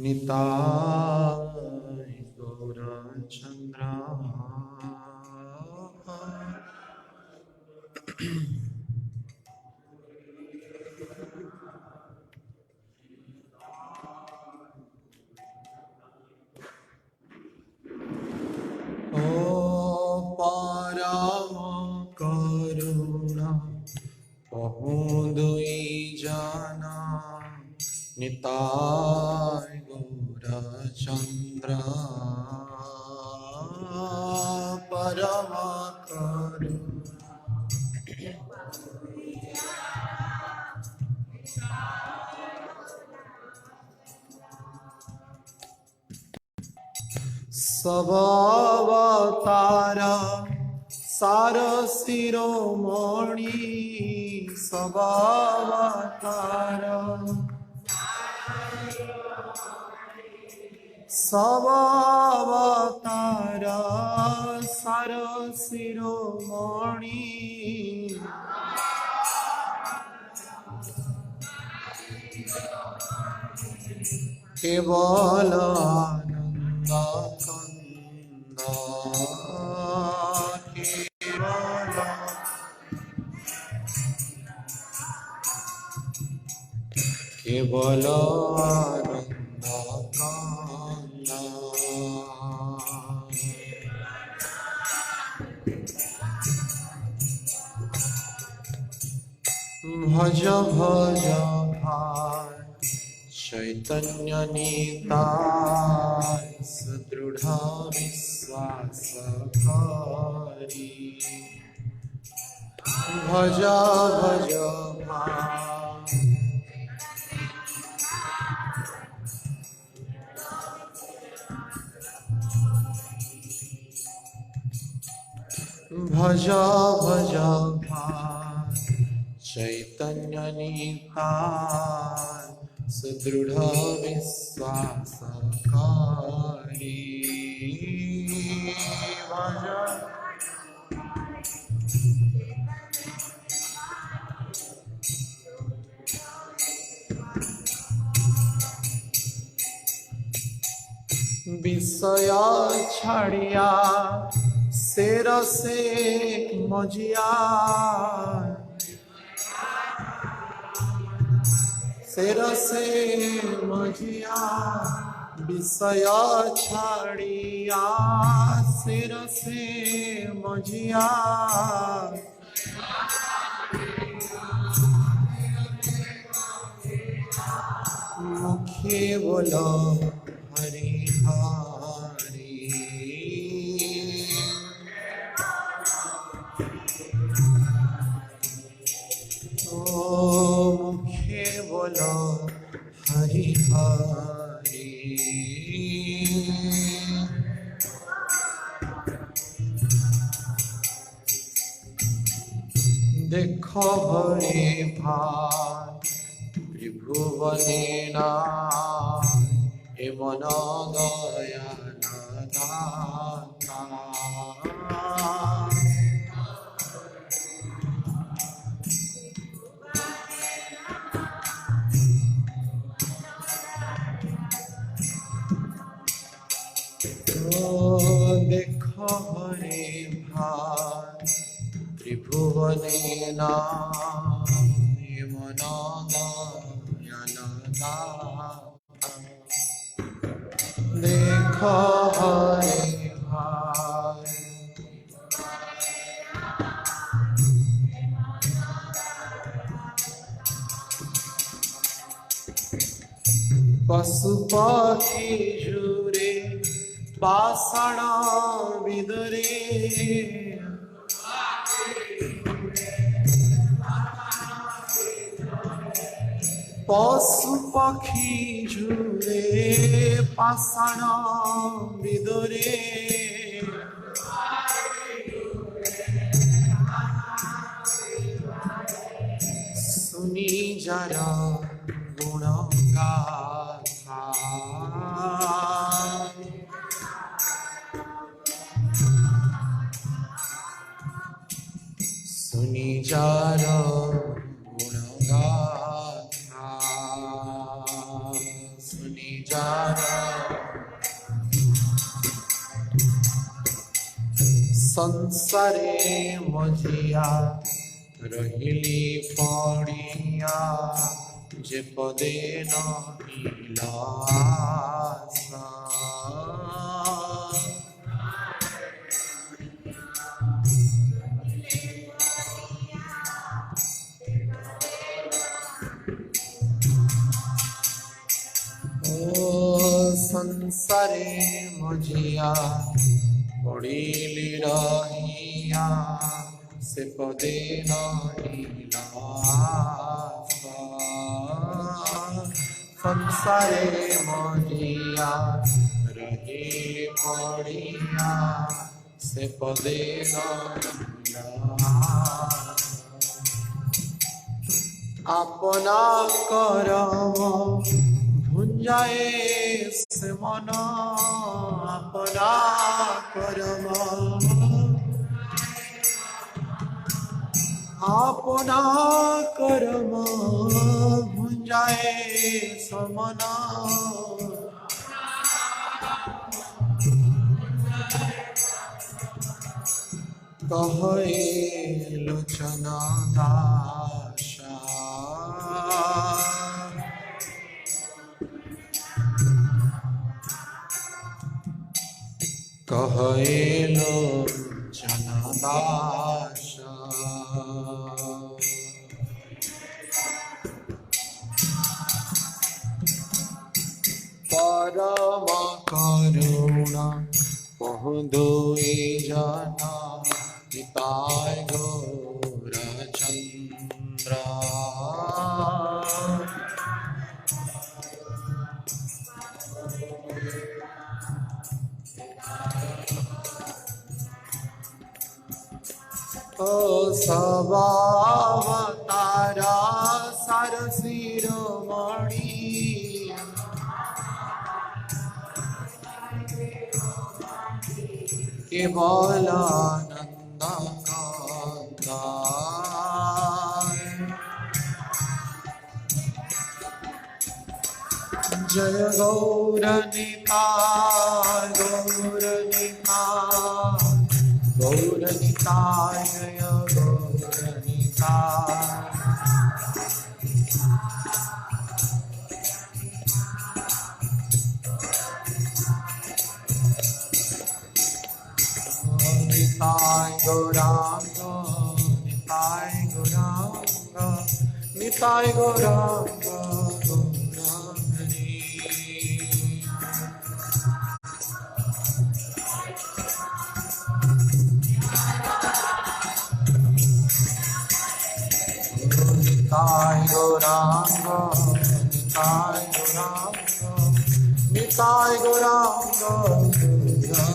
निताय गौरचंद्र। ओ परम करुणा बहुदुई जाना निताय गौरचंद्र। परम करुणा सब अवतार सार शिरोमणि। सब अवतार सब अवतार सार शिरोमणि। केवल आनंद कंद केवल आनंद कंद। भज भज भाई चैतन्य निताय सुदृढ़ विश्वास करी। भज भज भाई भज भज भाई चैतन्य निताय सुदृढ़ विश्वास करी। भज विषय छड़िया शेर से मजिया। शेर से मजिया विषय छड़िया शेर से मजिया। मुखे बोलो हरि हरि। ओ मुखे बोलो हरि हरि। देखो हरि भाई त्रिभुवने हे मन दयाल दाता। देखो हरे भाई त्रिभुवने हे मन दयाल दाता। देखो हरे भाई पशु पक्षी जुरे पाषाण विदुरे। पशु पक्षी जुरे पाषाण विदुरे। सुनी जरा गुण गाथा। सुनी जरा गुण गाथा। सुनी जार संसारे मजिया रहिली पड़िया जे पदे नहिला संसारे मजिया पड़िली रहिया से पदे नहिला संसारे मजिया रहिली पड़िया से पदे नहिला अपना करम भुंजाए से मन अपना करम अपना करम भुंजाए समन कहे लोचन दासा कहे लोचन दासा परम करुणा पहुँदुई जना निताय गौरचंद्र ओ सवावतारा सरसिरोमणि केवलानंद कांता जय गौरनिताय गौरनिताय गौरनिताय जय Gaur Nitai Nitai Gaurang Nitai Gaurang Nitai Gaurang गौरांगनी Nitai Gaurang Nitai Gaurang Nitai Gaurang गौरांगनी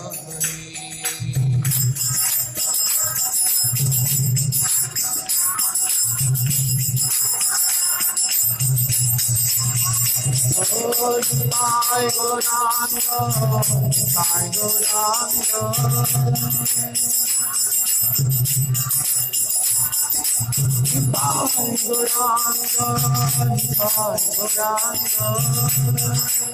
Nitai Gaurang Nitai Gaurang Nitai Gaurang Nitai Gaurang Nitai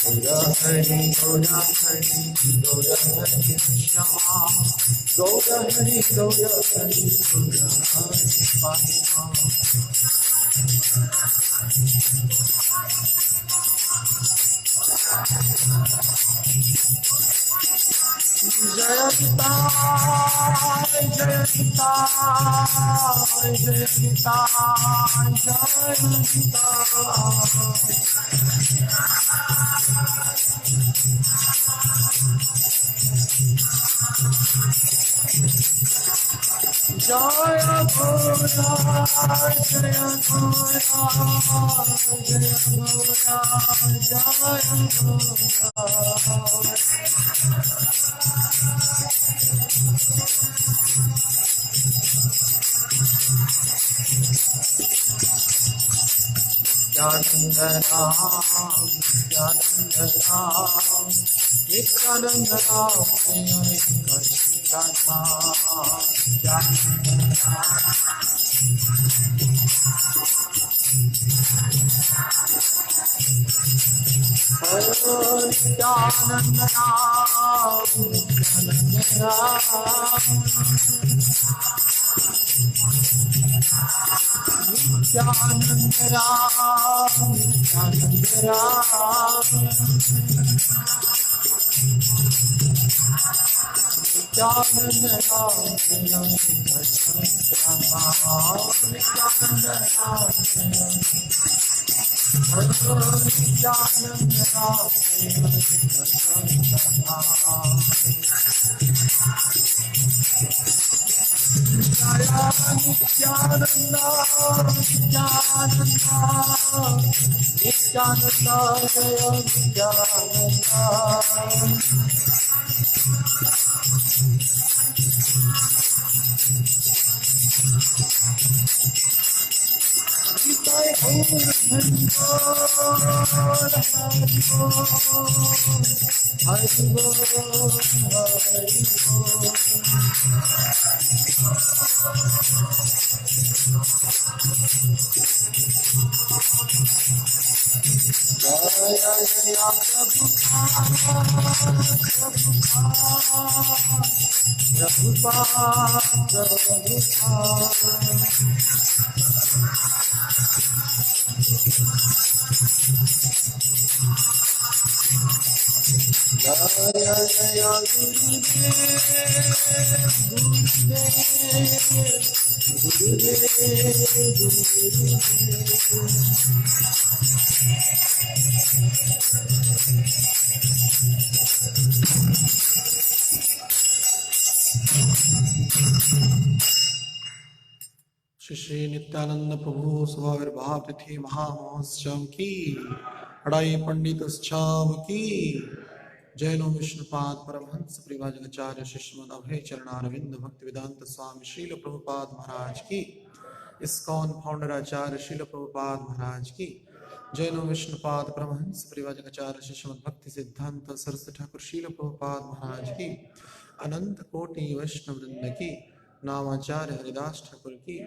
Hare Gaura Hare Gaura Hare Shama Gaura Hare Gaura Hare Gaura Hare Fatima Jaya Gita Jaya Gita Jaya Gita Jaya Gita Nityanand Ram, Nityanand Ram, Nityanand Ram, Nityanand Shri Nityanand प्रभु स्वाविर्भाव तिथि महामहोत्सव की अड़ाई पंडित उत्सव की जैनो विष्णुपाद परमहंस परिव्राजकाचार्य शिष्यमद अभय चरणारविंद भक्ति वेदांत स्वामी श्रील प्रभुपाद महाराज की, इस्कॉन फाउंडर आचार्य श्रील प्रभुपाद महाराज की, जैनो विष्णुपाद परमहंस परिव्राजकाचार्य शिष्यमद भक्ति सिद्धांत सरस्वती ठाकुर श्रील प्रभुपाद महाराज की, अनंत कोटि वैष्णव वृंद की, नामाचार्य हरिदास ठाकुर की,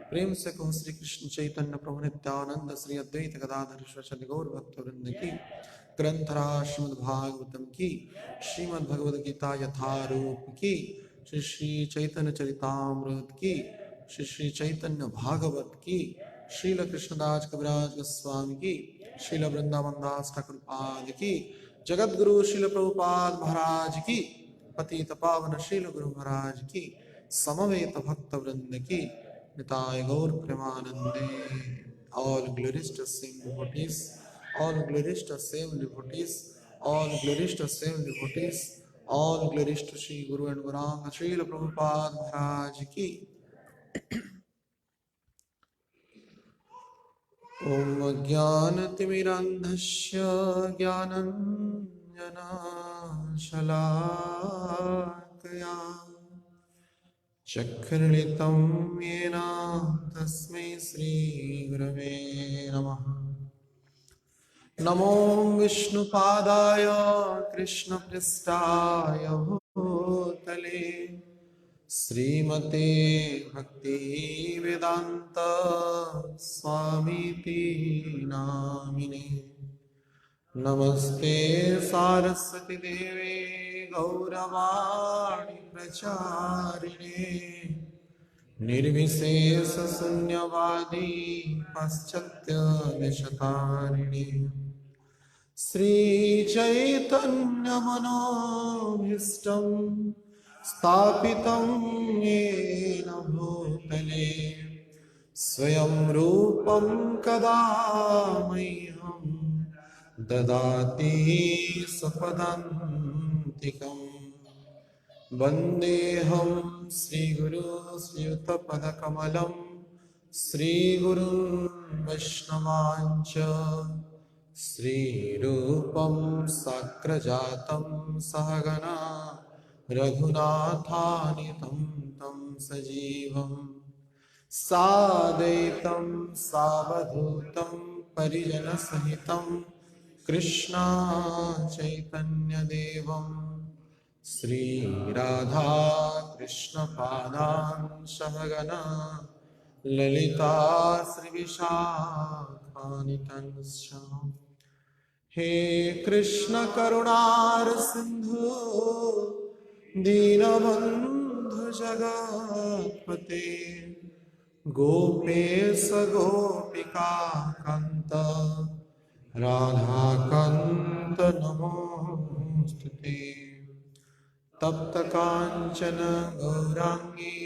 प्रेम से कहो श्री कृष्ण चैतन्य प्रभु नित्यानंद श्री अद्वैत गदाधर श्री गौर भक्त वृंद की, ग्रंथराज श्रीमद् भागवतम की, श्रीमद् भगवद गीता यथारूप की, श्री श्री चैतन्य चरितामृत की, श्री श्री चैतन्य भागवत की, श्रील कृष्णदास कविराज गोस्वामी की, श्रील वृंदावन दास ठाकुर पाद की, जगत गुरु श्रील प्रभुपाद महाराज की, पतित पावन श्रील गुरु महाराज की, समवेत भक्त वृंद की, निताय गौर प्रेमानंदे। All glories to same devotees, all glories to same devotees, all glories to same devotees, all glories to Shri Guru and Gauranga Srila Prabhupada Maharaj ki। Om Jnanatimirandhasya Jnananjanashalakaya Chakkharitam yena tasmai Sri Gurave Namaha। नमो विष्णुपादाय कृष्णपृष्ठाय भूतले श्रीमते भक्ति वेदांत स्वामीति नामिने। नमस्ते सारस्वती देवे गौरवाणी प्रचारिणे निर्विशेष शून्यवादी पाश्चात्य देशतारिणे। श्री चैतन्य मनोभीष्टं स्थापितं येन भूतले स्वयं रूपं कदा मह्यं ददाति स्वपदान्तिकम्। वन्देऽहं श्रीगुरु श्रीयुतपदकमलं श्रीगुरुं वैष्णवाञ्च श्रीरूपं साग्रजातं सहगना रघुनाथान्वितं तं सजीवम् साद्वैतं सावधूतं परिजनसहितं कृष्णा चैतन्यदेवं श्रीराधा कृष्णपादान् सहगना ललिता श्रीविशाखान्वितंश्च हे कृष्ण करुणार सिंधु दीनबंधु जगत्पते गोपेश गोपिका कांत राधाकांत नमोस्तुते तप्त कांचन गौरांगी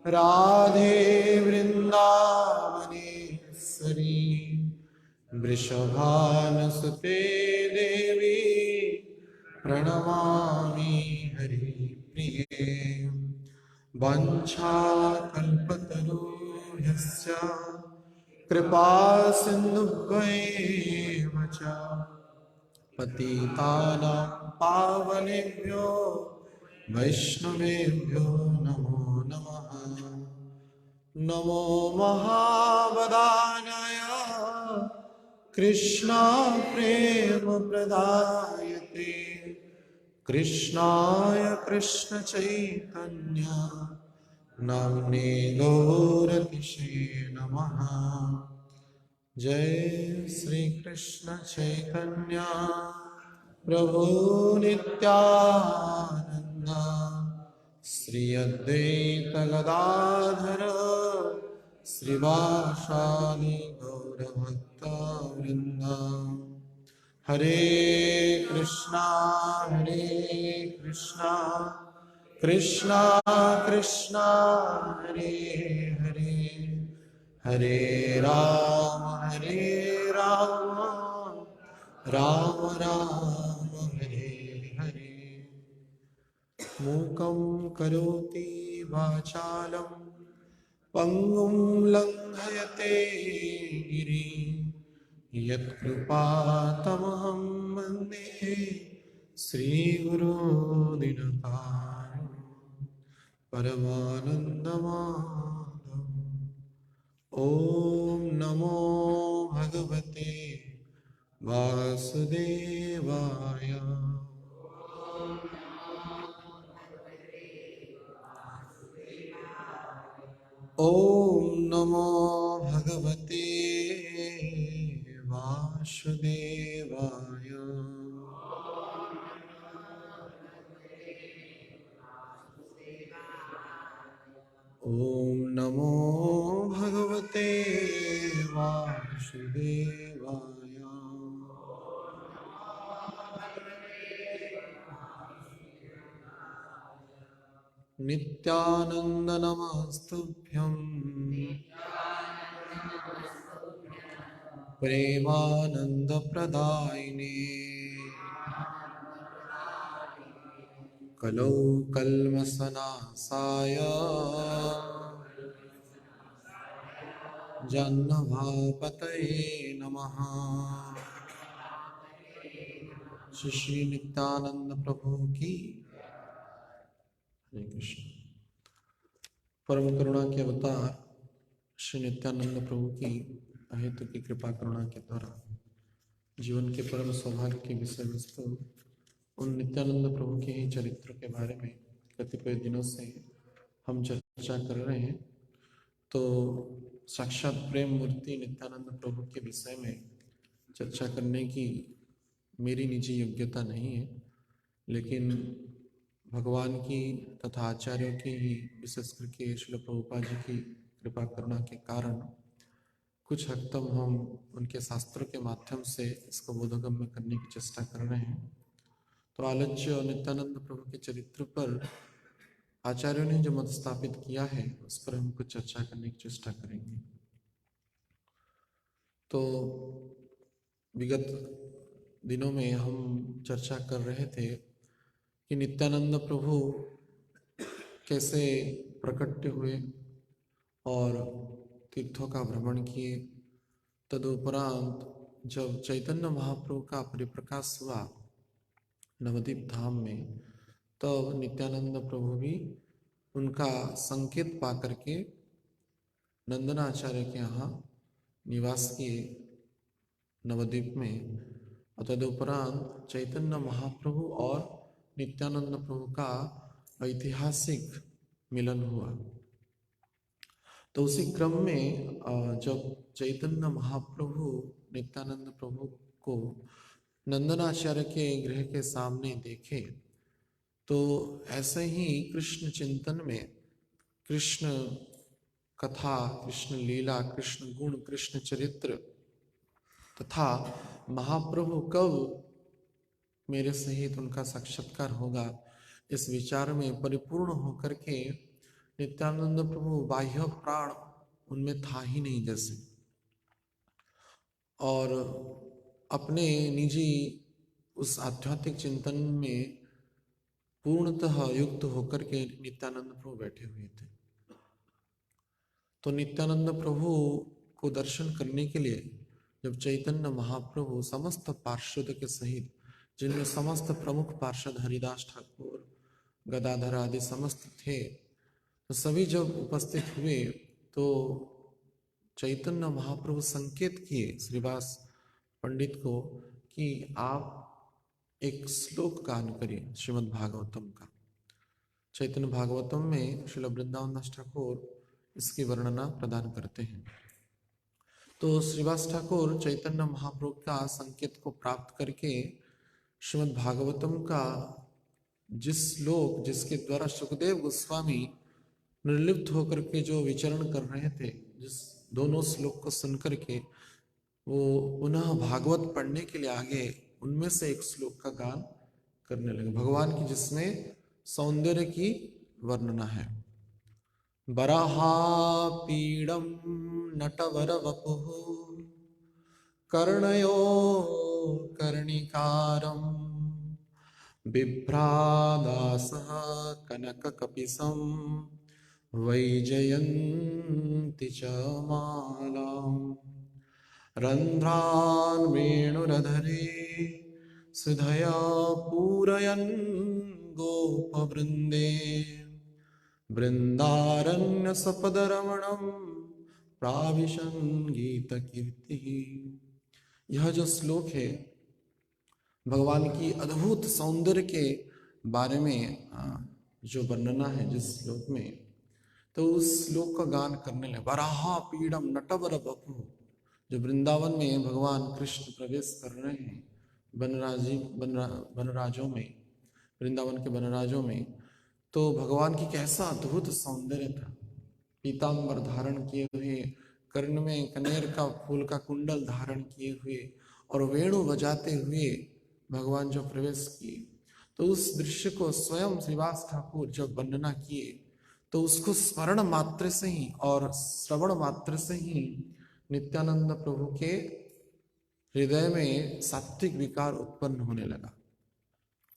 राधे वृंदावनेश्वरी वृषभानुसुते देवी प्रणमामि हरिप्रिये वाञ्छाकल्पतरुभ्यश्च कृपा सिन्धुभ्यैव च पतितानां पावनेभ्यो वैष्णवेभ्यो नमो नमः नमो महावदानाय कृष्णा प्रेम प्रदायते कृष्णाय कृष्ण चैतन्य नाम्ने गौरतिशे नमः जय श्री कृष्ण चैतन्य प्रभु नित्यानंद श्री अद्वैत गदाधर श्रीवासादि गौरभक्तवृंद हरे कृष्णा कृष्णा कृष्णा हरे हरे हरे राम राम राम हरे हरे मूकं करोति वाचालं पंगुं लंघयते गिरिं यत्कृपातमहं वन्दे श्रीगुरो दीनतारिणं परमानन्दमाधवम् ॐ नमो भगवते वासुदेवाय ॐ नमो भगवते वासुदेवाय ॐ नमो भगवते वासुदेवाय नित्यानंद नमस्तुभ्यं प्रेमानंद प्रदायिने कलौ कल्मषनाशाय जन्मभापतये नमः। श्री श्री नित्यानंद प्रभु की हरे कृष्ण। परम करुणा के अवतार श्री नित्यानंद प्रभु की अहेतु की कृपा करुणा के द्वारा जीवन के परम सौभाग्य की विषय वस्तु उन नित्यानंद प्रभु के ही चरित्र के बारे में कतिपय दिनों से हम चर्चा कर रहे हैं। तो साक्षात प्रेम मूर्ति नित्यानंद प्रभु के विषय में चर्चा करने की मेरी निजी योग्यता नहीं है, लेकिन भगवान की तथा आचार्यों की ही विशेष करके श्रील प्रभुपाद जी की कृपा करुणा के कारण कुछ हद तक हम उनके शास्त्रों के माध्यम से इसको बोधगम्य करने की चेष्टा कर रहे हैं। तो आलोच्य नित्यानंद प्रभु के चरित्र पर आचार्यों ने जो मत स्थापित किया है उस पर हम कुछ चर्चा करने की चेष्टा करेंगे। तो विगत दिनों में हम चर्चा कर रहे थे कि नित्यानंद प्रभु कैसे प्रकट हुए और तीर्थों का भ्रमण किए। तदुपरांत जब चैतन्य महाप्रभु का परिप्रकाश हुआ नवद्वीप धाम में, तब नित्यानंद प्रभु भी उनका संकेत पा करके नंदनाचार्य के यहाँ निवास किए नवद्वीप में। और तदुपरांत चैतन्य महाप्रभु और नित्यानंद प्रभु का ऐतिहासिक मिलन हुआ। तो उसी क्रम में जब चैतन्य महाप्रभु नित्यानंद प्रभु को नंदनाचार्य के गृह के सामने देखे, तो ऐसे ही कृष्ण चिंतन में कृष्ण कथा, कृष्ण लीला, कृष्ण गुण, कृष्ण चरित्र तथा महाप्रभु कब मेरे सहित उनका साक्षात्कार होगा, इस विचार में परिपूर्ण होकर के नित्यानंद प्रभु बाह्य प्राण उनमें था ही नहीं जैसे, और अपने निजी उस आध्यात्मिक चिंतन में पूर्णतः युक्त होकर के नित्यानंद प्रभु बैठे हुए थे। तो नित्यानंद प्रभु को दर्शन करने के लिए जब चैतन्य महाप्रभु समस्त पार्षद के सहित, जिनमें समस्त प्रमुख पार्षद हरिदास ठाकुर, गदाधर आदि समस्त थे, तो सभी जब उपस्थित हुए तो चैतन्य महाप्रभु संकेत किए श्रीवास पंडित को कि आप एक श्लोक गान करिए श्रीमद् भागवतम का। चैतन्य भागवतम में श्रील वृंदावन दास ठाकुर इसकी वर्णना प्रदान करते हैं। तो श्रीवास ठाकुर चैतन्य महाप्रभु का संकेत को प्राप्त करके श्रीमद् भागवतम का जिस श्लोक, जिसके द्वारा सुखदेव गोस्वामी निर्लिप्त होकर के जो विचरण कर रहे थे, जिस दोनों श्लोक को सुनकर के वो पुनः भागवत पढ़ने के लिए आगे उनमें से एक श्लोक का गान करने लगे, भगवान की जिसमें सौंदर्य की वर्णना है। बराहापीडं नटवर वपुः कर्णयो कर्णिकारं बिभ्रादासः कनककपिशं वैजयन्ति च मालाम् रन्ध्रान् वेणुरधरे सुधया पूरयन् गोपवृन्दे वृन्दारण्यसपदरमणं प्राविशन् गीतकीर्तिः। यह जो श्लोक है भगवान की अद्भुत सौंदर्य के बारे में जो वर्णना है जिस श्लोक में, तो उस श्लोक का गान करने लगे। वराहा पीड़म नटवर बपु, जो वृंदावन में भगवान कृष्ण प्रवेश कर रहे हैं वनराजों में, वृंदावन के वनराजों में, तो भगवान की कैसा अद्भुत सौंदर्य था। पीताम्बर धारण किए हुए, कर्ण में कनेर का फूल का कुंडल धारण किए हुए और वेणु बजाते हुए भगवान जो प्रवेश किए, तो उस दृश्य को स्वयं श्रीवास ठाकुर जब वर्णना किए, तो उसको स्मरण मात्र से ही और श्रवण मात्र से ही नित्यानंद प्रभु के हृदय में सात्विक विकार उत्पन्न होने लगा।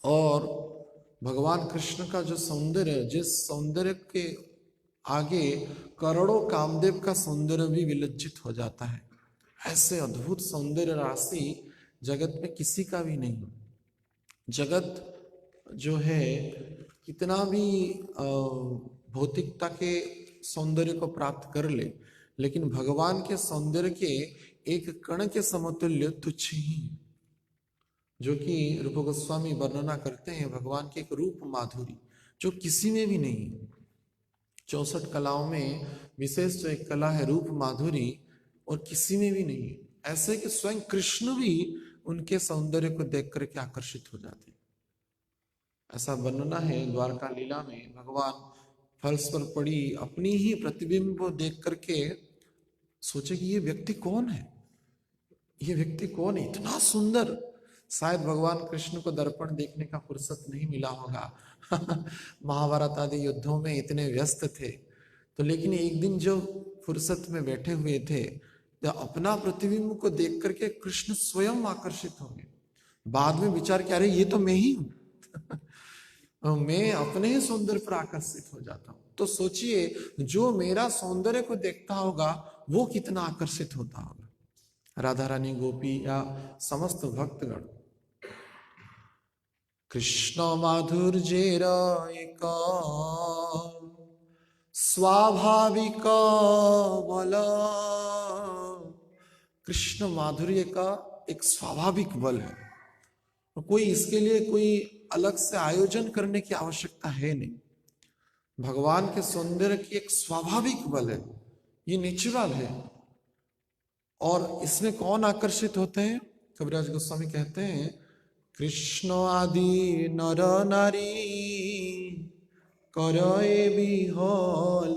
और भगवान कृष्ण का जो सौंदर्य, जिस सौंदर्य के आगे करोड़ों कामदेव का सौंदर्य भी विलज्जित हो जाता है, ऐसे अद्भुत सौंदर्य राशि जगत में किसी का भी नहीं। जगत जो है कितना भी भौतिकता के सौंदर्य को प्राप्त कर ले, लेकिन भगवान के सौंदर्य के एक कण के समतुल्य तुच्छ ही, जो कि रूप गोस्वामी वर्णना करते हैं भगवान के एक रूप माधुरी जो किसी में भी नहीं। 64 कलाओं में विशेष जो एक कला है रूप माधुरी, और किसी में भी नहीं। ऐसे कि स्वयं कृष्ण भी उनके सौंदर्य को देख करके आकर्षित हो जाते। ऐसा वर्णना है द्वारका लीला में, भगवान फर्श पर पड़ी अपनी ही प्रतिबिंब को देख करके सोचे कि ये व्यक्ति कौन है, ये व्यक्ति कौन है, इतना सुंदर। शायद भगवान कृष्ण को दर्पण देखने का फुर्सत नहीं मिला होगा महाभारत आदि युद्धों में इतने व्यस्त थे, तो लेकिन एक दिन जो फुर्सत में बैठे हुए थे, तो अपना प्रतिबिंब को देख करके कृष्ण स्वयं आकर्षित हो गए। बाद में विचार किया, अरे ये तो मैं ही हूं मैं अपने ही सौंदर्य पर आकर्षित हो जाता हूं। तो सोचिए, जो मेरा सौंदर्य को देखता होगा वो कितना आकर्षित होता होगा। राधा रानी, गोपी या समस्त भक्तगण। कृष्ण माधुर्येर एक स्वाभाविक बल। कृष्ण माधुर्य का एक स्वाभाविक बल है, कोई इसके लिए कोई अलग से आयोजन करने की आवश्यकता है नहीं। भगवान के सौंदर्य की एक स्वाभाविक बल है, ये नेचुरल है। और इसमें कौन आकर्षित होते हैं? कबीराज गोस्वामी कहते हैं, कृष्ण आदि नर नारी करए विहल।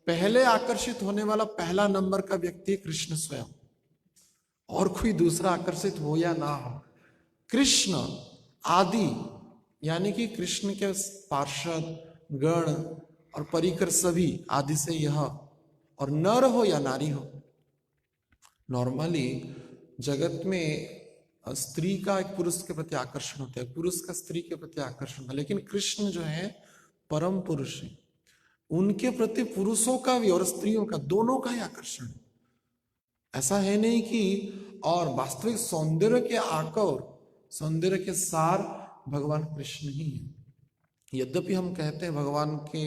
पहले आकर्षित होने वाला पहला नंबर का व्यक्ति कृष्ण स्वयं, और कोई दूसरा आकर्षित हो या ना हो। कृष्ण आदि यानी कि कृष्ण के पार्षद गण और परिकर सभी आदि से यह, और नर हो या नारी हो। नॉर्मली जगत में स्त्री का एक पुरुष के प्रति आकर्षण होता है, पुरुष का स्त्री के प्रति आकर्षण होता है, लेकिन कृष्ण जो है परम पुरुष है, उनके प्रति पुरुषों का भी और स्त्रियों का दोनों का ही आकर्षण है। ऐसा है नहीं कि, और वास्तविक सौंदर्य के आकर, सौंदर्य के सार भगवान कृष्ण ही है। यद्यपि हम कहते हैं भगवान के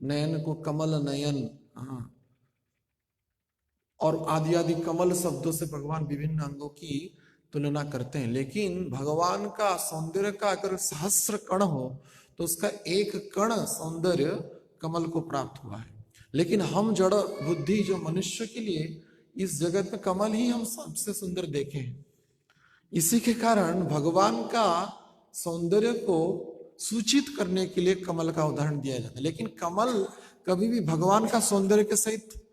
नयन को कमल नयन, हाँ, और आदि आदि कमल शब्दों से भगवान विभिन्न अंगों की तुलना करते हैं, लेकिन भगवान का सौंदर्य का अगर सहस्र कण हो तो उसका एक कण सौंदर्य कमल को प्राप्त हुआ है। लेकिन हम जड़ बुद्धि जो मनुष्य के लिए इस जगत में कमल ही हम सबसे सुंदर देखे हैं। इसी के कारण भगवान का सौंदर्य को सूचित करने के लिए कमल का उदाहरण दिया जाता है, लेकिन कमल कभी भी भगवान का सौंदर्य के सहित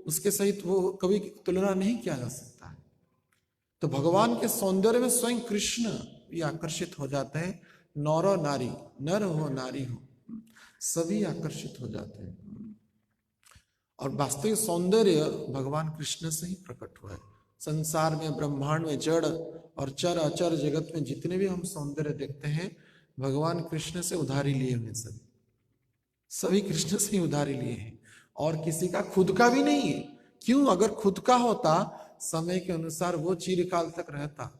उसके सहित वो कभी तुलना नहीं किया जा सकता है। तो भगवान के सौंदर्य में स्वयं कृष्ण भी आकर्षित हो जाते हैं। नर और नारी, नर हो नारी हो, सभी आकर्षित हो जाते हैं। और वास्तविक सौंदर्य भगवान कृष्ण से ही प्रकट हुआ है। संसार में, ब्रह्मांड में, जड़ और चर अचर जगत में जितने भी हम सौंदर्य देखते हैं, भगवान कृष्ण से उधारी लिए हुए, सभी कृष्ण से ही उधारी लिए हैं, और किसी का खुद का भी नहीं है। क्यों? अगर खुद का होता, समय के अनुसार वो चिरकाल तक रहता।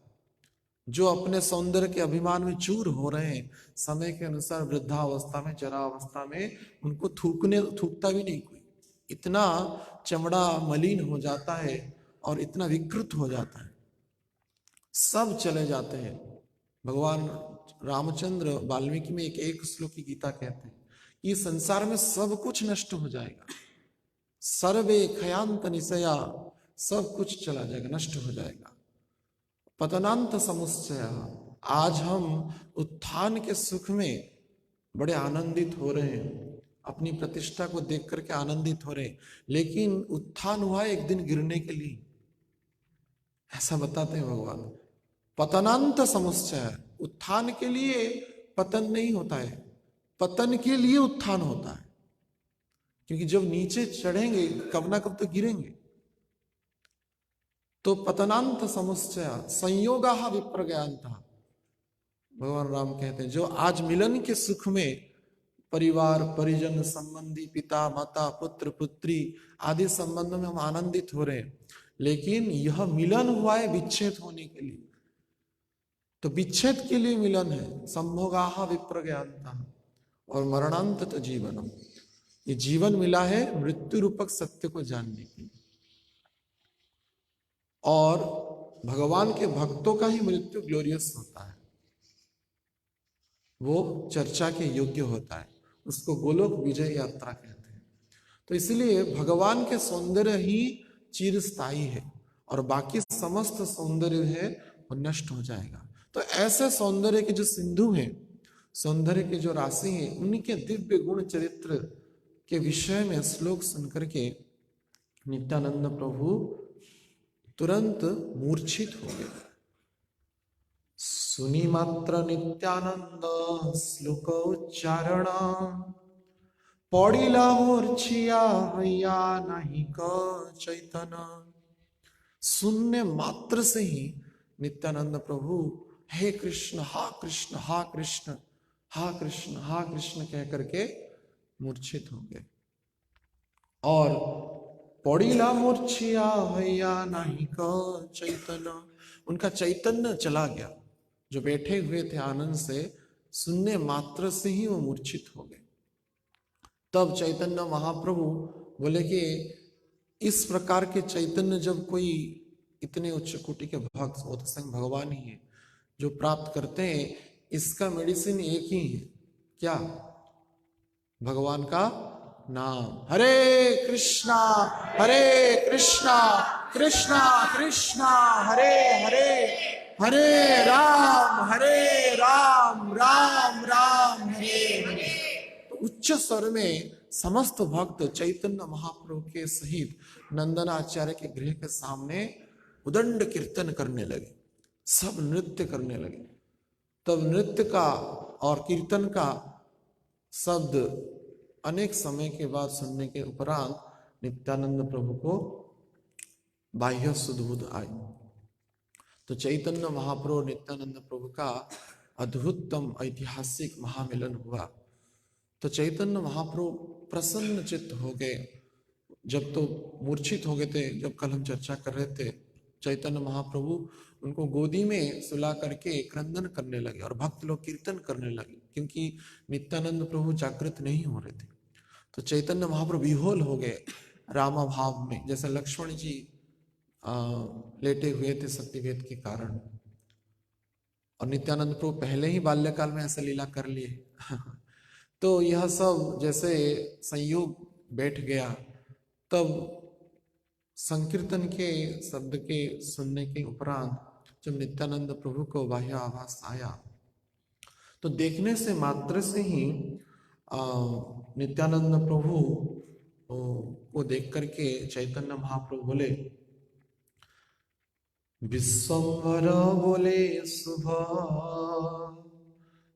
जो अपने सौंदर्य के अभिमान में चूर हो रहे हैं, समय के अनुसार वृद्धावस्था में, जरावस्था में उनको थूकता भी नहीं कोई। इतना चमड़ा मलिन हो जाता है और इतना विकृत हो जाता है, सब चले जाते हैं। भगवान रामचंद्र वाल्मीकि में एक श्लोक की गीता कहते हैं कि संसार में सब कुछ नष्ट हो जाएगा, सर्वे क्षयांत निशया, सब कुछ चला जाएगा, नष्ट हो जाएगा। पतनांत समुच्चय, आज हम उत्थान के सुख में बड़े आनंदित हो रहे हैं, अपनी प्रतिष्ठा को देख करके आनंदित हो रहे हैं, लेकिन उत्थान हुआ एक दिन गिरने के लिए, ऐसा बताते हैं भगवान। पतनांत समुच्चय, उत्थान के लिए पतन नहीं होता है, पतन के लिए उत्थान होता है। क्योंकि जब नीचे चढ़ेंगे कब ना कब तो गिरेंगे। तो पतनांत समुच्चय संयोगा विप्रज्ञानता, भगवान राम कहते हैं जो आज मिलन के सुख में परिवार परिजन संबंधी, पिता माता, पुत्र पुत्री आदि संबंधों में हम आनंदित हो रहे हैं, लेकिन यह मिलन हुआ है विच्छेद होने के लिए। तो विच्छेद के लिए मिलन है, संभोगाहा विप्रज्ञानता, और मरणांत तो जीवनम, ये जीवन मिला है मृत्यु रूपक सत्य को जानने के लिए। और भगवान के भक्तों का ही मृत्यु ग्लोरियस होता है, वो चर्चा के योग्य होता है, उसको गोलोक विजय यात्रा कहते हैं। तो इसलिए भगवान के सौंदर्य ही चिरस्थायी है, और बाकी समस्त सौंदर्य है वो नष्ट हो जाएगा। तो ऐसे सौंदर्य के जो सिंधु हैं, सौंदर्य के जो राशि हैं, उनके दिव्य गुण चरित्र के विषय में श्लोक सुनकर के नित्यानंद प्रभु तुरंत मूर्छित हो गए। सुनी मात्र नित्यानंद श्लोक उच्चारण, पड़िला मूर्छिया हैया नहीं क चैतन। सुनने मात्र से ही नित्यानंद प्रभु हे कृष्ण हा कृष्ण हा कृष्ण हा कृष्ण कह करके मूर्छित हो गए। और पड़ीला मूर्छिया भैया नहीं का चैतन्य, उनका चैतन्य चला गया। जो बैठे हुए थे आनंद से, सुनने मात्र से ही वो मूर्छित हो गए। तब चैतन्य महाप्रभु बोले कि इस प्रकार के चैतन्य जब कोई इतने उच्च कोटि के भक्त, वो तो स्वयं भगवान ही है जो प्राप्त करते हैं, इसका मेडिसिन एक ही है, क्या? भगवान का नाम। हरे कृष्णा कृष्णा कृष्णा हरे हरे, हरे राम राम राम हरे हरे। तो उच्च स्वर में समस्त भक्त चैतन्य महाप्रभु के सहित नंदनाचार्य के गृह के सामने उदंड कीर्तन करने लगे, सब नृत्य करने लगे। तब नृत्य का और कीर्तन का शब्द अनेक समय के बाद सुनने के उपरांत नित्यानंद प्रभु को बाह्य सुधबुध आई। तो चैतन्य महाप्रभु नित्यानंद प्रभु का अद्भुततम ऐतिहासिक महामिलन हुआ। तो चैतन्य महाप्रभु प्रसन्न चित्त हो गए। जब तो मूर्छित हो गए थे, जब कल हम चर्चा कर रहे थे, चैतन्य महाप्रभु उनको गोदी में सुला करके क्रंदन करने लगे और भक्त लोग कीर्तन करने लगे, क्योंकि नित्यानंद प्रभु जागृत नहीं हो रहे थे। तो चैतन्य महाप्रभु विहोल हो गए रामा भाव में, जैसे लक्ष्मण जी लेटे हुए थे सत्यवेद के कारण। और नित्यानंद प्रभु पहले ही बाल्यकाल में ऐसा लीला कर लिए तो यह सब जैसे संयोग बैठ गया। तब संकीर्तन के शब्द के सुनने के उपरांत जब नित्यानंद प्रभु को बाह्य आभास आया, तो देखने से मात्र से ही नित्यानंद प्रभु को देख करके चैतन्य महाप्रभु बोले, विश्वम्भर बोले शुभ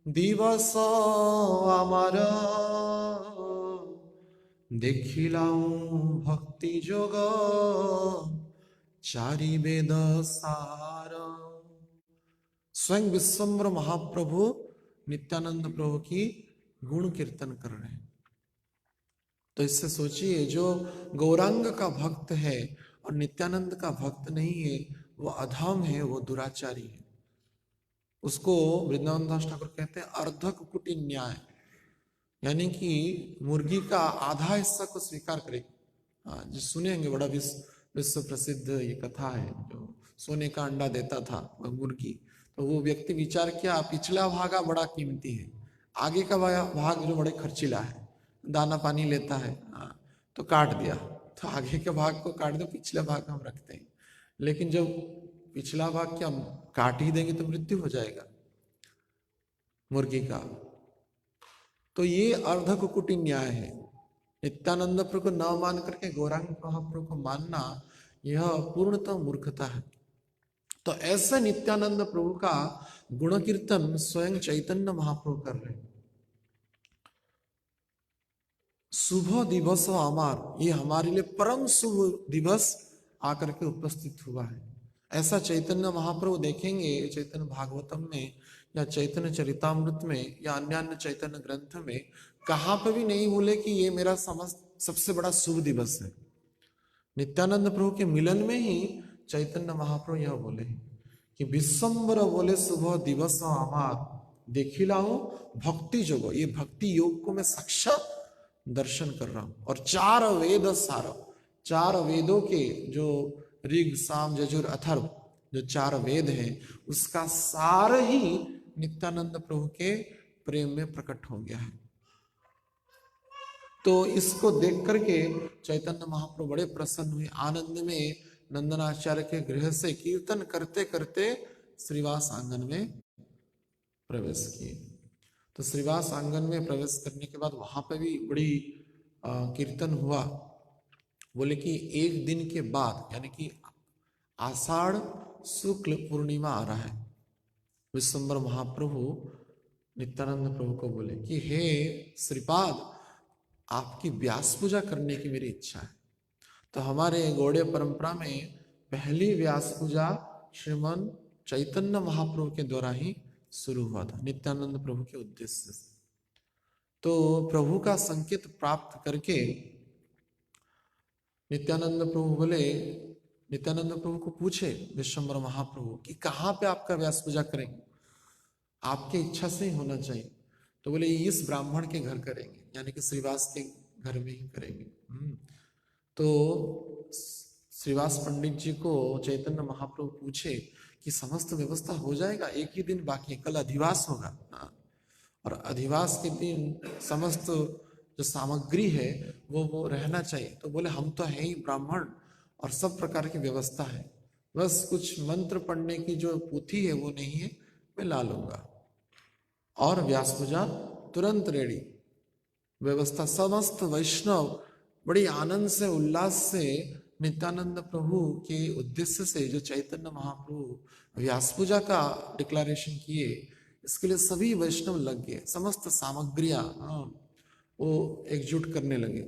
दिवस आमार, देखिलाम भक्ति जोग चारि वेद सार। स्वयं विश्वम्भर महाप्रभु नित्यानंद प्रभु की गुण कीर्तन कर रहे हैं। तो इससे सोचिए, जो गौरांग का भक्त है और नित्यानंद का भक्त नहीं है, वो अधम है, वो दुराचारी है। उसको वृंदावन दास ठाकुर कहते हैं अर्ध कुकुटी न्याय, यानी कि मुर्गी का आधा हिस्सा को स्वीकार करेगी। जो सुनेंगे, बड़ा विश्व प्रसिद्ध ये कथा है। जो सोने का अंडा देता था वह मुर्गी, तो वो व्यक्ति विचार किया पिछला भागा बड़ा कीमती है, आगे का भाग जो बड़े खर्चीला है, दाना पानी लेता है, तो काट दिया। तो आगे के भाग को काट दो, पिछला भाग हम रखते हैं। लेकिन जब पिछला भाग क्या काट ही देंगे तो मृत्यु हो जाएगा मुर्गी का। तो ये अर्ध कुकुटी न्याय है। नित्यानंद प्रभु को न मान करके गौरांग महाप्रभु को मानना, यह पूर्णतः मूर्खता है। तो ऐसे नित्यानंद प्रभु का गुण कीर्तन स्वयं चैतन्य महाप्रभु कर रहे हैं। शुभ दिवस आमार, ये हमारे लिए परम शुभ दिवस आकर के उपस्थित हुआ है। ऐसा चैतन्य महाप्रभु देखेंगे चैतन्य भागवतम में या चैतन्य चरितामृत में या अन्य चैतन्य ग्रंथ में कहां पर भी नहीं बोले कि ये मेरा सबसे बड़ा शुभ दिवस है। नित्यानंद प्रभु के मिलन में ही चैतन्य महाप्रभु यह बोले कि विश्वम्बर बोले शुभ दिवस आमार, देखिलाऊं भक्ति योग, ये भक्ति योग को मैं साक्षात दर्शन कर रहा हूं। और चार वेद सार, चार वेदों के जो ऋग साम यजुर अथर्व, जो चार वेद हैं, उसका सार ही नित्यानंद प्रभु के प्रेम में प्रकट हो गया है। तो इसको देख करके चैतन्य महाप्रभु बड़े प्रसन्न हुए, आनंद में नंदनाचार्य के गृह से कीर्तन करते करते श्रीवास आंगन में प्रवेश किए। तो श्रीवास आंगन में प्रवेश करने के बाद वहां पे भी बड़ी कीर्तन हुआ। बोले कि एक दिन के बाद, यानी कि आषाढ़ शुक्ल पूर्णिमा आ रहा है, विश्वम्भर महाप्रभु नित्यानंद प्रभु को बोले कि हे श्रीपाद, आपकी व्यास पूजा करने की मेरी इच्छा है। तो हमारे गौड़ीय परंपरा में पहली व्यास पूजा श्रीमन चैतन्य महाप्रभु के द्वारा ही शुरू हुआ था नित्यानंद प्रभु के उद्देश्य से। तो प्रभु का संकेत प्राप्त करके नित्यानंद प्रभु को पूछे विश्वम्भर महाप्रभु कि कहाँ पे आपका व्यास पूजा करेंगे, आपके इच्छा से ही होना चाहिए। तो बोले इस ब्राह्मण के घर करेंगे, यानी कि श्रीवास के घर में ही करेंगे। तो श्रीवास पंडित जी को चैतन्य महाप्रभु पूछे कि समस्त व्यवस्था हो जाएगा, एक ही दिन बाकी है, कल अधिवास होगा और अधिवास के दिन समस्त जो सामग्री है वो रहना चाहिए। तो बोले हम तो है ही ब्राह्मण और सब प्रकार की व्यवस्था है, बस कुछ मंत्र पढ़ने की जो पोथी है वो नहीं है, मैं ला लूंगा। और व्यास पूजा तुरंत रेडी, व्यवस्था। समस्त वैष्णव बड़ी आनंद से उल्लास से नित्यानंद प्रभु के उद्देश्य से जो चैतन्य महाप्रभु व्यास पूजा का डिक्लेरेशन किए, इसके लिए सभी वैष्णव लग गए, समस्त सामग्रियां वो एकजुट करने लगे।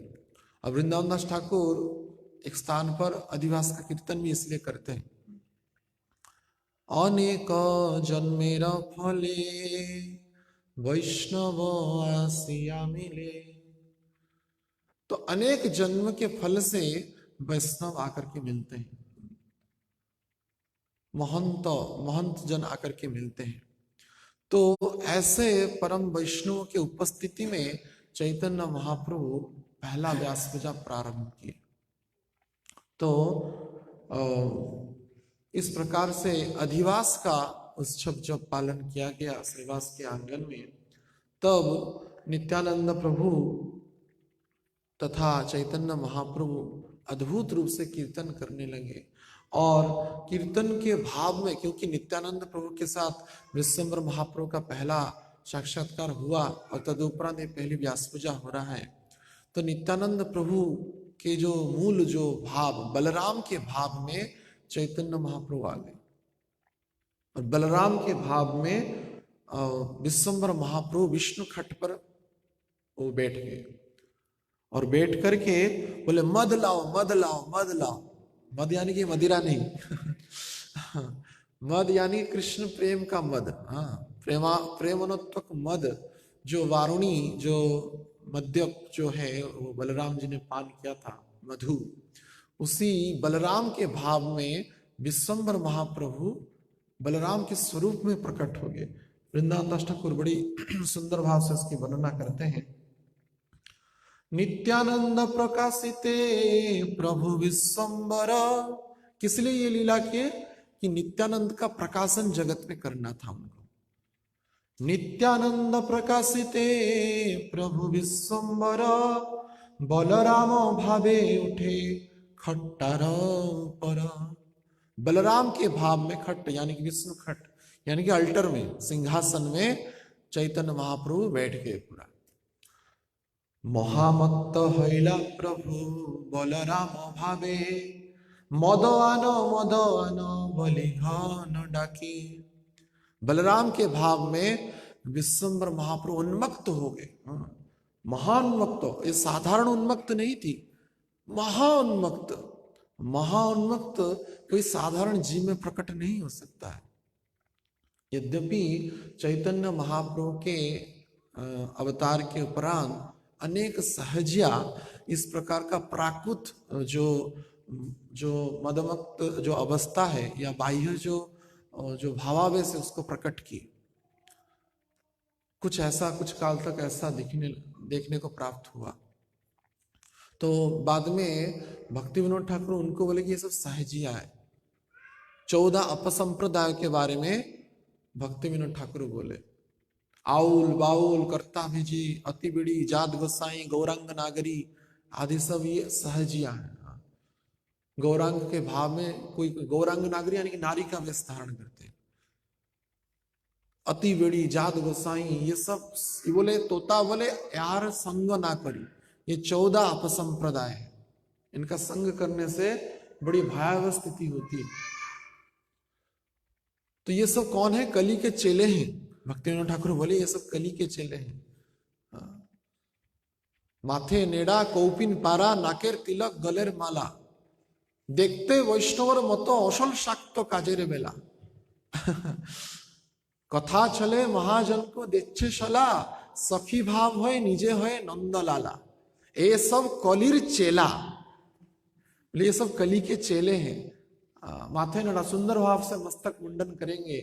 और वृंदावन दास ठाकुर एक स्थान पर अधिवास का कीर्तन भी इसलिए करते हैं, अनेक जन्मेर फले वैष्णव आसिया मिले। तो अनेक जन्म के फल से वैष्णव आकर के मिलते हैं, महंत जन आकर के मिलते हैं। तो ऐसे परम वैष्णव के उपस्थिति में चैतन्य महाप्रभु पहला व्यास पूजा प्रारंभ किए। तो इस प्रकार से अधिवास का उत्सव जब पालन किया गया श्रीवास के आंगन में, तब नित्यानंद प्रभु तथा चैतन्य महाप्रभु अद्भुत रूप से कीर्तन करने लगे। और कीर्तन के भाव में, क्योंकि नित्यानंद प्रभु के साथ विश्वम्भर महाप्रभु का पहला साक्षात्कार हुआ और तदुपरांत पहली व्यास पूजा हो रहा है, तो नित्यानंद प्रभु के जो मूल जो भाव बलराम के भाव में चैतन्य महाप्रभु आ गए, और बलराम के भाव में विश्वम्भर महाप्रभु विष्णु खट पर वो बैठ गए और बैठ करके बोले मद लाओ मद लाओ मद लाओ। मद यानी कि मदिरा नहीं मद यानी कृष्ण प्रेम का मद। प्रेमनोत्वक मद, जो वारुणी जो मद्य जो है वो बलराम जी ने पान किया था, मधु, उसी बलराम के भाव में विश्वम्भर महाप्रभु बलराम के स्वरूप में प्रकट हो गए। वृंदावन दास ठाकुर बड़ी सुंदर भाव से इसकी वर्णना करते हैं। नित्यानंद प्रकाशिते प्रभु विश्वम्भर, किस लिए ये लीला किए कि नित्यानंद का प्रकाशन जगत में करना था उनको। नित्यानंद प्रकाशिते प्रभु विश्वम्भर, बलराम भावे उठे खट्टार पर। बलराम के भाव में खट्ट यानी कि विष्णु खट्ट यानी कि अल्टर में, सिंहासन में चैतन्य महाप्रभु बैठ गए पूरा। महामत्त हैला प्रभु बलराम भावे, मदवान बलि घन डाकी। बलराम के भाव में विश्वम्भर महाप्रभु उन्मत्त हो गए, महाउन्मत्त। ये साधारण उन्मत्त नहीं थी, महाउन्मत्त। महाउन्मत्त कोई साधारण जीव में प्रकट नहीं हो सकता है। यद्यपि चैतन्य महाप्रभु के अवतार के उपरांत अनेक सहजिया इस प्रकार का प्राकृत जो मदमक्त जो अवस्था है या बाह्य जो भावावेश है उसको प्रकट की, कुछ ऐसा कुछ काल तक ऐसा देखने को प्राप्त हुआ। तो बाद में भक्ति विनोद ठाकुर उनको बोले कि ये सब सहजिया है। 14 अपसंप्रदाय के बारे में भक्ति विनोद ठाकुर बोले, आउल बाउल कर्ता भेजी अति बिड़ी जात गोसाई गौरांग नागरी आदि सब ये सहजिया है। गौरांग के भाव में कोई गौरांग नागरी यानी कि नारी का वेश धारण करते हैं। अति बिड़ी जात गोसाई ये सब बोले, तोता बोले यार संग ना करी। ये 14 अपसंप्रदाय है, इनका संग करने से बड़ी भयावह स्थिति होती है। तो ये सब कौन है? कली के चेले हैं। भक्ति विनोद ठाकुर बोले ये सब कली के चेले हैं। माथे नेड़ा कौपिन पारा नाकेर तिलक गलेर माला, देखते वैष्णवर मतो असल शाक्त काजेर बेला। कथा चले महाजन को देच्छे शला, सखी भाव होए निजे होए नंदलाला। ये सब कलिर चेला, ये सब कली के चेले हैं। माथे नड़ा सुंदर भाव से मस्तक मुंडन करेंगे,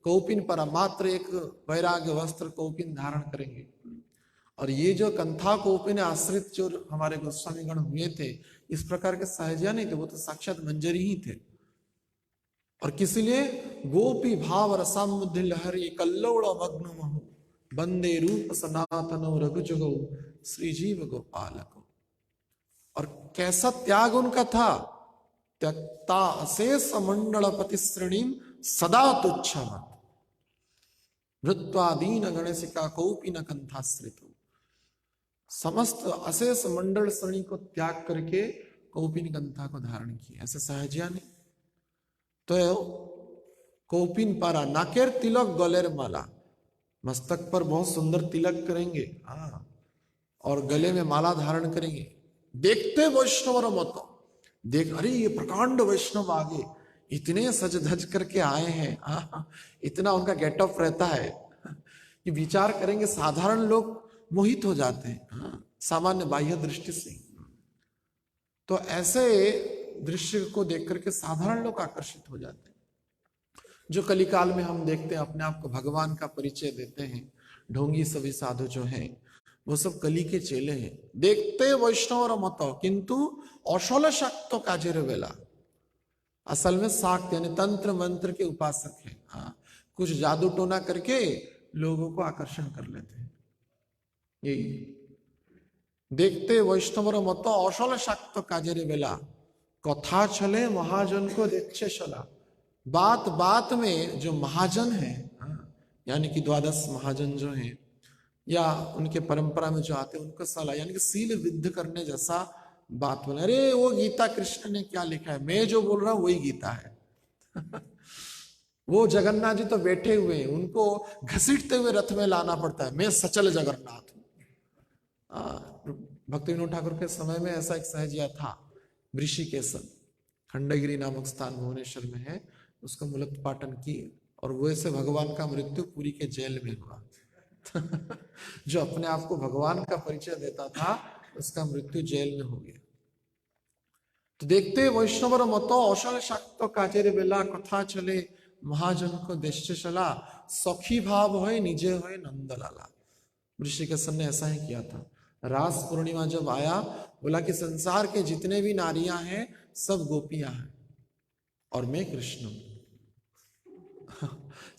कौपिन पर मात्र एक वैराग्य वस्त्र कौपिन धारण करेंगे। और ये जो कंथा कौपिन आश्रित जो हमारे गोस्वामी गण हुए थे, इस प्रकार के सहजिया नहीं थे, वो तो साक्षात मंजरी ही थे। और किस लिए? गोपी भाव रसामुद्ध लहरी कल्लोड़ मग्न महु, बंदे रूप सनातनो रघुजगो श्री जीव गोपालको। और कैसा त्याग उनका था, त्यक्ता अशेष मंडल पतिश्रेणीम सदा तुच्छमत, भृत्वा दीन गणेशिका कौपिन कंथाश्रित। समस्त अशेष मंडल श्रेणी को त्याग करके कौपिन कंथा को धारण किया, ऐसे सहजिया ने। तो कौपिन पारा नाकेर तिलक गलेर माला, मस्तक पर बहुत सुंदर तिलक करेंगे, हाँ, और गले में माला धारण करेंगे। देखते वैष्णव मत, देख अरे ये प्रकांड वैष्णव आगे इतने सज धज करके आए हैं, हाँ, इतना उनका गेटअप रहता है कि विचार करेंगे साधारण लोग मोहित हो जाते हैं, हाँ, सामान्य बाह्य दृष्टि से। तो ऐसे दृश्य को देख करके साधारण लोग आकर्षित हो जाते हैं। जो कलिकाल में हम देखते हैं अपने आप को भगवान का परिचय देते हैं, ढोंगी सभी साधु जो हैं वो सब कली के चेले हैं। देखते वैष्णव मत किंतु अशल शक्त काजेर वेला, असल में शाक्त यानी तंत्र मंत्र के उपासक हैं, हाँ, कुछ जादू टोना करके लोगों को आकर्षण कर लेते हैं। यही देखते वैष्णव मत अशल शक्त काजेर वेला, कथा चले महाजन को देच्छे शला। बात बात में जो महाजन है, यानी कि द्वादश महाजन जो हैं या उनके परंपरा में जो आते हैं उनको सलाह, यानी कि सील विद्ध करने जैसा बात बोले। अरे वो गीता कृष्ण ने क्या लिखा है, मैं जो बोल रहा हूं वही गीता है। वो जगन्नाथ जी तो बैठे हुए हैं, उनको घसीटते हुए रथ में लाना पड़ता है, मैं सचल जगन्नाथ हूं। भक्ति विनोद ठाकुर के समय में ऐसा एक सहजिया था, ऋषिकेश खंडगिरी नामक स्थान भुवनेश्वर में है, उसका मूलत पाटन की, और वैसे भगवान का मृत्यु पूरी के जेल में हुआ। जो अपने आप को भगवान का परिचय देता था उसका मृत्यु जेल में हो गया। तो देखते वैष्णवर मतो अशल शक्त काजेर बेला, कथा चले महाजन को देश चला, सखी भाव होए निजे होए नंदलाला। ऋषिकेश ने ऐसा ही किया था। रास पूर्णिमा जब आया, बोला कि संसार के जितने भी नारियां हैं सब गोपियां हैं और मैं कृष्ण।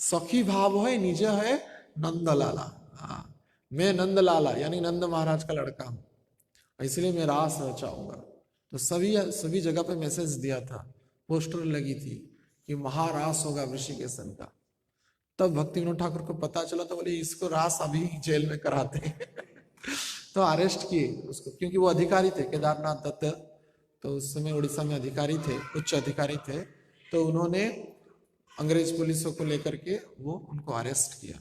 सखी भाव होए निजे होए नंदलाला, हाँ, मैं नंदलाला यानी नंद महाराज का लड़का हूं, इसलिए मैं रास रचाऊंगा। तो सभी जगह पे मैसेज दिया था, पोस्टर लगी थी कि महारास होगा ऋषिकेशन का। तब भक्ति विनोद ठाकुर को पता चला तो बोले इसको रास अभी जेल में कराते हैं। तो अरेस्ट किए उसको, क्योंकि वो अधिकारी थे केदारनाथ दत्त, तो उस समय उड़ीसा में अधिकारी थे, उच्च अधिकारी थे। तो उन्होंने अंग्रेज पुलिसों को लेकर के वो उनको अरेस्ट किया।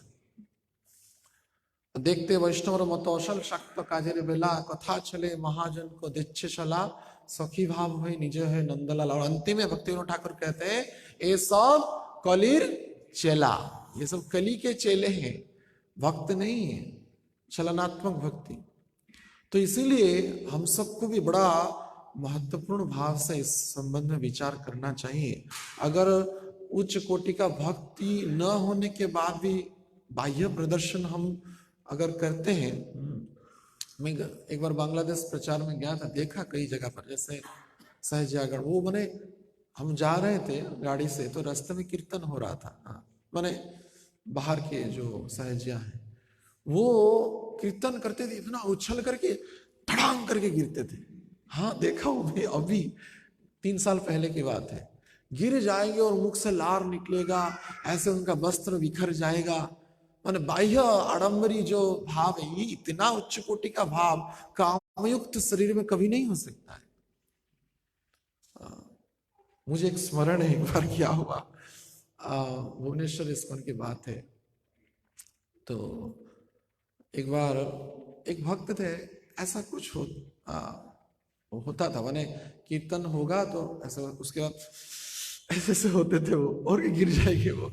देखते वैष्णव मत अशल शक्त काजेर बेला, कथा चले महाजन को देच्छे शला, सखी भाव हुए निजे है नंदलाल। और अंतिम में भक्ति विनोद ठाकुर कहते हैं ये सब कलिर चेला, ये सब कली के चेले हैं, भक्त नहीं है, चलनात्मक भक्ति। तो इसीलिए हम सबको भी बड़ा महत्वपूर्ण भाव से इस संबंध में विचार करना चाहिए। अगर उच्च कोटि का भक्ति न होने के बाद भी बाह्य प्रदर्शन हम अगर करते हैं, मैं एक बार बांग्लादेश प्रचार में गया था, देखा कई जगह पर, जैसे सहजागढ़, वो मैंने हम जा रहे थे गाड़ी से, तो रास्ते में कीर्तन हो रहा था, मैंने बाहर के जो सहजिया हैं वो कीर्तन करते थे, इतना उछल करके धड़ाम करके गिरते थे। हाँ देखा वो भी, अभी 3 साल पहले की बात है। गिर जाएंगे और मुख से लार निकलेगा, ऐसे उनका वस्त्र बिखर जाएगा। माने बाह्य आडंबरी जो भाव है, ये इतना उच्च कोटि का भाव कामयुक्त शरीर में कभी नहीं हो सकता है। मुझे एक स्मरण है, एक बार क्या हुआ, भुवनेश्वर इस्कॉन की बात है। तो एक बार एक भक्त थे, ऐसा कुछ होता था, माने कीर्तन होगा तो ऐसा, उसके बाद ऐसे होते थे वो और गिर जाएंगे वो।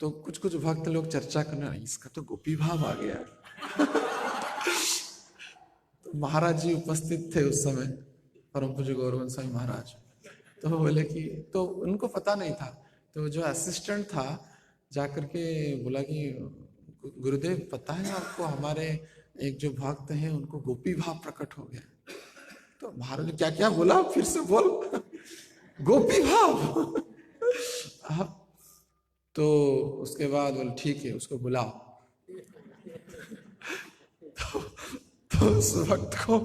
तो कुछ कुछ भक्त लोग चर्चा करने, इसका तो गोपी भाव आ गया। तो महाराज जी उपस्थित थे उस समय, परम पूज्य गौरवंश स्वामी महाराज। तो वो बोले कि, तो उनको पता नहीं था, तो जो असिस्टेंट था जाकर के बोला कि गुरुदेव पता है आपको, हमारे एक जो भक्त हैं उनको गोपी भाव प्रकट हो गया। तो महाराज ने क्या क्या बोला, फिर से बोल। गोपी भाव। तो उसके बाद बोले ठीक है उसको बुलाओ। तो उस भक्त को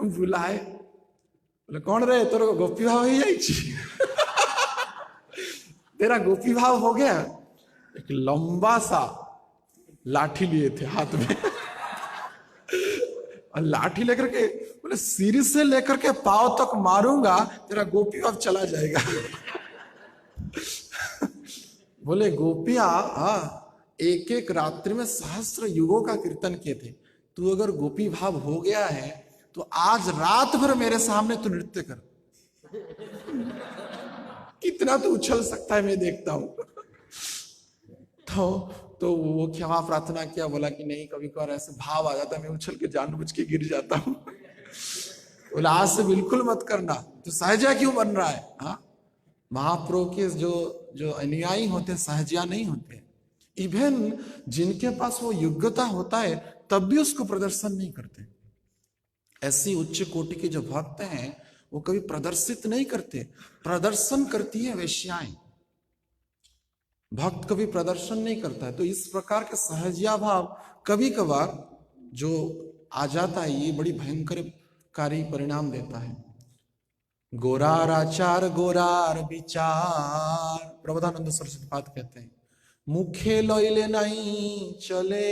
बुलाए, बोले कौन रहे, तेरे को गोपी भाव ही जाइए। तेरा गोपी भाव हो गया। एक लंबा सा लाठी लिए थे हाथ में, और लाठी लेकर के बोले सिर से लेकर के पांव तक मारूंगा, तेरा गोपी भाव चला जाएगा। बोले गोपियां एक एक रात्रि में सहस्त्र युगों का कीर्तन किए थे, तू अगर गोपी भाव हो गया है तो आज रात भर मेरे सामने तू नृत्य कर। कितना तू उछल सकता है मैं देखता हूं। तो वो क्षमा प्रार्थना किया, बोला कि नहीं कभी कभार ऐसे भाव आ जाता है, मैं उछल के जानबूझ के गिर जाता हूं। बोला आज से बिल्कुल मत करना, तो सहजा क्यों बन रहा है? हाँ, महाप्रभु के जो जो अनुयायी होते हैं सहजिया नहीं होते। इवन जिनके पास वो योग्यता होता है तब भी उसको प्रदर्शन नहीं करते। ऐसी उच्च कोटि के जो भक्त हैं वो कभी प्रदर्शित नहीं करते, प्रदर्शन करती है वेश्याएं। भक्त कभी प्रदर्शन नहीं करता है। तो इस प्रकार के सहजिया भाव कभी कभार जो आ जाता है, ये बड़ी भयंकरकारी परिणाम देता है। गोरार आचार गोरार विचार, प्रबोधानंद सरस्वती पाद कहते हैं, मुखे लइले नहीं चले,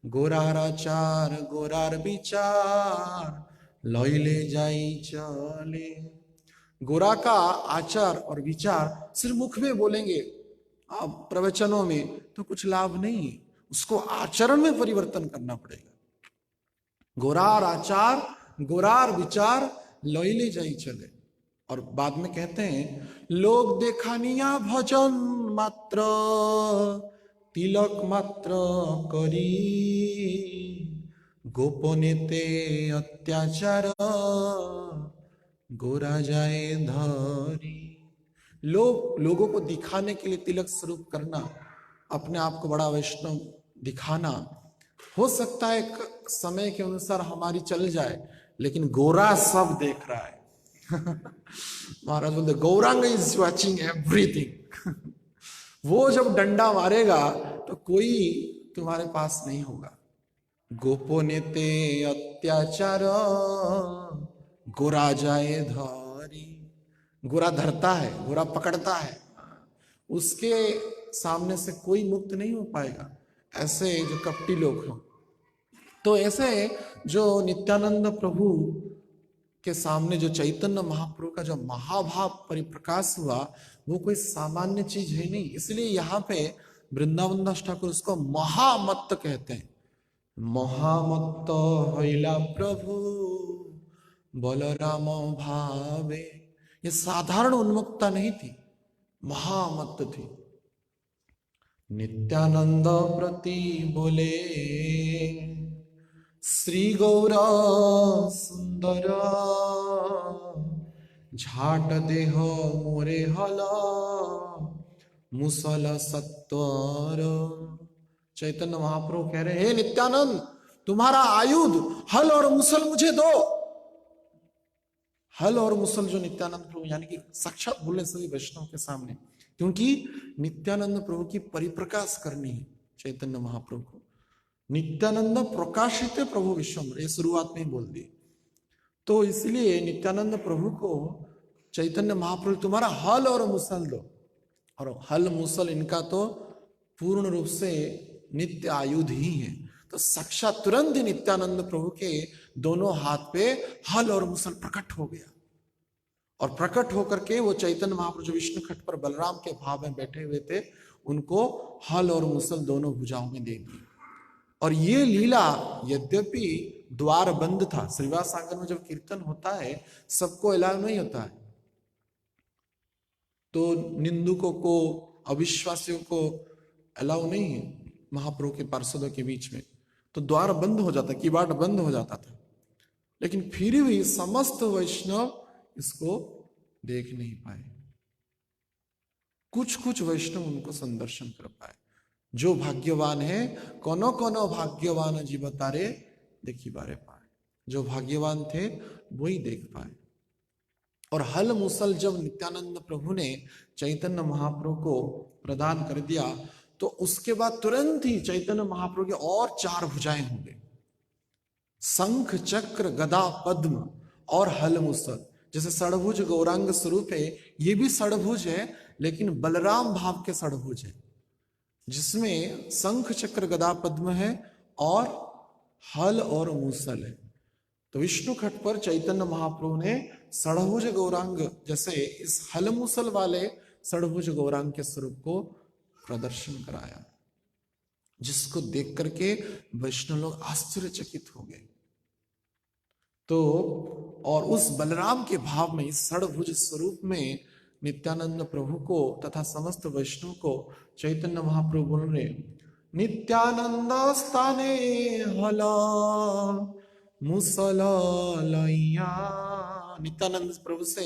गोरार आचार गोरार विचार, लइले जाई चले। गोरा का आचार और विचार सिर्फ मुख में बोलेंगे आप प्रवचनों में तो कुछ लाभ नहीं, उसको आचरण में परिवर्तन करना पड़ेगा। गोरार आचार गोरार विचार, लइले जाई चले। और बाद में कहते हैं लोग देखानिया भजन मात्र, तिलक मात्र करी, गोपनेते अत्याचार, गोरा जाए धरी। लोगों को दिखाने के लिए तिलक स्वरूप करना, अपने आप को बड़ा वैष्णव दिखाना, हो सकता है समय के अनुसार हमारी चल जाए, लेकिन गोरा सब देख रहा है। महाराज बोलते गौरांग इज वॉचिंग एवरीथिंग। वो जब डंडा मारेगा तो कोई तुम्हारे पास नहीं होगा। गोपो नेते अत्याचार, गोरा जाए धरी। गोरा धरता है, गोरा पकड़ता है, उसके सामने से कोई मुक्त नहीं हो पाएगा, ऐसे जो कपटी लोग हों। तो ऐसे जो नित्यानंद प्रभु के सामने जो चैतन्य महाप्रभु का जो महाभाव परिप्रकाश हुआ, वो कोई सामान्य चीज है नहीं। इसलिए यहाँ पे वृंदावन दास ठाकुर उसको महामत्त कहते हैं। महामत्त हईला प्रभु बलराम भावे। ये साधारण उन्मुक्ता नहीं थी, महामत्त थी। नित्यानंद प्रति बोले श्री गौर सुंदर, झाट देह मोरे हल, मुसल सत्वर। चैतन्य महाप्रभु कह रहे हैं हे नित्यानंद, तुम्हारा आयुध हल और मुसल मुझे दो। हल और मुसल जो नित्यानंद प्रभु यानी कि साक्षात बोले सभी वैष्णव के सामने, क्योंकि नित्यानंद प्रभु की परिप्रकाश करनी है चैतन्य महाप्रभु को। नित्यानंद प्रकाशित प्रभु विश्वम्भर, ये शुरुआत में ही बोल दी। तो इसलिए नित्यानंद प्रभु को चैतन्य महाप्रभु तुम्हारा हल और मुसल दो। और हल मुसल इनका तो पूर्ण रूप से नित्य आयुध ही है। तो साक्षात तुरंत ही नित्यानंद प्रभु के दोनों हाथ पे हल और मुसल प्रकट हो गया। और प्रकट होकर के वो चैतन्य महाप्रभु जो विष्णु खट पर बलराम के भाव में बैठे हुए थे, उनको हल और मुसल दोनों भुजाओं में दे दी। और ये लीला यद्यपि द्वार बंद था, श्रीवास आंगन में जब कीर्तन होता है सबको अलाउ नहीं होता है, तो निंदुकों को अविश्वासियों को अलाउ नहीं है महाप्रभु के पार्षदों के बीच में, तो द्वार बंद हो जाता, किवाड़ बंद हो जाता था। लेकिन फिर भी समस्त वैष्णव इसको देख नहीं पाए। कुछ कुछ वैष्णव उनको संदर्शन कर पाए। जो भाग्यवान है, कोनो कोनो भाग्यवान जीव तारे देखी बारे पाए। जो भाग्यवान थे वही देख पाए। और हल मुसल जब नित्यानंद प्रभु ने चैतन्य महाप्रभु को प्रदान कर दिया, तो उसके बाद तुरंत ही चैतन्य महाप्रभु के और 4 भुजाएं होंगे, शंख चक्र गदा पद्म और हल मुसल। जैसे षडभुज गौरांग स्वरूप है, ये भी षडभुज है, लेकिन बलराम भाव के षडभुज है, जिसमें शंख चक्र गदा पद्म है और हल और मूसल है। तो विष्णु खट पर चैतन्य महाप्रभु ने षडभुज गौरांग, जैसे इस हल मूसल वाले षडभुज गौरांग के स्वरूप को प्रदर्शन कराया, जिसको देख करके वैष्णव लोग आश्चर्यचकित हो गए। तो और उस बलराम के भाव में, इस षडभुज स्वरूप में नित्यानंद प्रभु को तथा समस्त वैष्णव को चैतन्य महाप्रभु बोल रहे, नित्यानंद स्थाने हल मुसल लैया। नित्यानंद प्रभु से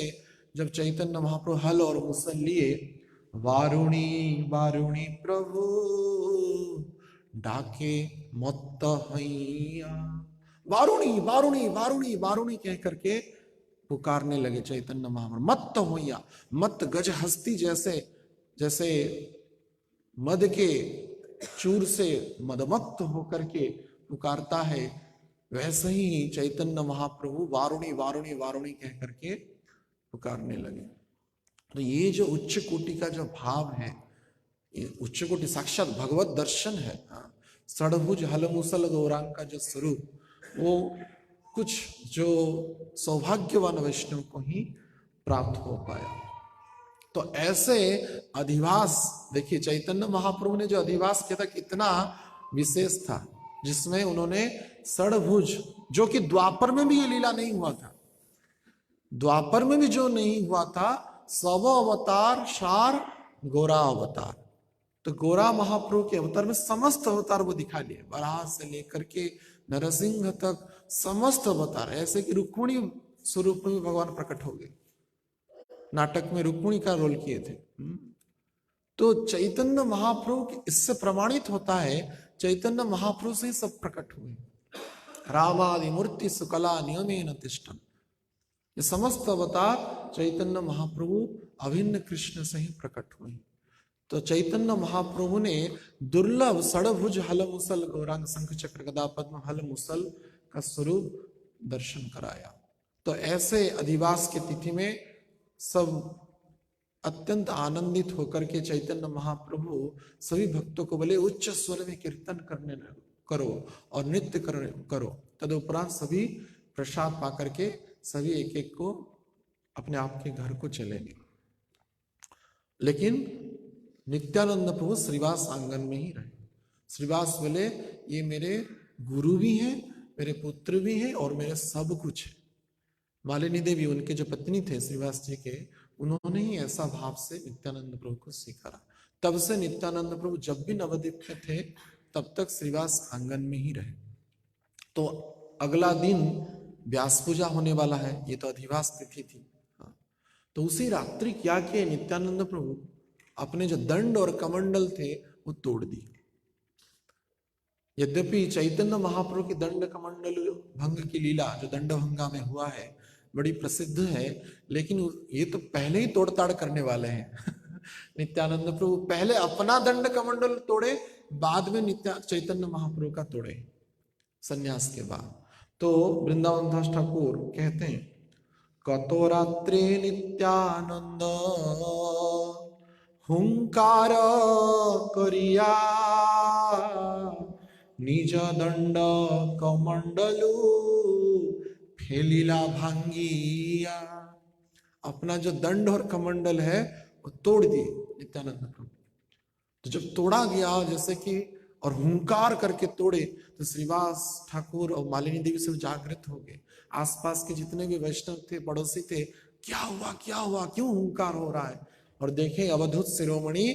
जब चैतन्य महाप्रभु हल और मुसल लिए, वारुणी वारुणी प्रभु डाके मत हैया। वारुणी वारुणी वारुणी वारुणी कह करके पुकारने लगे चैतन्य महाप्रभु। मत होइया, मत गज हस्ती जैसे जैसे मद के चूर से मदमत्त होकर के पुकारता है, वैसे ही चैतन्य महाप्रभु वारुणी वारुणी वारुणी कह करके पुकारने लगे। तो ये जो उच्च कोटि का जो भाव है, ये उच्च कोटि साक्षात भगवत दर्शन है। षडभुज हलमुसल गौरांग का जो स्वरूप, वो कुछ जो सौभाग्यवान वैष्णव को ही प्राप्त हो पाया। तो ऐसे अधिवास देखिए, चैतन्य महाप्रभु ने जो अधिवास किया था कितना विशेष था, जिसमें उन्होंने षडभुज, जो कि द्वापर में भी ये लीला नहीं हुआ था, द्वापर में भी जो नहीं हुआ था, सब अवतार सार गोरा अवतार। तो गोरा महाप्रभु के अवतार में समस्त अवतार वो दिखा लिए, वराह से लेकर के नरसिंह तक समस्त अवतार। ऐसे कि रुक्मिणी स्वरूप में भी भगवान प्रकट हो गए, नाटक में रुक्मिणी का रोल किए थे। तो चैतन्य महाप्रभु इससे प्रमाणित होता है, चैतन्य महाप्रभु से ही सब प्रकट हुए। रामादि मूर्ति सुकला नियमेन तिष्ठन्, ये समस्त अवतार चैतन्य महाप्रभु अभिन्न कृष्ण से ही प्रकट हुए। तो चैतन्य महाप्रभु ने दुर्लभ षडभुज हल मुसल गौरांग शंख चक्र गदा पद्म हल मुसल का स्वरूप दर्शन कराया। तो ऐसे अधिवास के तिथि में सब अत्यंत आनंदित होकर के चैतन्य महाप्रभु सभी भक्तों को बोले, उच्च स्वर में कीर्तन करने करो और नृत्य करो। तदुपरांत सभी प्रसाद पा करके सभी एक एक को अपने आप के घर को चलेंगे। लेकिन नित्यानंद प्रभु श्रीवास आंगन में ही रहे। श्रीवास बोले, ये मेरे गुरु भी हैं, मेरे पुत्र भी हैं और मेरे सब कुछ है। मालिनी देवी उनके जो पत्नी थे श्रीवास जी के, उन्होंने ही ऐसा भाव से नित्यानंद प्रभु को सीखा। तब से नित्यानंद प्रभु जब भी नवद्वीप में थे, तब तक श्रीवास आंगन में ही रहे। तो अगला दिन व्यास पूजा होने वाला है, ये तो अधिवास तिथि थी। तो उसी रात्रि क्या किए नित्यानंद प्रभु, अपने जो दंड और कमंडल थे वो तोड़ दिए। यद्यपि चैतन्य महाप्रभु की दंड कमंडल भंग की लीला जो दंडभंगा में हुआ है बड़ी प्रसिद्ध है, लेकिन ये तो पहले ही तोड़ताड़ करने वाले हैं। नित्यानंद प्रभु पहले अपना दंड कमंडल तोड़े, बाद में चैतन्य महाप्रभु का तोड़े सन्यास के बाद। तो वृंदावन दास ठाकुर कहते हैं, कतो रात्रे नित्यानंद हुंकार करिया निज दंड कमंडलू फेलीला भांगिया। अपना जो दंड और कमंडल है वो तोड़ दिए नित्यानंद प्रभु। तो जब तोड़ा गया जैसे कि और हुंकार करके तोड़े, तो श्रीवास ठाकुर और मालिनी देवी सब जागृत हो गए। आसपास के जितने भी वैष्णव थे, पड़ोसी थे, क्या हुआ क्यों हुंकार हो रहा है। और देखें अवधूत शिरोमणि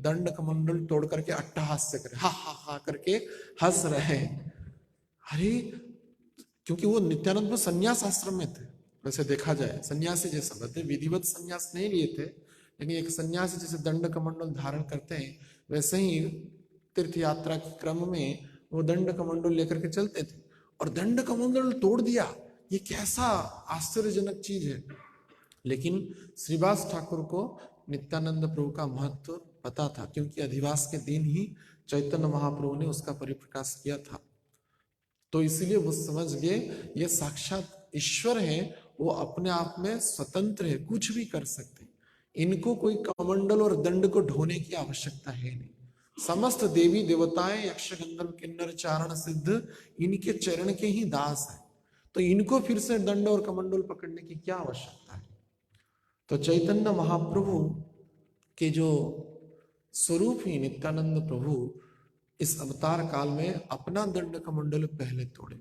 दंड कमंडल तोड़ करके अट्टहास्य करे, हा हा हा करके हंस रहे। अरे क्योंकि वो नित्यानंद संन्यास आश्रम में थे, वैसे देखा जाए सन्यासी जैसा बते, विधिवत सन्यास नहीं लिए थे, लेकिन एक सन्यासी जैसे दंड कमंडल धारण करते हैं वैसे ही तीर्थ यात्रा के क्रम में वो दंड कमंडल लेकर के चलते थे और दंड कमंडल तोड़ दिया। ये कैसा आश्चर्यजनक चीज है। लेकिन श्रीवास ठाकुर को नित्यानंद प्रभु का महत्व पता था, क्योंकि अधिवास के दिन ही चैतन्य महाप्रभु ने उसका परिप्रकाश किया था। तो इसीलिए वो समझ गए ये साक्षात ईश्वर है, वो अपने आप में स्वतंत्र है, कुछ भी कर सकते, इनको कोई कमंडल और दंड को ढोने की आवश्यकता है नहीं। समस्त देवी देवताएं यक्ष गंधर्व किन्नर चारण सिद्ध इनके चरण के ही दास है, तो इनको फिर से दंड और कमंडल पकड़ने की क्या आवश्यकता है। तो चैतन्य महाप्रभु के जो स्वरूप ही नित्यानंद प्रभु इस अवतार काल में अपना दंड कमंडल पहले तोड़े,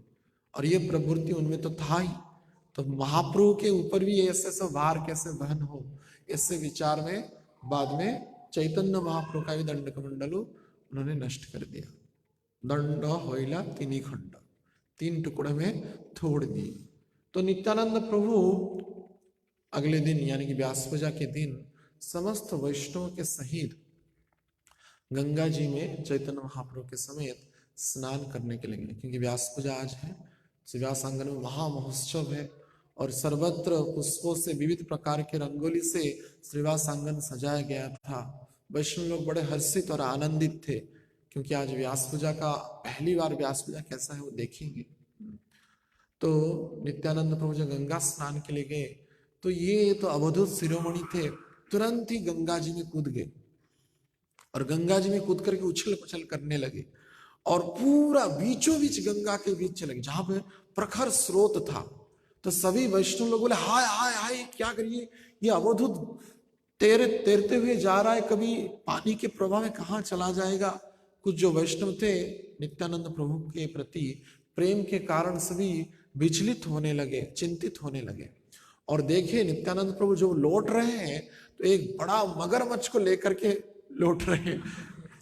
और ये प्रवृत्ति उनमें तो था ही, तो महाप्रभु के ऊपर भी ऐसे सब भार कैसे वहन हो, ऐसे विचार में बाद में चैतन्य महाप्रभु का भी दंड कमंडल उन्होंने नष्ट कर दिया। दंड होइला तीन खंड, 3 टुकड़े में तोड़ दिए। तो नित्यानंद प्रभु अगले दिन यानी कि व्यास पूजा के दिन समस्त वैष्णव के सहित गंगा जी में चैतन्य महाप्रभु के समेत स्नान करने के लिए, क्योंकि व्यास पूजा आज है, व्यास आंगन में महामहोत्सव है और सर्वत्र पुष्पों से विविध प्रकार के रंगोली से श्रीवास आंगन सजाया गया था। वैष्णव लोग बड़े हर्षित और आनंदित थे, क्योंकि आज व्यास पूजा का पहली बार व्यास पूजा कैसा है वो देखेंगे। तो नित्यानंद प्रभु जब गंगा स्नान के लिए गए तो ये तो अवधूत शिरोमणि थे, तुरंत ही गंगा जी में कूद गए और गंगा जी में कूद करके उछल पुछल करने लगे और पूरा बीचों बीच गंगा के बीच चले गए जहां पे प्रखर स्रोत था। तो सभी वैष्णव लोग बोले हाय हाय हाय क्या करिए, ये अवधूत तैरते हुए जा रहा है, कभी पानी के प्रवाह में कहाँ चला जाएगा। कुछ जो वैष्णव थे नित्यानंद प्रभु के प्रति प्रेम के कारण सभी विचलित होने लगे, चिंतित होने लगे। और देखे नित्यानंद प्रभु जो लौट रहे हैं तो एक बड़ा मगरमच्छ को लेकर के लौट रहे हैं।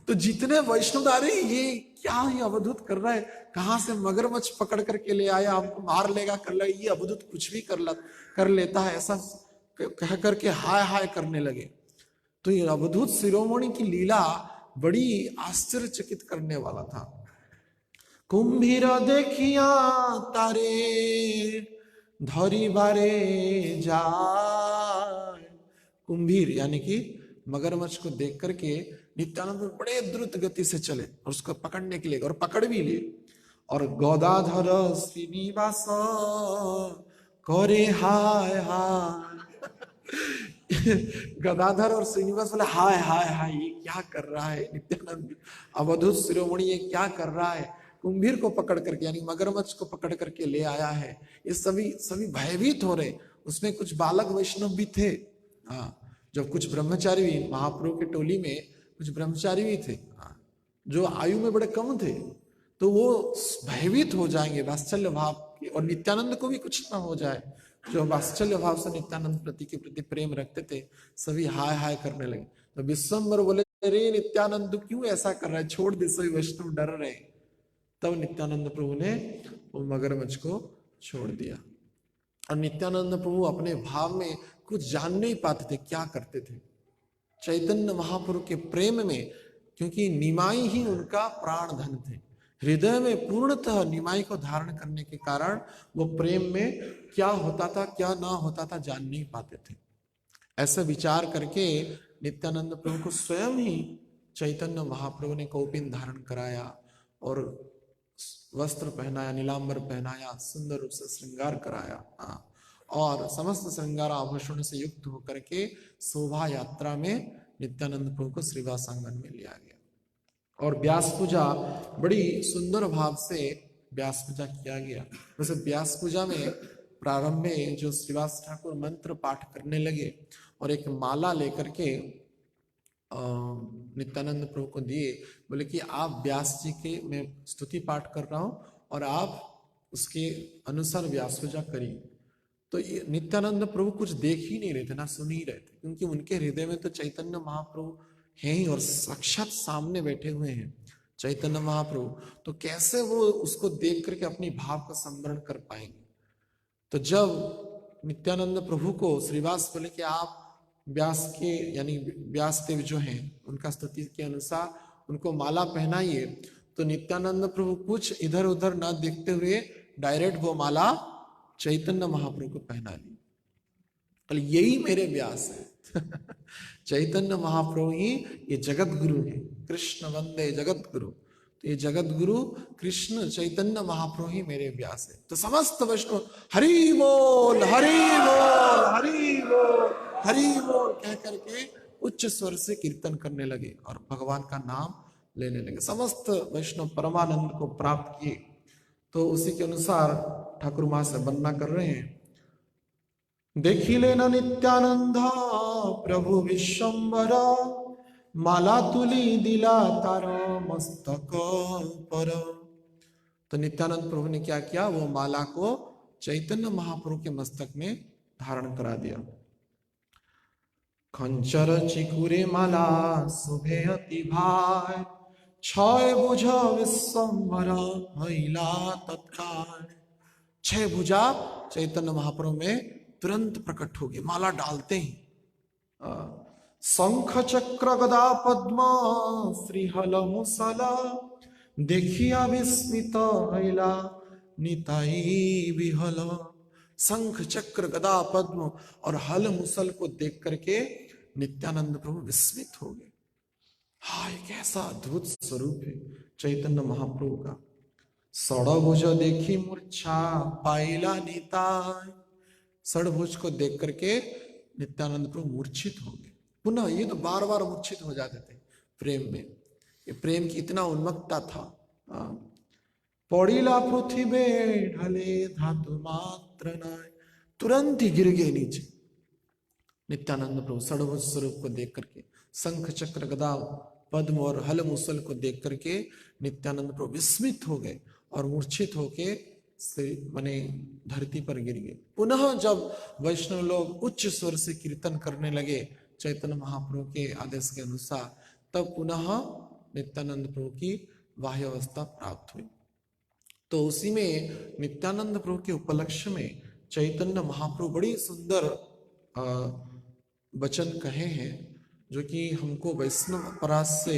तो जितने वैष्णव आ रहे ये क्या ये अवधूत कर रहा है, कहाँ से मगरमच्छ पकड़ करके ले आया, हमको मार लेगा कर लेगा, ये अवधूत कुछ भी कर लेता है, ऐसा कह करके हाय हाय करने लगे। तो ये अवधूत शिरोमणि की लीला बड़ी आश्चर्यचकित करने वाला था। कुंभीर देखिया तारे धरी बारे जाए, कुंभीर यानी कि मगरमच्छ को देख करके नित्यानंद बड़े द्रुत गति से चले और उसको पकड़ने के लिए, और पकड़ भी लिए। और गदाधर श्रीनिवास करे हाय हाय गदाधर और श्रीनिवास बोले हाय हाय हाय ये क्या कर रहा है नित्यानंद, अवधूत शिरोमणि ये क्या कर रहा है, कुंभीर को पकड़ करके यानी मगरमच्छ को पकड़ करके ले आया है। ये सभी भयभीत हो रहे। उसमें कुछ बालक वैष्णव भी थे, हाँ, जब कुछ ब्रह्मचारी भी महाप्रभु की टोली में कुछ ब्रह्मचारी भी थे, हाँ, जो आयु में बड़े कम थे, तो वो भयभीत हो जाएंगे वात्सल्य भाव की, और नित्यानंद को भी कुछ ना हो जाए। जो वात्सल्य भाव से नित्यानंद के प्रति प्रेम रखते थे सभी हाय हाय करने लगे। तो विश्वम्बर बोले अरे नित्यानंद क्यों ऐसा कर रहा है, छोड़ दे, सभी वैष्णव डर रहे। तब नित्यानंद प्रभु ने वो मगरमच्छ को छोड़ दिया। और नित्यानंद प्रभु अपने भाव में कुछ जान नहीं पाते थे क्या करते थे चैतन्य महाप्रभु के प्रेम में, क्योंकि निमाई ही उनका प्राण धन थे। हृदय में पूर्णतः निमाई को धारण करने के कारण वो प्रेम में क्या होता था क्या ना होता था जान नहीं पाते थे। ऐसा विचार करके नित्यानंद प्रभु को स्वयं ही चैतन्य महाप्रभु ने कौपिन धारण कराया और वस्त्र पहनाया, नीलांबर पहनाया, सुंदर रूप से श्रृंगार कराया, और समस्त श्रृंगार आभूषण से युक्त होकर के शोभा यात्रा में नित्यानंद प्रभु को श्रीवास आंगन में लिया गया। और व्यास पूजा बड़ी सुंदर भाव से व्यास पूजा किया गया। वैसे व्यास पूजा में प्रारंभ में जो श्रीवास ठाकुर मंत्र पाठ करने लगे और एक माला लेकर के नित्यानंद प्रभु को दिए, बोले कि आप व्यास जी के मैं स्तुति पाठ कर रहा हूं और आप उसके अनुसार व्यास पूजा करिए। तो ये नित्यानंद प्रभु कुछ देख ही नहीं रहे थे, ना सुन ही रहे थे, क्योंकि उनके हृदय में तो चैतन्य महाप्रभु हैं ही और साक्षात सामने बैठे हुए हैं चैतन्य महाप्रभु। तो कैसे वो उसको देख करके अपनी भाव का संवरण कर पाएंगे। तो जब नित्यानंद प्रभु को श्रीवास बोले कि आप व्यास के यानी व्यास देव जो हैं उनका स्तुति के अनुसार उनको माला पहनाइए, तो नित्यानंद प्रभु कुछ इधर उधर ना देखते हुए डायरेक्ट वो माला चैतन्य महाप्रभु को पहना ली। कल यही मेरे व्यास है चैतन्य महाप्रभु ही ये जगत गुरु है, कृष्ण वंदे जगत गुरु। तो ये जगत गुरु कृष्ण चैतन्य महाप्रभु ही मेरे व्यास है। तो समस्त वैष्णव हरि बोल हरि बोल हरि बोल हरि बोल कह करके उच्च स्वर से कीर्तन करने लगे और भगवान का नाम लेने लगे। समस्त वैष्णव परमानंद को प्राप्त किए। तो उसी के अनुसार ठाकुर मां से वंदना कर रहे हैं। देखिले न नित्यानंद प्रभु विश्वम्बर, माला तुली दिला तार मस्तक पर। तो नित्यानंद प्रभु ने क्या किया, वो माला को चैतन्य महाप्रभु के मस्तक में धारण करा दिया। खंचर चिकुरे माला शुभे अति भाई, छय भुजा विश्वम्बर महिला तत्काल। छह भुजा चैतन्य महाप्रभु में तुरंत प्रकट होगी माला डालते ही। शंख चक्र गदा पद्म श्रीहल मुसल, देखिया विस्मित हैला निताई विहल। शंख चक्र गदा पद्म और हल मुसल को देख करके नित्यानंद प्रभु विस्मित हो गए। हाँ, एक ऐसा अद्भुत स्वरूप है चैतन्य महाप्रभु का। षडभुज देखी मूर्छा पाइला निताय। षडभुज को देख करके नित्यानंद प्रभु मूर्छित हो गए। पुनः ये तो बार बार मूर्छित हो जाते थे प्रेम में, ये प्रेम की इतना उन्मत्तता था। पौड़ीला पृथ्वी ढले धातु मात्र नाय, तुरंत ही गिर गए नीचे नित्यानंद प्रभु षडभुज स्वरूप को देख करके। शंख चक्र गदा पद्म और हल मुसल को देख करके नित्यानंद प्रभु विस्मित हो गए और मूर्छित होके माने धरती पर गिर गए। पुनः जब वैष्णव लोग उच्च स्वर से कीर्तन करने लगे चैतन्य महाप्रभु के आदेश के अनुसार, तब पुनः नित्यानंद प्रभु की बाह्य अवस्था प्राप्त हुई। तो उसी में नित्यानंद प्रभु के उपलक्ष्य में चैतन्य महाप्रभु बड़ी सुंदर वचन कहे हैं, जो कि हमको वैष्णव अपराध से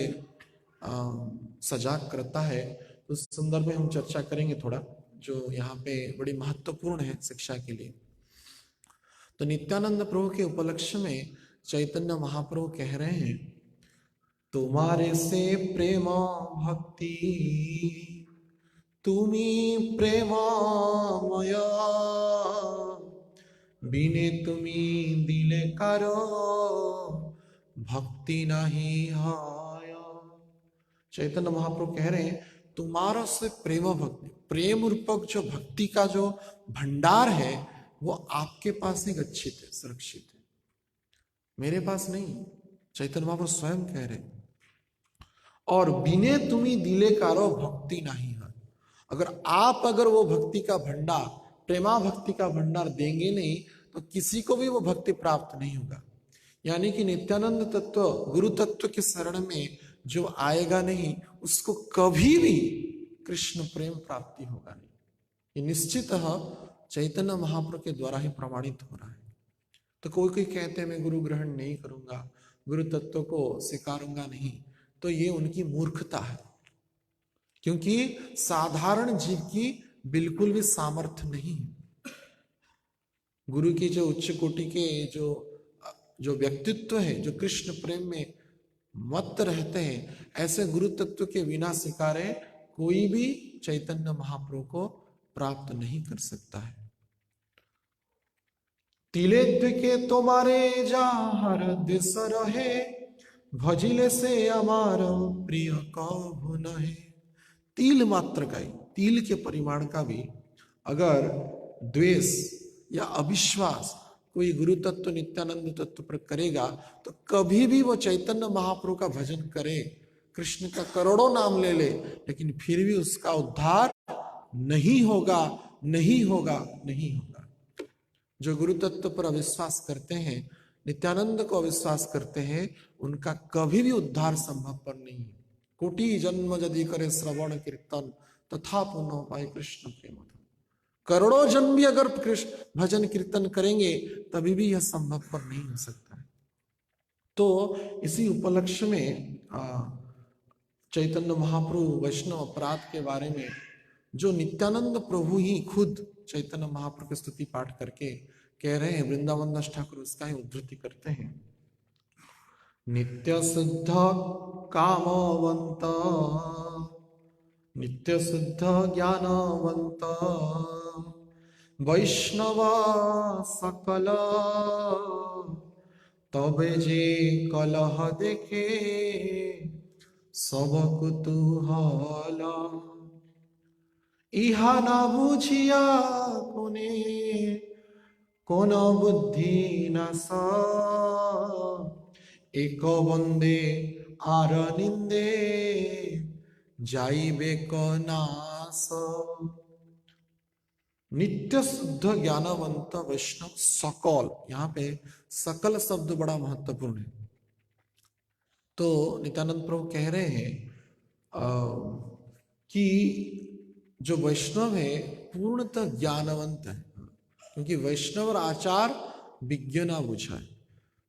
सजाग करता है। तो उस संदर्भ में हम चर्चा करेंगे थोड़ा, जो यहाँ पे बड़ी महत्वपूर्ण है शिक्षा के लिए। तो नित्यानंद प्रभु के उपलक्ष्य में चैतन्य महाप्रभु कह रहे हैं, तुम्हारे से प्रेम भक्ति तुम्ही प्रेममय, बिने तुम्ही दिले करो भक्ति नहीं है। चैतन्य महाप्रभु कह रहे हैं, तुम्हारा से प्रेम भक्ति, प्रेम रूपक जो भक्ति का जो भंडार है वो आपके पास ही गच्छित है, सुरक्षित है, मेरे पास नहीं। चैतन्य महाप्रभु स्वयं कह रहे हैं। और बिने तुम्ही दिले कारो भक्ति नहीं है। अगर वो भक्ति का भंडार, प्रेमा भक्ति का भंडार देंगे नहीं तो किसी को भी वो भक्ति प्राप्त नहीं होगा। यानी कि नित्यानंद तत्व गुरु तत्व के शरण में जो आएगा नहीं, उसको कभी भी कृष्ण प्रेम प्राप्ति होगा नहीं। ये निश्चितः चैतन्य महाप्रभु के द्वारा ही प्रमाणित हो रहा है। तो कोई कोई कहते हैं मैं गुरु ग्रहण नहीं करूंगा, गुरु तत्व को स्वीकारूंगा नहीं, तो ये उनकी मूर्खता है। क्योंकि साधारण जीव की बिल्कुल भी सामर्थ्य नहीं है। गुरु की जो उच्च कोटि के जो व्यक्तित्व है, जो कृष्ण प्रेम में मत रहते हैं, ऐसे गुरु तत्व के बिना स्वीकारे कोई भी चैतन्य महाप्रभु को प्राप्त नहीं कर सकता है। तिले द्विके तुम्हारे जहाँ दिस रहे, भजिले से अमार प्रिय कभु नहे। तिल मात्र का ही, तिल के परिमाण का भी अगर द्वेष या अविश्वास कोई गुरु तत्व नित्यानंद तत्व पर करेगा, तो कभी भी वो चैतन्य महाप्रभु का भजन करे, कृष्ण का करोड़ों नाम ले ले, लेकिन फिर भी उसका उद्धार नहीं होगा, नहीं होगा, नहीं होगा। जो गुरु तत्व पर अविश्वास करते हैं, नित्यानंद को अविश्वास करते हैं, उनका कभी भी उद्धार संभव पर नहीं है। कोटि जन्म यदि करे श्रवण कीर्तन तथा पुनः पाए कृष्ण प्रेम। करोड़ों जन्म भी अगर कृष्ण भजन कीर्तन करेंगे तभी भी यह संभव पर नहीं हो सकता है। तो इसी उपलक्ष्य में चैतन्य महाप्रभु वैष्णव अपराध के बारे में जो नित्यानंद प्रभु ही खुद चैतन्य महाप्रभु की स्तुति पाठ करके कह रहे हैं, वृंदावन दास ठाकुर उसका ही उद्धृति करते हैं। नित्य शुद्ध कामवंत नित्य शुद्ध ज्ञानवंत वैष्णव सकल तबे जे कलह देखे सब कुतूहल। इहा ना बुझिया कोने कोन बुद्धि नाश एक बंदे आर निंदे जाइबे कनाश। नित्य शुद्ध ज्ञानवंत वैष्णव सकल, यहाँ पे सकल शब्द बड़ा महत्वपूर्ण है। तो नित्यानंद प्रभु कह रहे हैं कि जो वैष्णव है पूर्णतः ज्ञानवंत है, क्योंकि वैष्णव और आचार विज्ञाना बुझा है।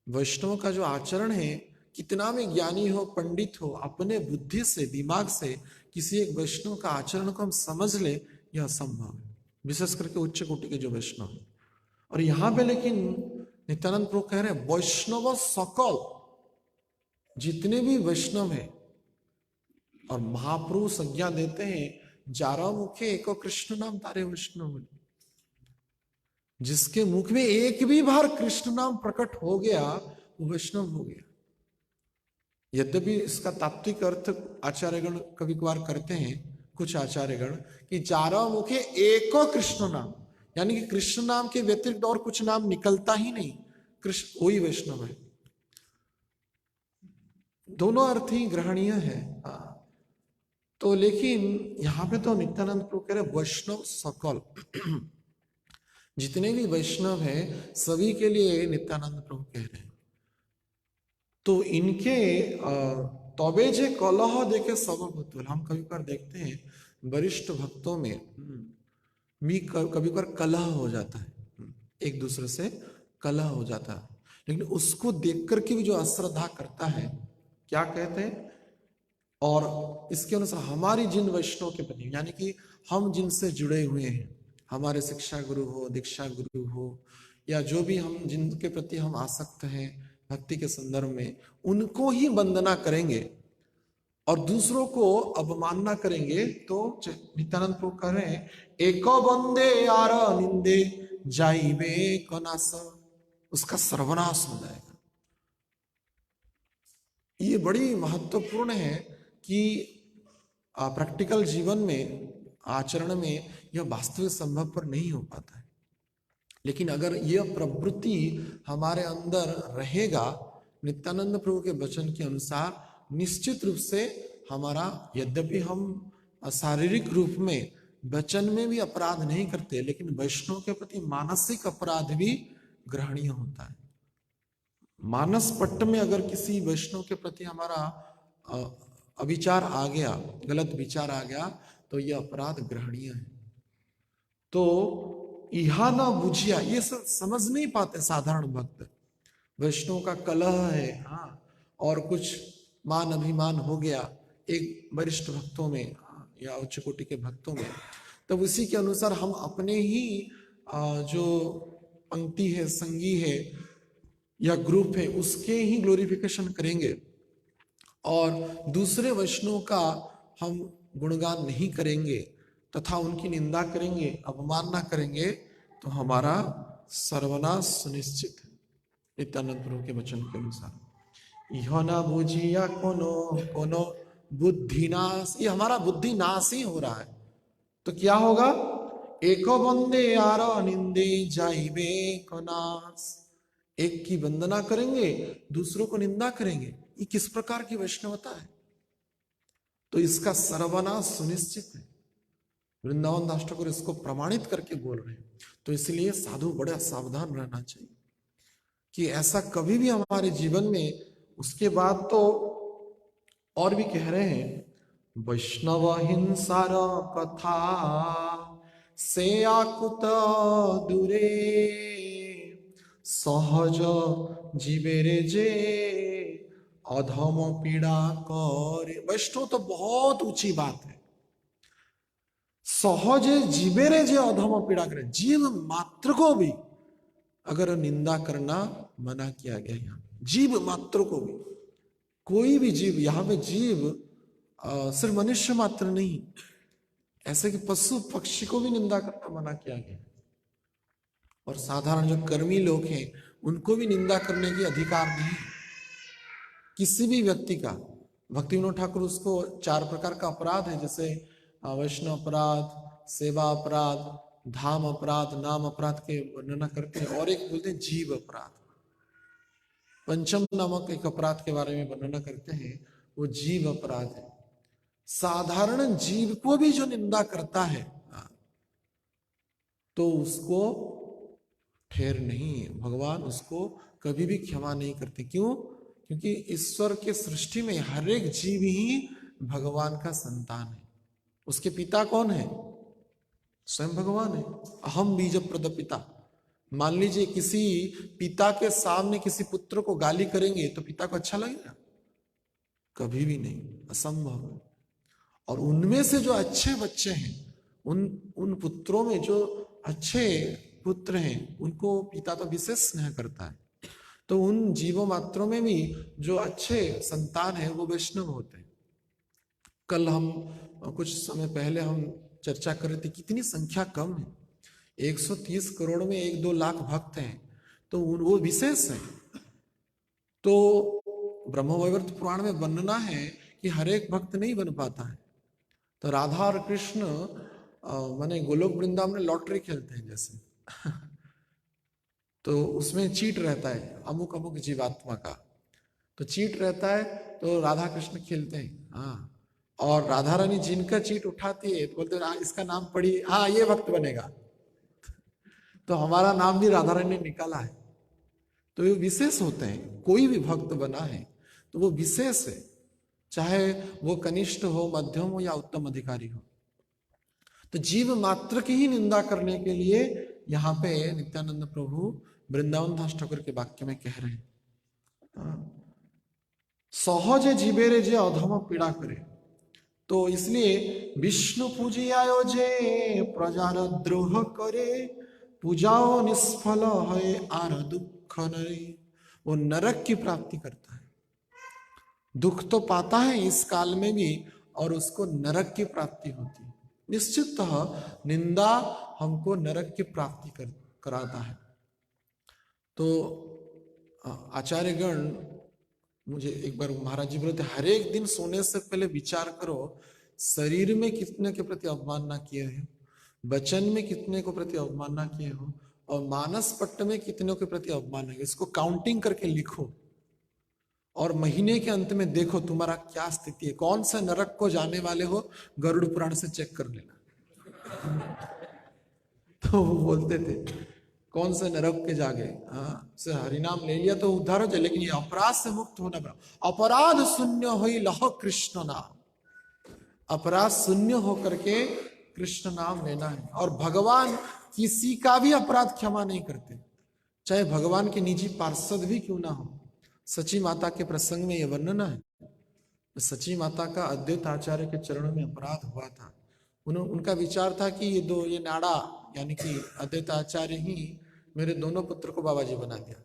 वैष्णव का जो आचरण है, कितना भी ज्ञानी हो पंडित हो, अपने बुद्धि से दिमाग से किसी एक वैष्णव का आचरण को हम समझ ले, यह असंभव है, विशेष करके उच्च कोटि के जो वैष्णव है। और यहाँ पे लेकिन नित्यानंद प्रभु कह रहे हैं वैष्णव सकल, जितने भी वैष्णव हैं, और महाप्रभु संज्ञा देते हैं जारा मुखे एको कृष्ण नाम तारे वैष्णव, जिसके मुख में एक भी बार कृष्ण नाम प्रकट हो गया वो वैष्णव हो गया। यद्यपि इसका तात्विक अर्थ आचार्यगण कभी कभार करते हैं, कुछ आचार्यगण, कि जारा मुखे एको कृष्ण नाम, यानी कि कृष्ण नाम के व्यतिरिक्त और कुछ नाम निकलता ही नहीं, कृष्ण वही वैष्णव है। दोनों अर्थ ही ग्रहणीय है। तो लेकिन यहां पे तो नित्यानंद प्रभु कह रहे वैष्णव सकल, जितने भी वैष्णव हैं सभी के लिए नित्यानंद प्रभु कह रहे हैं। तो इनके तबे जे कलह देखे सब भूतल, हम कभी कभार देखते हैं वरिष्ठ भक्तों में कभी कभार कलह हो जाता है, एक दूसरे से कलह हो जाता है, लेकिन उसको देख करके भी जो अश्रद्धा करता है, क्या कहते हैं, और इसके अनुसार हमारी जिन वैष्णव के प्रति, यानी कि हम जिनसे जुड़े हुए हैं, हमारे शिक्षा गुरु हो, दीक्षा गुरु हो, या जो भी हम जिनके प्रति हम आसक्त हैं भक्ति के संदर्भ में, उनको ही वंदना करेंगे और दूसरों को अवमानना करेंगे, तो नित्यानंद प्रभु कह रहे हैं एको बंदे आर निंदे जाइबे कनाश, उसका सर्वनाश हो जाएगा। ये बड़ी महत्वपूर्ण है कि प्रैक्टिकल जीवन में, आचरण में यह वास्तविक संभव पर नहीं हो पाता है, लेकिन अगर यह प्रवृत्ति हमारे अंदर रहेगा नित्यानंद प्रभु के वचन के अनुसार, निश्चित रूप से हमारा, यद्यपि हम शारीरिक रूप में वचन में भी अपराध नहीं करते, लेकिन वैष्णव के प्रति मानसिक अपराध भी ग्रहणीय होता है। मानस पट्ट में अगर किसी वैष्णव के प्रति हमारा अविचार आ गया, गलत विचार आ गया, तो यह अपराध ग्रहणीय है। तो इहा ना बुझिया, ये सब समझ नहीं पाते साधारण भक्त। वैष्णव का कलह है, हाँ, और कुछ मान अभिमान हो गया एक वरिष्ठ भक्तों में या उच्च कोटि के भक्तों में, तब उसी के अनुसार हम अपने ही जो पंक्ति है, संगी है या ग्रुप है, उसके ही ग्लोरिफिकेशन करेंगे और दूसरे वैष्णव का हम गुणगान नहीं करेंगे तथा उनकी निंदा करेंगे, अवमानना करेंगे, तो हमारा सर्वनाश सुनिश्चित है नित्यानंद प्रभु के वचन के अनुसार। यह ना बुझिया कोनो कोनो बुद्धि नाश, ये हमारा बुद्धि नाश ही हो रहा है। तो क्या होगा, एको बंदे आर निंदे जाइबे कनाश, एक की वंदना करेंगे दूसरों को निंदा करेंगे, ये किस प्रकार की वैष्णवता है। तो इसका सर्वनाश सुनिश्चित है। वृंदावन दास ठाकुर इसको प्रमाणित करके बोल रहे हैं। तो इसलिए साधु बड़ा सावधान रहना चाहिए कि ऐसा कभी भी हमारे जीवन में। उसके बाद तो और भी कह रहे हैं, वैष्णव हिंसार कथा से आकुत दूरे सहज जीवेरे जे अधम पीड़ा करे। वैष्णव तो बहुत ऊंची बात है। सहजे जीवेरे जे अधम पीड़ा करे, जीव मात्र को भी अगर निंदा करना मना किया गया। यहाँ जीव मात्र को भी, कोई भी जीव, यहाँ पे जीव सिर्फ मनुष्य मात्र नहीं, ऐसे कि पशु पक्षी को भी निंदा करना मना किया गया। और साधारण जो कर्मी लोग हैं उनको भी निंदा करने की अधिकार नहीं किसी भी व्यक्ति का। भक्ति विनोद ठाकुर उसको 4 प्रकार का अपराध है, जैसे वैष्णव अपराध, सेवा अपराध, धाम अपराध, नाम अपराध के वर्णना करते हैं। और एक बोलते हैं जीव अपराध, पंचम नामक एक अपराध के बारे में वर्णना करते हैं, वो जीव अपराध है। साधारण जीव को भी जो निंदा करता है तो उसको ठेर नहीं है, भगवान उसको कभी भी क्षमा नहीं करते। क्यों? क्योंकि ईश्वर के सृष्टि में हर एक जीव ही भगवान का संतान है। उसके पिता कौन है? स्वयं भगवान है। अहम बीज प्रद पिता। मान लीजिए किसी पिता के सामने किसी पुत्र को गाली करेंगे तो पिता को अच्छा लगेगा? कभी भी नहीं, असंभव है। और उनमें से जो अच्छे बच्चे हैं, उन पुत्रों में जो अच्छे पुत्र हैं, उनको पिता तो विशेष स्नेह करता है। तो उन जीवों मात्रों में भी जो अच्छे संतान है वो वैष्णव होते हैं। कल हम कुछ समय पहले हम चर्चा कर रहे थे, कितनी संख्या कम है, 130 करोड़ में 1-2 लाख भक्त हैं, तो वो विशेष है। तो ब्रह्मवैवर्त पुराण में वर्णना है कि हर एक भक्त नहीं बन पाता है। तो राधा और कृष्ण माने गोलोक वृंदावन में लॉटरी खेलते हैं जैसे तो उसमें चीट रहता है अमुक अमुक जीवात्मा का, तो चीट रहता है, तो राधा कृष्ण खेलते हैं। हाँ, और राधा रानी जिनका चीट उठाती है तो बोलते हैं इसका नाम पढ़िए, हाँ ये भक्त बनेगा। तो हमारा नाम भी राधा रानी ने निकाला है। तो ये विशेष होते हैं। कोई भी भक्त बना है तो वो विशेष है, चाहे वो कनिष्ठ हो, मध्यम हो या उत्तम अधिकारी हो। तो जीव मात्र की ही निंदा करने के लिए यहाँ पे नित्यानंद प्रभु वृंदावन दास ठाकुर के वाक्य में कह रहे हैं, सहजे जीवेरे जे अधम पीड़ा करे। तो इसलिए विष्णु पूजी आयो जे प्रजार द्रोह करे, पूजाओ निष्फल है आर दुख नरे। वो नरक की प्राप्ति करता है, दुख तो पाता है इस काल में भी, और उसको नरक की प्राप्ति होती है। निश्चितः निंदा हमको नरक की प्राप्ति कराता है। तो आचार्यगण मुझे एक बार महाराज जी बोलते, हर एक दिन सोने से पहले विचार करो शरीर में कितने के प्रति अवमानना किए हो, वचन में कितने को प्रति अवमानना किए हो, और मानस पट्ट में कितनों के प्रति अवमानना किए। इसको काउंटिंग करके लिखो और महीने के अंत में देखो तुम्हारा क्या स्थिति है, कौन सा नरक को जाने वाले हो, गरुड़ पुराण से चेक कर लेना। तो वो बोलते थे कौन से नरक के जागे, हाँ से हरिनाम ले लिया तो उद्धार हो जाए, लेकिन ये अपराध से मुक्त होना पड़ा। अपराध शून्य हो लह कृष्ण नाम, अपराध शून्य होकर के कृष्ण नाम लेना है। और भगवान किसी का भी अपराध क्षमा नहीं करते, चाहे भगवान के निजी पार्षद भी क्यों ना हो। सची माता के प्रसंग में यह वर्णना है, सची माता का अद्वैत आचार्य के चरणों में अपराध हुआ था। उनका विचार था कि ये नाड़ा यानी कि अद्वैत आचार्य ही मेरे दोनों पुत्र को बाबा जी बना दिया,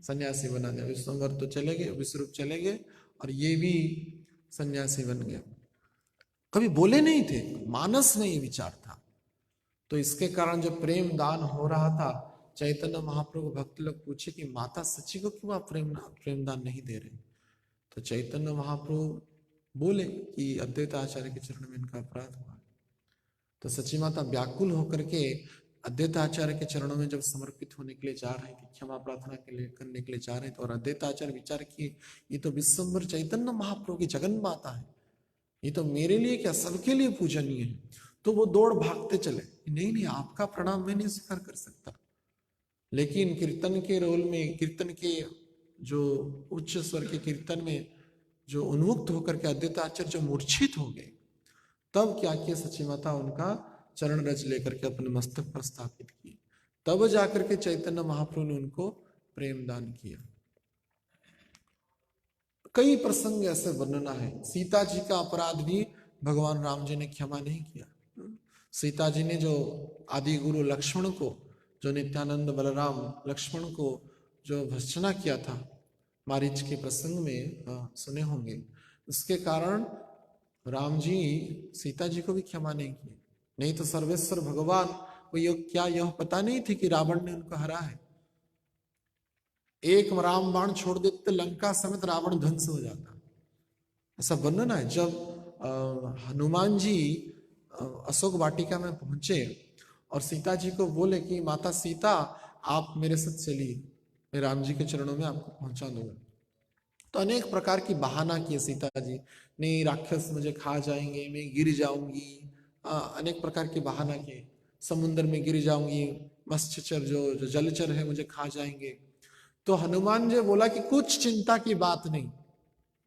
सन्यासी बना दिया। विश्वम्भर तो चले गए, विश्वरूप चले गए, और ये भी सन्यासी बन गया। कभी बोले नहीं थे, मानस में ये विचार था। तो इसके कारण जब प्रेम दान हो रहा था, चैतन्य महाप्रभु भक्त लोग पूछे कि माता सची को क्यों आप प्रेम दान नहीं दे रहे। तो चैतन्य महाप्रभु बोले कि अद्वैत आचार्य के चरण में इनका अपराध हुआ। तो सची माता व्याकुल होकर के अद्वैत आचार्य के चरणों में जब समर्पित होने के लिए जा रहे थे, क्षमा प्रार्थना के लिए करने के लिए जा रहे थे, और अद्वैत आचार्य विचार किए ये तो विश्वम्भर चैतन्य महाप्रभु की जगन माता है, ये तो मेरे लिए क्या सबके लिए पूजनीय है। तो वो दौड़ भागते चले, नहीं नहीं आपका प्रणाम मैं नहीं स्वीकार कर सकता। लेकिन कीर्तन के रोल में, कीर्तन के जो उच्च स्वर के कीर्तन में जो उन्मुक्त होकर के अद्वैताचार्य जो मूर्छित हो गए, तब क्या किया सची माता, उनका चरण रज लेकर के अपने मस्तक पर स्थापित किए। तब जाकर के चैतन्य महाप्रभु ने उनको प्रेम दान किया। कई प्रसंग ऐसे वर्णना है। सीता जी का अपराध भी भगवान राम जी ने क्षमा नहीं किया। सीता जी ने जो आदि गुरु लक्ष्मण को, जो नित्यानंद बलराम लक्ष्मण को जो भर्त्सना किया था मारीच के प्रसंग में सुने होंगे, उसके कारण राम जी सीता जी को भी क्षमा नहीं किए। नहीं तो सर्वेश्वर भगवान को क्या यह पता नहीं थी कि रावण ने उनको हरा है? एक राम बाण छोड़ देते लंका समेत रावण ध्वंस हो जाता। ऐसा वर्णन है। जब हनुमान जी अशोक वाटिका में पहुंचे और सीता जी को बोले कि माता सीता आप मेरे साथ चलिए, मैं राम जी के चरणों में आपको पहुंचा दूंगा, तो अनेक प्रकार की बहाना किए सीता जी, नहीं राक्षस मुझे खा जाएंगे, मैं गिर जाऊंगी, अनेक प्रकार के बहाना किए, समुद्र में गिर जाऊंगी, मत्स्यचर जो जलचर है मुझे खा जाएंगे। तो हनुमान जी बोला कि कुछ चिंता की बात नहीं,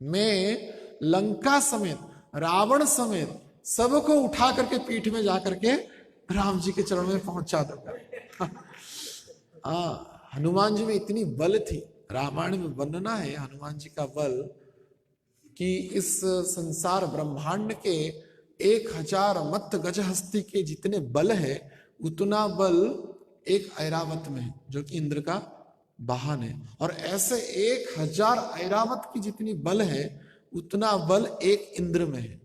मैं लंका समेत रावण समेत सबको उठा करके पीठ में जाकर के राम जी के चरण में पहुंचा दूंगा। हनुमान जी में इतनी बल थी। रामायण में वर्णना है हनुमान जी का बल कि इस संसार ब्रह्मांड के 1000 मत्त गज हस्ती के जितने बल है उतना बल एक ऐरावत में है, जो कि इंद्र का वाहन है। और ऐसे 1000 ऐरावत की जितनी बल है उतना बल एक इंद्र में है।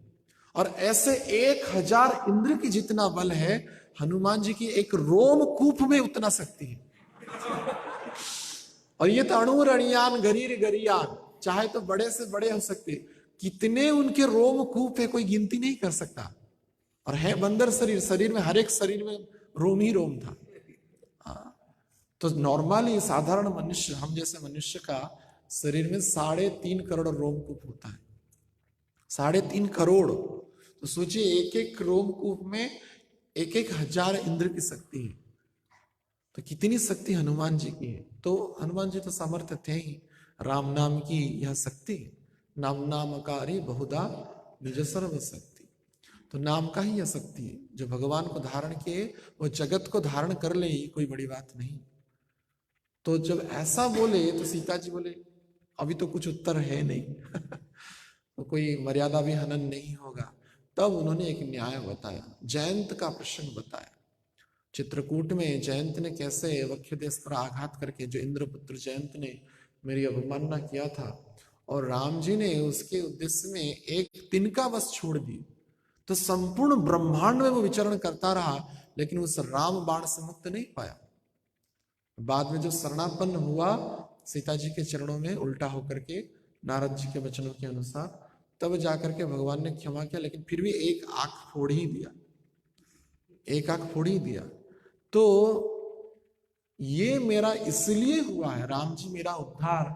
और ऐसे 1000 इंद्र की जितना बल है हनुमान जी की एक रोमकूप में उतना शक्ति है। और ये तो अणु रणियान गरीर गरियान, चाहे तो बड़े से बड़े हो सकते, कितने उनके रोमकूप है कोई गिनती नहीं कर सकता। और है बंदर शरीर, शरीर में हर एक शरीर में रोम ही रोम था। तो नॉर्मली साधारण मनुष्य, हम जैसे मनुष्य का शरीर में 3.5 करोड़ रोमकूप होता है। 3.5 करोड़। तो सोचिए एक एक रोमकूप में 1000 इंद्र की शक्ति है। तो कितनी शक्ति हनुमान जी की है। तो हनुमान जी तो सामर्थ्य थे ही। राम नाम की यह शक्ति, नाम नामकारी बहुधा निज सर्व शक्ति। तो नाम का ही यह शक्ति है, जो भगवान को धारण किए वो जगत को धारण कर ले, कोई बड़ी बात नहीं। तो जब ऐसा बोले तो सीता जी बोले अभी तो कुछ उत्तर है नहीं तो कोई मर्यादा भी हनन नहीं होगा। तब उन्होंने एक न्याय बताया, जयंत का प्रसंग बताया। चित्रकूट में जयंत ने कैसे वक्षदेश पर आघात करके, जो इंद्रपुत्र जयंत ने मेरी अवमानना किया था, और राम जी ने उसके उद्देश्य में एक तिनका बस छोड़ दी, तो संपूर्ण ब्रह्मांड में वो विचरण करता रहा, लेकिन उस राम बाण से मुक्त नहीं पाया। बाद में जो शरणापन्न हुआ सीता जी के चरणों में उल्टा होकर के नारद जी के वचनों के अनुसार, तब जाकर के भगवान ने क्षमा किया, लेकिन फिर भी एक आंख फोड़ ही दिया, एक आंख फोड़ ही दिया। तो ये मेरा इसलिए हुआ है, राम जी मेरा उद्धार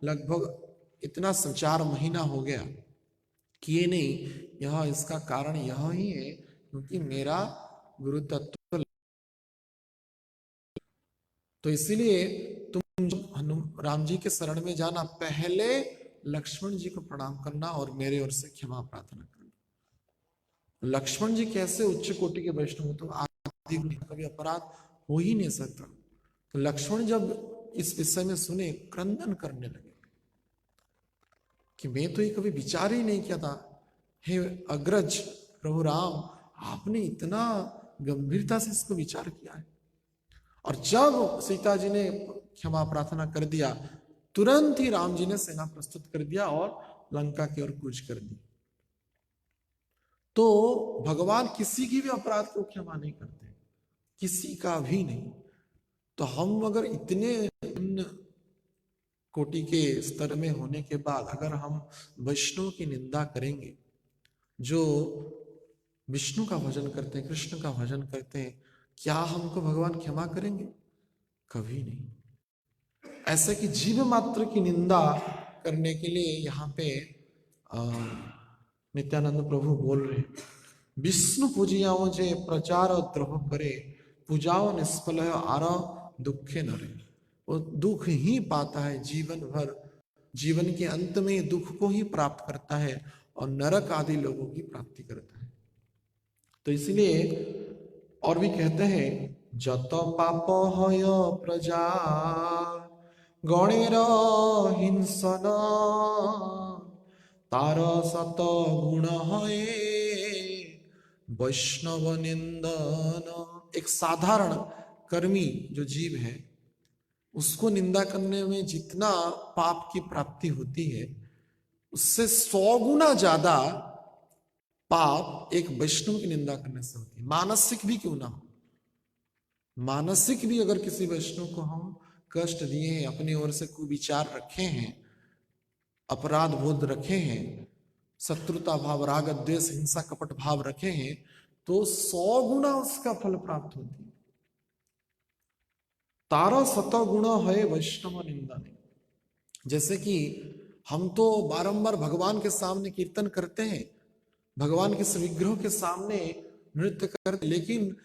लगभग इतना 4 महीना हो गया किए नहीं, यह इसका कारण यह ही है क्योंकि मेरा गुरु तत्व। तो इसीलिए तुम राम जी के शरण में जाना, पहले लक्ष्मण जी को प्रणाम करना और मेरे ओर से क्षमा प्रार्थना करना। लक्ष्मण जी कैसे उच्च कोटि के वैष्णव, तो आदि कभी अपराध हो ही नहीं सकता। तो लक्ष्मण जब इस विषय में सुने, क्रंदन करने लगे कि मैं तो ये कभी विचार ही नहीं किया था। हे अग्रज प्रभु राम, आपने इतना गंभीरता से इसको विचार किया है। और जब सीता जी ने क्षमा प्रार्थना कर दिया, तुरंत ही राम जी ने सेना प्रस्तुत कर दिया और लंका की ओर कूच कर दी। तो भगवान किसी की भी अपराध को क्षमा नहीं करते, किसी का भी नहीं। तो हम अगर इतने कोटि के स्तर में होने के बाद अगर हम वैष्णव की निंदा करेंगे, जो विष्णु का भजन करते हैं, कृष्ण का भजन करते हैं, क्या हमको भगवान क्षमा करेंगे? कभी नहीं। ऐसे कि जीव मात्र की निंदा करने के लिए यहाँ पे नित्यानंद प्रभु बोल रहे हैं विष्णु पूजियाओं जे प्रचार द्रोह करे, पूजाओ निष्फल आर दुखे नरे। वो दुख ही पाता है जीवन भर, जीवन के अंत में दुख को ही प्राप्त करता है और नरक आदि लोगों की प्राप्ति करता है। तो इसलिए और भी कहते हैं, जत पाप हय प्रजा गणेर हिंसन, तार सत गुण हय वैष्णव निंदन। एक साधारण कर्मी जो जीव है, उसको निंदा करने में जितना पाप की प्राप्ति होती है, उससे 100 गुना ज्यादा पाप एक वैष्णव की निंदा करने से होती है, मानसिक भी क्यों ना हो। मानसिक भी अगर किसी वैष्णव को हम कष्ट दिए हैं, अपनी ओर से कुविचार रखे हैं, अपराध बोध रखे हैं, शत्रुता भाव, राग द्वेष, हिंसा, कपट भाव रखे हैं, तो 100 गुना उसका फल प्राप्त होती है। तारा 100 गुण है वैष्णव निंदा ने। जैसे कि हम तो बारंबार भगवान के सामने कीर्तन करते हैं, भगवान के विग्रह के सामने नृत्य करते, लेकिन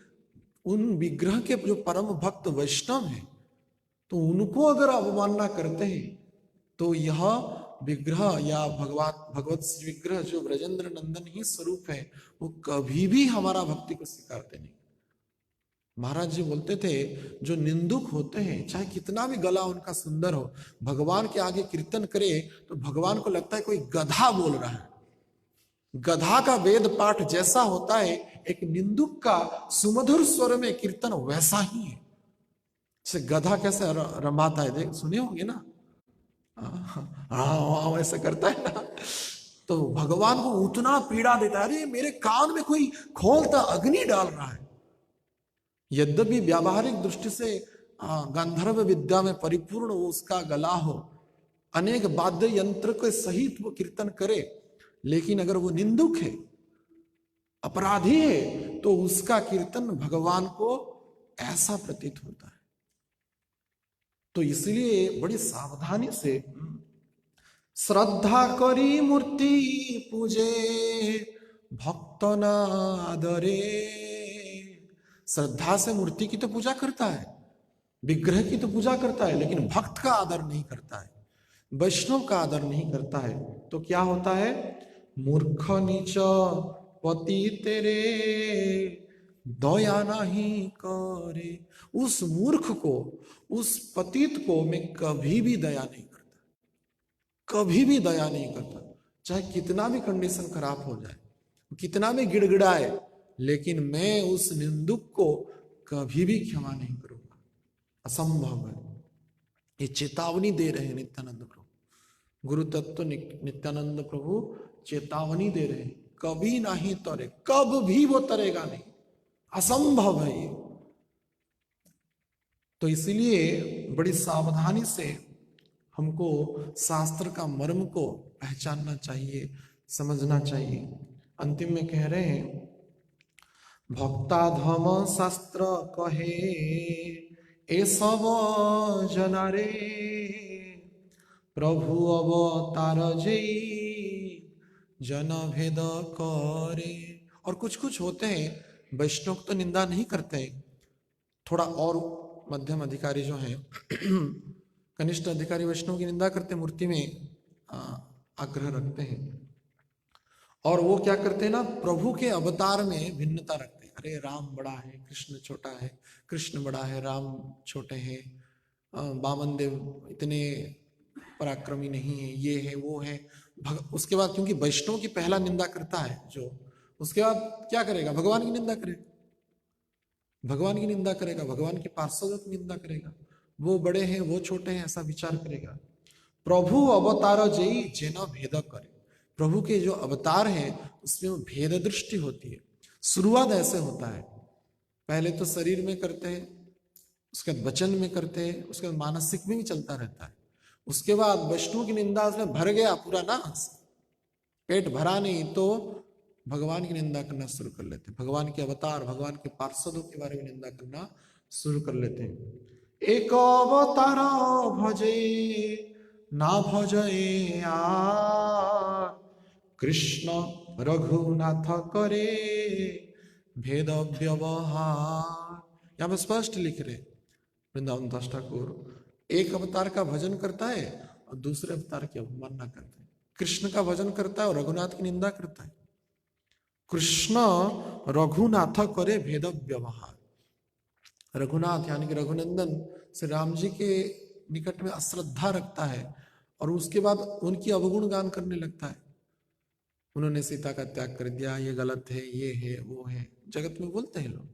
उन विग्रह के जो परम भक्त वैष्णव हैं, तो उनको अगर अवमानना करते हैं, तो यह विग्रह या भगवत विग्रह जो ब्रजेंद्र नंदन ही स्वरूप है, वो कभी भी हमारा भक्ति को स्वीकारते नहीं। महाराज जी बोलते थे, जो निंदुक होते हैं, चाहे कितना भी गला उनका सुंदर हो, भगवान के आगे कीर्तन करे तो भगवान को लगता है कोई गधा बोल रहा है। गधा का वेद पाठ जैसा होता है, एक निंदुक का सुमधुर स्वर में कीर्तन वैसा ही है। जैसे गधा कैसे रमाता है, देख सुने होंगे ना, हाँ ऐसा करता है ना, तो भगवान को उतना पीड़ा देता है, अरे मेरे कान में कोई खोलता अग्नि डाल रहा है। यद्यपि व्यावहारिक दृष्टि से गंधर्व विद्या में परिपूर्ण वो उसका गला हो, अनेक वाद्य यंत्र के सहित वो कीर्तन करे, लेकिन अगर वो निंदुक है, अपराधी है, तो उसका कीर्तन भगवान को ऐसा प्रतीत होता है। तो इसलिए बड़ी सावधानी से श्रद्धा करी मूर्ति पूजे भक्त नादरे। श्रद्धा से मूर्ति की तो पूजा करता है, विग्रह की तो पूजा करता है, लेकिन भक्त का आदर नहीं करता है, वैष्णव का आदर नहीं करता है, तो क्या होता है, मूर्ख नीच पति तेरे दया नहीं करे। उस मूर्ख को, उस पतित को मैं कभी भी दया नहीं करता, कभी भी दया नहीं करता, चाहे कितना भी कंडीशन खराब हो जाए, कितना भी गिड़गिड़ाए, लेकिन मैं उस निंदुक को कभी भी क्षमा नहीं करूंगा, असंभव है। ये चेतावनी दे रहे हैं नित्यानंद प्रभु, गुरु तत्व नित्यानंद प्रभु चेतावनी दे रहे हैं, कभी नहीं तरे, कब भी वो तरेगा नहीं, असंभव है ये। तो इसलिए बड़ी सावधानी से हमको शास्त्र का मर्म को पहचानना चाहिए, समझना चाहिए। अंतिम में कह रहे हैं, भक्ता धम शास्त्र कहे ए सब जना रे, प्रभु अवतार जय जन भेद करे। और कुछ कुछ होते हैं वैष्णव तो निंदा नहीं करते, थोड़ा और मध्यम अधिकारी जो हैं कनिष्ठ अधिकारी वैष्णव की निंदा करते, मूर्ति में आग्रह रखते हैं, और वो क्या करते हैं ना, प्रभु के अवतार में भिन्नता रखते हैं। अरे राम बड़ा है, कृष्ण छोटा है, कृष्ण बड़ा है, राम छोटे हैं, वामन देव इतने पराक्रमी नहीं है, ये है वो है। उसके बाद क्योंकि वैष्णव की पहला निंदा करता है जो, उसके बाद क्या करेगा, भगवान की निंदा करेगा, भगवान की निंदा करेगा, भगवान के पार्षदों की निंदा करेगा, वो बड़े हैं वो छोटे हैं ऐसा विचार करेगा। प्रभु अवतार जई जेना भेद करे, प्रभु के जो अवतार हैं उसमें भेद दृष्टि होती है। शुरुआत ऐसे होता है, पहले तो शरीर में करते हैं, उसके बाद वचन में करते हैं, उसके बाद मानसिक में भी चलता रहता है। उसके बाद वैष्णव की निंदा उसमें भर गया पूरा ना, पेट भरा नहीं तो भगवान की निंदा करना शुरू कर लेते हैं, भगवान के अवतार, भगवान के पार्षदों के बारे में निंदा करना शुरू कर लेते हैं। एक अवतार भजे ना भजे कृष्ण रघुनाथ करे भेद व्यवहार। यहां पर स्पष्ट लिख रहे वृंदावन दास ठाकुर, एक अवतार का भजन करता है और दूसरे अवतार की अवमानना करता है। कृष्ण का भजन करता है और रघुनाथ की निंदा करता है। कृष्ण रघुनाथ करे भेद व्यवहार। रघुनाथ यानी कि रघुनंदन श्री राम जी के निकट में अश्रद्धा रखता है और उसके बाद उनकी अवगुण गान करने लगता है। उन्होंने सीता का त्याग कर दिया, ये गलत है, ये है, वो है, जगत में बोलते हैं लोग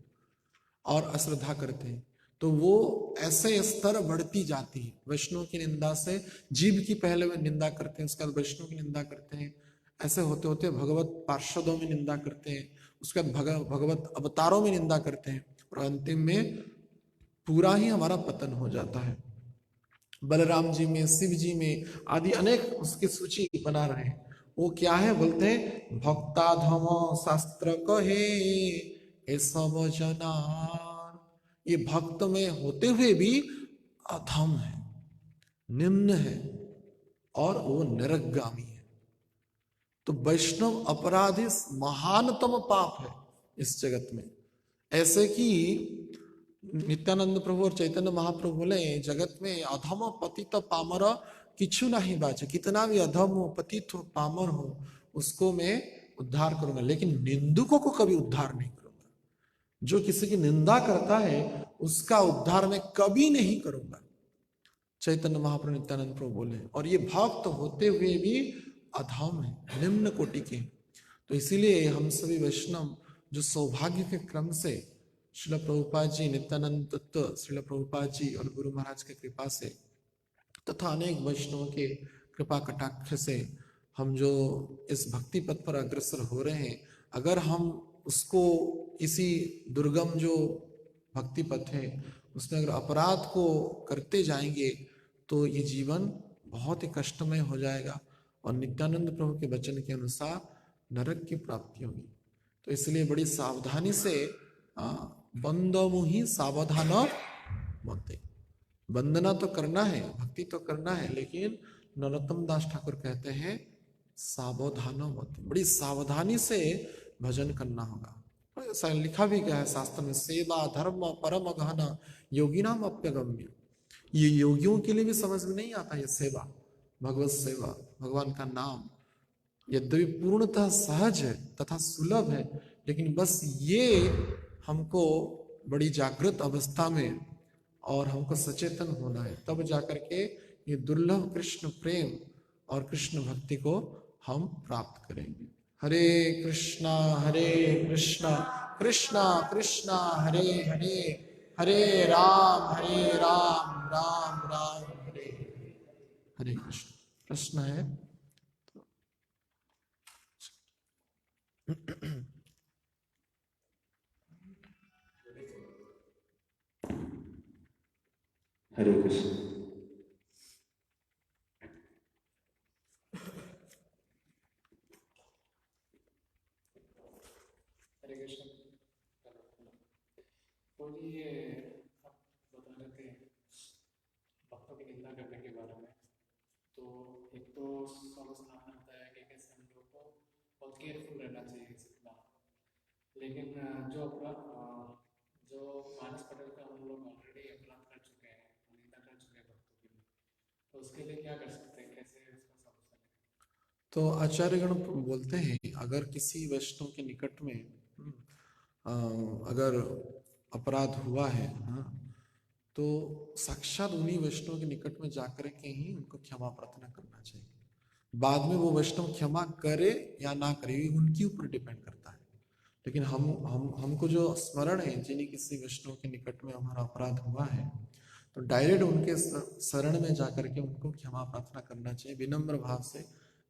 और अश्रद्धा करते हैं। तो वो ऐसे स्तर बढ़ती जाती है। वैष्णव की निंदा से जीव की पहले वे निंदा करते हैं, उसके बाद वैष्णव की निंदा करते हैं, ऐसे होते होते भगवत पार्षदों में निंदा करते हैं, उसके बाद भगवत अवतारों में निंदा करते हैं और अंतिम में पूरा ही हमारा पतन हो जाता है। बलराम जी में, शिव जी में आदि अनेक उसकी सूची बना रहे हैं। वो क्या है बोलते हैं, भक्ता धम शास्त्र कहे ये सब जनान। ये भक्त में होते हुए भी अधम है, निम्न है और वो नरकगामी है। तो वैष्णव अपराधी महानतम पाप है इस जगत में। ऐसे कि नित्यानंद प्रभु और चैतन्य महाप्रभु बोले, जगत में अधम पतित पामर किछु नहीं बाचे। कितना भी अधम हो, पतित हो, पामर हो, उसको मैं उद्धार करूंगा, लेकिन निंदुकों को कभी उद्धार नहीं करूंगा। जो किसी की निंदा करता है उसका उद्धार मैं कभी नहीं करूंगा, चैतन्य महाप्रभु नित्यानंद प्रभु बोले। और ये भक्त होते हुए भी अधम है, निम्न कोटि के। तो इसीलिए हम सभी वैष्णव जो सौभाग्य के क्रम से श्रील प्रभुपाद जी, नित्यानंद तत्व श्रील प्रभुपाद जी और गुरु महाराज की कृपा से तथा अनेक वैष्णवों के कृपा कटाक्ष से हम जो इस भक्ति पथ पर अग्रसर हो रहे हैं, अगर हम उसको इसी दुर्गम जो भक्ति पथ है उसमें अगर अपराध को करते जाएंगे तो ये जीवन बहुत ही कष्टमय हो जाएगा और नित्यानंद प्रभु के वचन के अनुसार नरक की प्राप्ति होगी। तो इसलिए बड़ी सावधानी से बंदमुहि सावधान मते, वंदना तो करना है, भक्ति तो करना है, लेकिन नरोत्तम दास ठाकुर कहते हैं सावधान मते, बड़ी सावधानी से भजन करना होगा। ऐसा लिखा भी गया है शास्त्र में, सेवा धर्म परम गहन योगी नाम अप्यगम्य। ये योगियों के लिए भी समझ में नहीं आता ये सेवा, भगवत सेवा, भगवान का नाम यद्यपि पूर्णतः सहज है तथा सुलभ है, लेकिन बस ये हमको बड़ी जागृत अवस्था में और हमको सचेतन होना है, तब जाकर के ये दुर्लभ कृष्ण प्रेम और कृष्ण भक्ति को हम प्राप्त करेंगे। हरे कृष्णा कृष्णा कृष्णा हरे हरे, हरे राम राम राम हरे हरे। कृष्ण प्रश्न है हरे कृष्ण। हरे कृष्ण। तो ये आप बता रहे थे भक्तों की निंदा करने के बारे में, तो एक तो अवस्था में होता है कि कैसे हम लोग को बहुत केयरफुल रहना चाहिए सीखना, लेकिन जो मानस पटेल का हम लोग ऑलरेडी अपराध कर चुके हैं, निंदा कर चुके हैं भक्तों की, तो उसके लिए क्या कर सकते हैं, कैसे उसका सॉल्यूशन है? तो आचार्यगण बोलते हैं अगर किसी वैष्णव के निकट में अगर अपराध हुआ है, हाँ, तो साक्षात उन्हीं वैष्णव के निकट में जाकर के ही उनको क्षमा प्रार्थना करना चाहिए। बाद में वो वैष्णव क्षमा करे या ना करे ये उनके ऊपर डिपेंड करता है, लेकिन हमको जो स्मरण है, जिन्हें किसी वैष्णव के निकट में हमारा अपराध हुआ है तो डायरेक्ट उनके शरण में जाकर के उनको क्षमा प्रार्थना करना चाहिए, विनम्र भाव से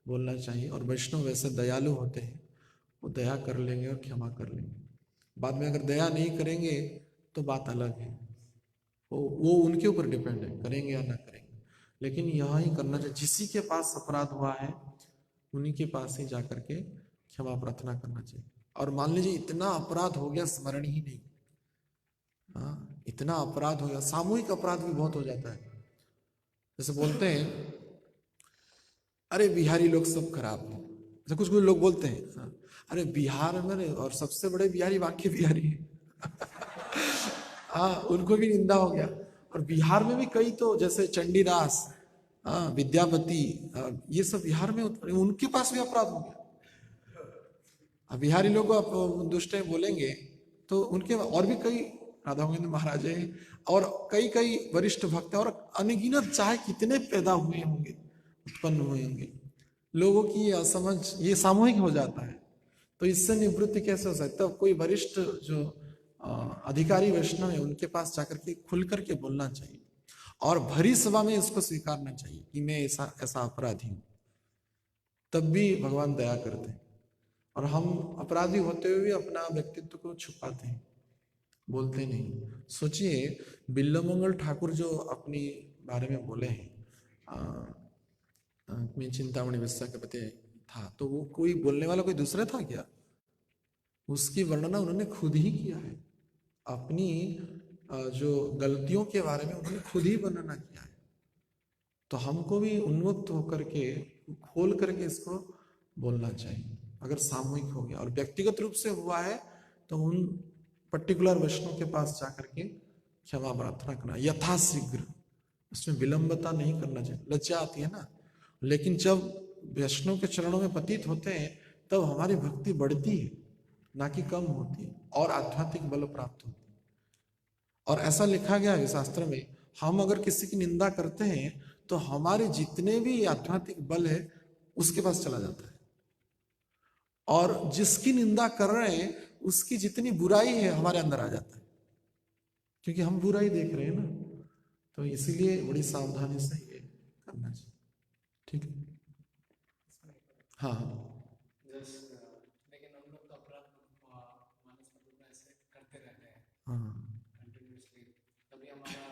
बोलना चाहिए। और वैष्णव वैसे दयालु होते हैं, वो दया कर लेंगे और क्षमा कर लेंगे। बाद में अगर दया नहीं करेंगे तो बात अलग है, वो उनके ऊपर डिपेंड है, करेंगे या ना करेंगे। लेकिन यहाँ ही करना चाहिए, जिसी के पास अपराध हुआ है उन्हीं के पास ही जाकर के क्षमा प्रार्थना करना चाहिए। और मान लीजिए इतना अपराध हो गया स्मरण ही नहीं, हाँ, इतना अपराध हो गया, सामूहिक अपराध भी बहुत हो जाता है। जैसे बोलते हैं अरे बिहारी लोग सब खराब है, जैसे कुछ कुछ लोग बोलते हैं हाँ, अरे बिहार में और सबसे बड़े बिहारी वाक्य बिहारी है। हाँ, उनको भी निंदा हो गया। और बिहार में भी कई तो जैसे चंडीदास, हाँ, विद्यापति, ये सब बिहार में उनके पास भी अपराध हो गया। अब बिहारी लोग को आप दुष्ट हैं बोलेंगे तो उनके और भी कई राधा गोविंद महाराज हैं और कई कई वरिष्ठ भक्त हैं और अनगिनत चाहे कितने पैदा हुए होंगे, उत्पन्न हुए होंगे। लोगों की ये असमझ ये सामूहिक हो जाता है। तो इससे निवृत्ति कैसे हो सकता है? तब कोई वरिष्ठ जो अधिकारी वैष्णव है उनके पास जाकर के खुल करके बोलना चाहिए और भरी सभा में इसको स्वीकारना चाहिए कि मैं ऐसा ऐसा अपराधी हूं। तब भी भगवान दया करते हैं। और हम अपराधी होते हुए भी अपना व्यक्तित्व को छुपाते हैं, बोलते नहीं। सोचिए बिल्लमंगल ठाकुर जो अपनी बारे में बोले हैं, मैं चिंतामणि विश्वा के पति था, तो वो कोई बोलने वाला कोई दूसरा था क्या? उसकी वर्णना उन्होंने खुद ही किया है। अपनी जो गलतियों के बारे में उन्होंने खुद ही वर्णना किया है। तो हमको भी उन्मुक्त होकर के खोल करके इसको बोलना चाहिए। अगर सामूहिक हो गया और व्यक्तिगत रूप से हुआ है तो उन पर्टिकुलर वैष्णव के पास जाकर के क्षमा प्रार्थना करना यथाशीघ्र, इसमें विलंबता नहीं करना चाहिए। लज्जा आती है ना, लेकिन जब वैष्णव के चरणों में पतित होते हैं तब हमारी भक्ति बढ़ती है, ना कि कम होती है, और आध्यात्मिक बल प्राप्त होती है। और ऐसा लिखा गया है शास्त्र में, हम अगर किसी की निंदा करते हैं तो हमारे जितने भी आध्यात्मिक बल है उसके पास चला जाता है, और जिसकी निंदा कर रहे हैं उसकी जितनी बुराई है हमारे अंदर आ जाता है, क्योंकि हम बुराई देख रहे हैं ना। तो इसीलिए बड़ी सावधानी से ये करना चाहिए। ठीक है, हाँ हाँ लेकिन हम लोग तो अपराध मानस मतलब ऐसे करते रहते हैं हाँ कंटिन्यूसली, तभी हमारा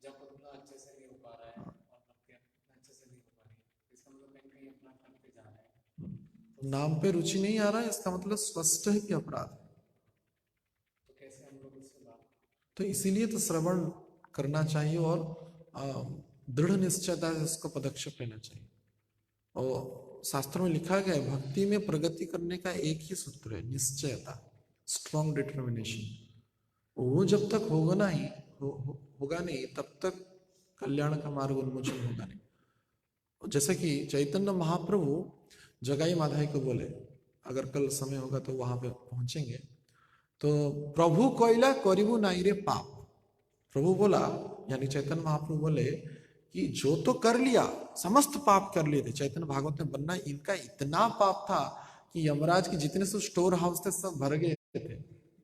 जब उतना अच्छे से नहीं हो पा रहा है और भक्ति अच्छे से नहीं हो पा रही है, इसका मतलब कहीं कहीं अपना करते जा रहे हैं। नाम पे रुचि नहीं आ रहा है इसका मतलब स्पष्ट है कि अपराध है। तो कैसे हम लोग इससे बात? तो इसीलिए तो श्रवण करना चाहिए और दृढ़ निश्चयता से इसको पदक्षेप लेना चाहिए। और शास्त्रों में लिखा गया है भक्ति में प्रगति करने का एक ही सूत्र है, निश्चयता, स्ट्रॉन्ग डिटर्मिनेशन। वो जब तक होगा ना ही होगा नहीं तब तक कल्याण का मार्ग उन्मोचन होगा नहीं। जैसे कि चैतन्य महाप्रभु जगाई माधाई को बोले, अगर कल समय होगा तो वहां पे पहुंचेंगे, तो प्रभु कोयला करिबू नाई रे पाप। प्रभु बोला, यानी चैतन्य महाप्रभु बोले कि जो तो कर लिया, समस्त पाप कर लिए थे। चैतन्य भागवत में बनना, इनका इतना पाप था कि यमराज के जितने सब स्टोर हाउस थे सब भर गए थे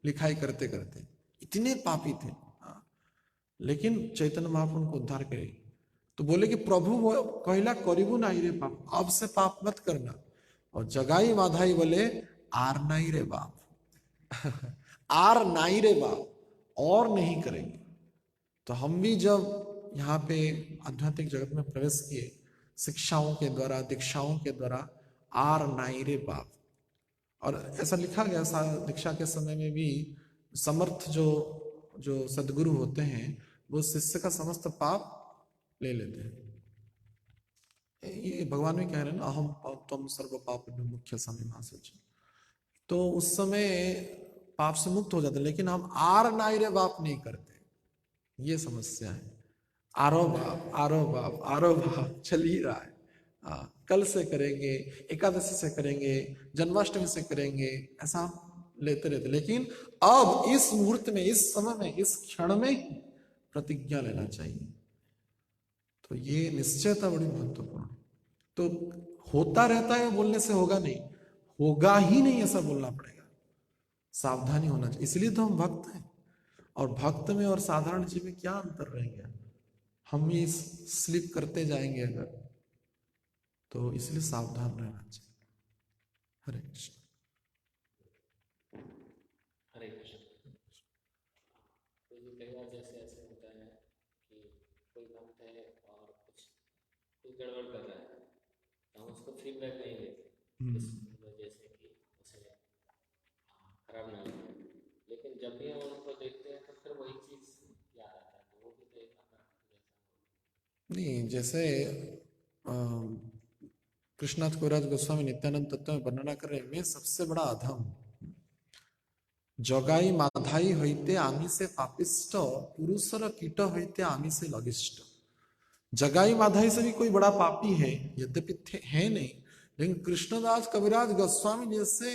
लिखाई करते करते, इतने पापी थे। हाँ। लेकिन चैतन्य महाप्रभु को उद्धार करे तो बोले कि प्रभु कहला करिबू नाई रे पाप, अब से पाप मत करना। और जगाई माधाई बोले आर नाई रे बाप। आर नाई रे बाप, और नहीं करेंगे। तो हम भी जब यहाँ पे आध्यात्मिक जगत में प्रवेश किए शिक्षाओं के द्वारा, दीक्षाओं के द्वारा, आर नाई रे बाप। और ऐसा लिखा गया दीक्षा के समय में भी समर्थ जो जो सदगुरु होते हैं वो शिष्य का समस्त पाप ले लेते हैं। ये भगवान भी कह रहे हैं ना, अहम तुम सर्व पाप मुख्य समय मासज। तो उस समय पाप से मुक्त हो जाते, लेकिन हम आर नाई रे बाप नहीं करते, ये समस्या है। आरो बाप आरो बाप आरो बाप चल ही रहा है। कल से करेंगे, एकादशी से करेंगे, जन्माष्टमी से करेंगे, ऐसा लेते रहते। लेकिन अब इस मुहूर्त में, इस समय में, इस क्षण में प्रतिज्ञा लेना चाहिए। तो ये निश्चयता बड़ी महत्वपूर्ण है। तो होता रहता है बोलने से होगा नहीं, होगा ही नहीं ऐसा बोलना पड़ेगा। सावधानी होना चाहिए, इसलिए तो हम भक्त हैं। और भक्त में और साधारण जीव में क्या अंतर रहेंगे? हम ये स्लिप करते जाएंगे अगर, तो इसलिए सावधान रहना चाहिए। हरे कृष्ण। हरे कृष्ण। तो ये कई बार जैसे ऐसे होता है कि कोई भक्त है और कुछ गड़बड़ कर रहा है तो हम उसको फीडबैक नहीं देते इस वजह से कि उसे खराब ना लगे, लेकिन जब भी हम उनको देखते हैं तो फिर वही चीज़ याद आता है, तो वो भी तो एक अपराध जैसा नहीं, जैसे कृष्णनाथ कविराज गोस्वामी नित्यानंद तत्व में वर्णना कर रहे हैं, मैं सबसे बड़ा अधम, जगाई माधाई होते आमिषे पापिष्ट, पुरुषर कीट होते आमिषे लगिष्ट। जगाई माधाई से भी कोई बड़ा पापी है, यद्यपि है नहीं, लेकिन कृष्णदास कविराज गोस्वामी जैसे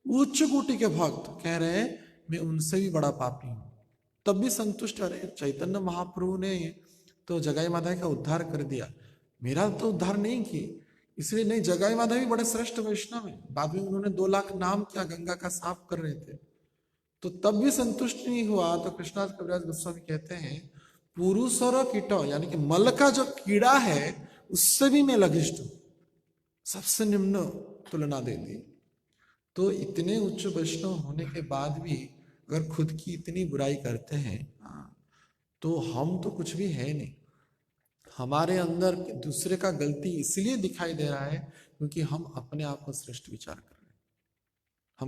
उच्च कोटि के भक्त कह रहे हैं मैं उनसे भी बड़ा पापी हूं, तब भी संतुष्ट। अरे चैतन्य महाप्रभु ने तो जगाई माधाई का उद्धार कर दिया, मेरा तो उद्धार नहीं की, इसलिए नहीं। जगाई माधाई भी बड़े श्रेष्ठ वैष्णव है, बाद में उन्होंने 2 लाख नाम किया, गंगा का साफ कर रहे थे, तो तब भी संतुष्ट नहीं हुआ। तो कृष्णदास कविराज गोस्वामी कहते हैं पुरुष और कीट, यानी कि मल का जो कीड़ा है उससे भी मैं लघिष्ठ हूं, सबसे निम्न तुलना दे दी। तो इतने उच्च वैष्णव होने के बाद भी अगर खुद की इतनी बुराई करते हैं तो हम तो कुछ भी है नहीं। हमारे अंदर दूसरे का गलती इसलिए दिखाई दे रहा है क्योंकि हम अपने आप को श्रेष्ठ विचार कर रहे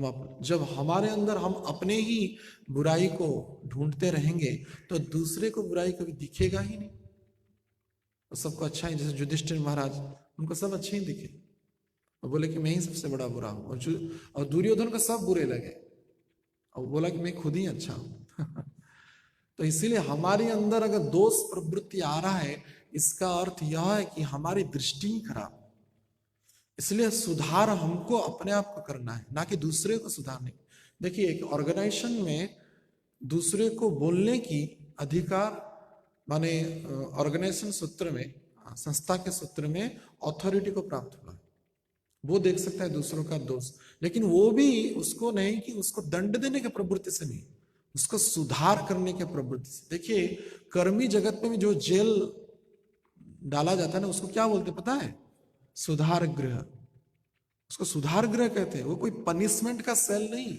हैं। जब हमारे अंदर हम अपने ही बुराई को ढूंढते रहेंगे तो दूसरे को बुराई कभी दिखेगा ही नहीं। तो सबको अच्छा ही, जैसे युधिष्ठिर महाराज, उनको सब अच्छे ही दिखे और बोले कि मैं ही सबसे बड़ा बुरा हूं, और दुर्योधन को सब बुरे लगे और बोला कि मैं खुद ही अच्छा हूं। तो इसीलिए हमारे अंदर अगर दोष प्रवृत्ति आ रहा है, इसका अर्थ यह है कि हमारी दृष्टि ही खराब। इसलिए सुधार हमको अपने आप को करना है, ना कि दूसरे को सुधारने। देखिए एक ऑर्गेनाइजेशन में दूसरे को बोलने की अधिकार, माने ऑर्गेनाइजेशन सूत्र में, संस्था के सूत्र में अथॉरिटी को प्राप्त हुआ, वो देख सकता है दूसरों का दोष, लेकिन वो भी उसको नहीं कि उसको दंड देने के प्रवृत्ति से नहीं, उसको सुधार करने के प्रवृत्ति से। देखिए कर्मी जगत में भी जो जेल डाला जाता है ना, उसको क्या बोलते पता है? सुधार गृह। उसको सुधार गृह कहते हैं, वो कोई पनिशमेंट का सेल नहीं,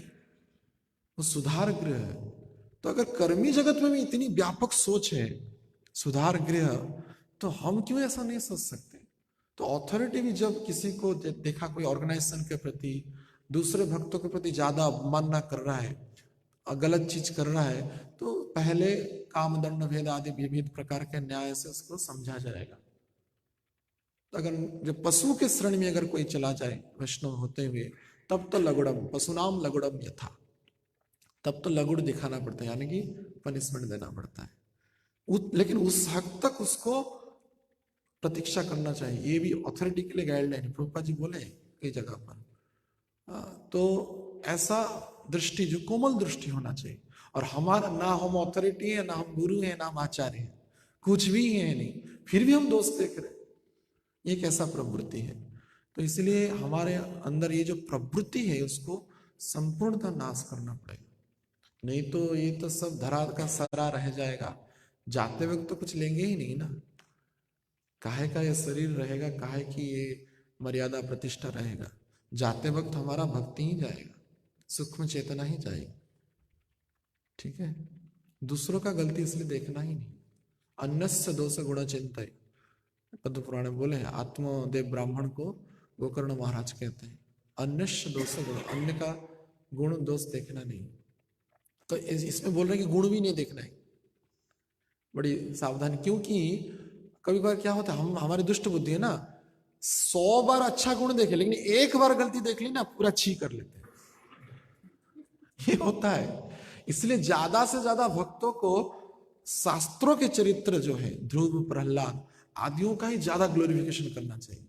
वो सुधार गृह है। तो अगर कर्मी जगत में भी इतनी व्यापक सोच है सुधार गृह, तो हम क्यों ऐसा नहीं सोच सकते? तो अथॉरिटी भी जब किसी को देखा कोई ऑर्गेनाइजेशन के प्रति, दूसरे भक्तों के प्रति ज्यादा अवमानना कर रहा है, गलत चीज कर रहा है, तो पहले कामदंड भेद आदि विविध प्रकार के न्याय से उसको समझा जाएगा। तो अगर जब पशु के श्रेणी में अगर कोई चला जाए वैष्णव होते हुए, तब तो लगुड़म, पशुनाम लगुड़म यथा, तब तो लगुड़ दिखाना पड़ता है, यानी कि पनिशमेंट देना पड़ता है। लेकिन उस हद तक उसको प्रतीक्षा करना चाहिए। ये भी अथॉरिटी के लिए गाइडलाइन है, प्रभुपाद जी बोले कई जगह पर। तो ऐसा दृष्टि, जो कोमल दृष्टि होना चाहिए। और हमारा ना हम अथॉरिटी है, ना हम गुरु है, ना हम आचार्य है, कुछ भी है नहीं, फिर भी हम दोष देख रहे, ये कैसा प्रवृत्ति है? तो इसलिए हमारे अंदर ये जो प्रवृत्ति है उसको संपूर्णतः नाश करना पड़ेगा, नहीं तो ये तो सब धरा का सरा रह जाएगा। जाते वक्त तो कुछ लेंगे ही नहीं ना, काहे का ये शरीर रहेगा, काहे की ये मर्यादा प्रतिष्ठा रहेगा। जाते वक्त हमारा भक्ति ही जाएगा, सूक्ष्म चेतना ही जाएगी। ठीक है, दूसरों का गलती इसलिए देखना ही नहीं। अन्यस्य दोष गुण चिंतय, पद्म पुराण में बोले हैं, आत्मदेव ब्राह्मण को गोकर्ण महाराज कहते हैं, अन्यस्य दोष गुण, अन्य का गुण दोष देखना नहीं। तो इसमें बोल रहे हैं कि गुण भी नहीं देखना है, बड़ी सावधानी। क्योंकि कभी बार क्या होता है, हम हमारी दुष्ट बुद्धि है ना, 100 बार अच्छा गुण देखे लेकिन एक बार गलती देख ली ना, पूरा छी कर लेते हैं, ये होता है। इसलिए ज्यादा से ज्यादा भक्तों को शास्त्रों के चरित्र जो है, ध्रुव, प्रहलाद आदियों का ही ज्यादा ग्लोरिफिकेशन करना चाहिए।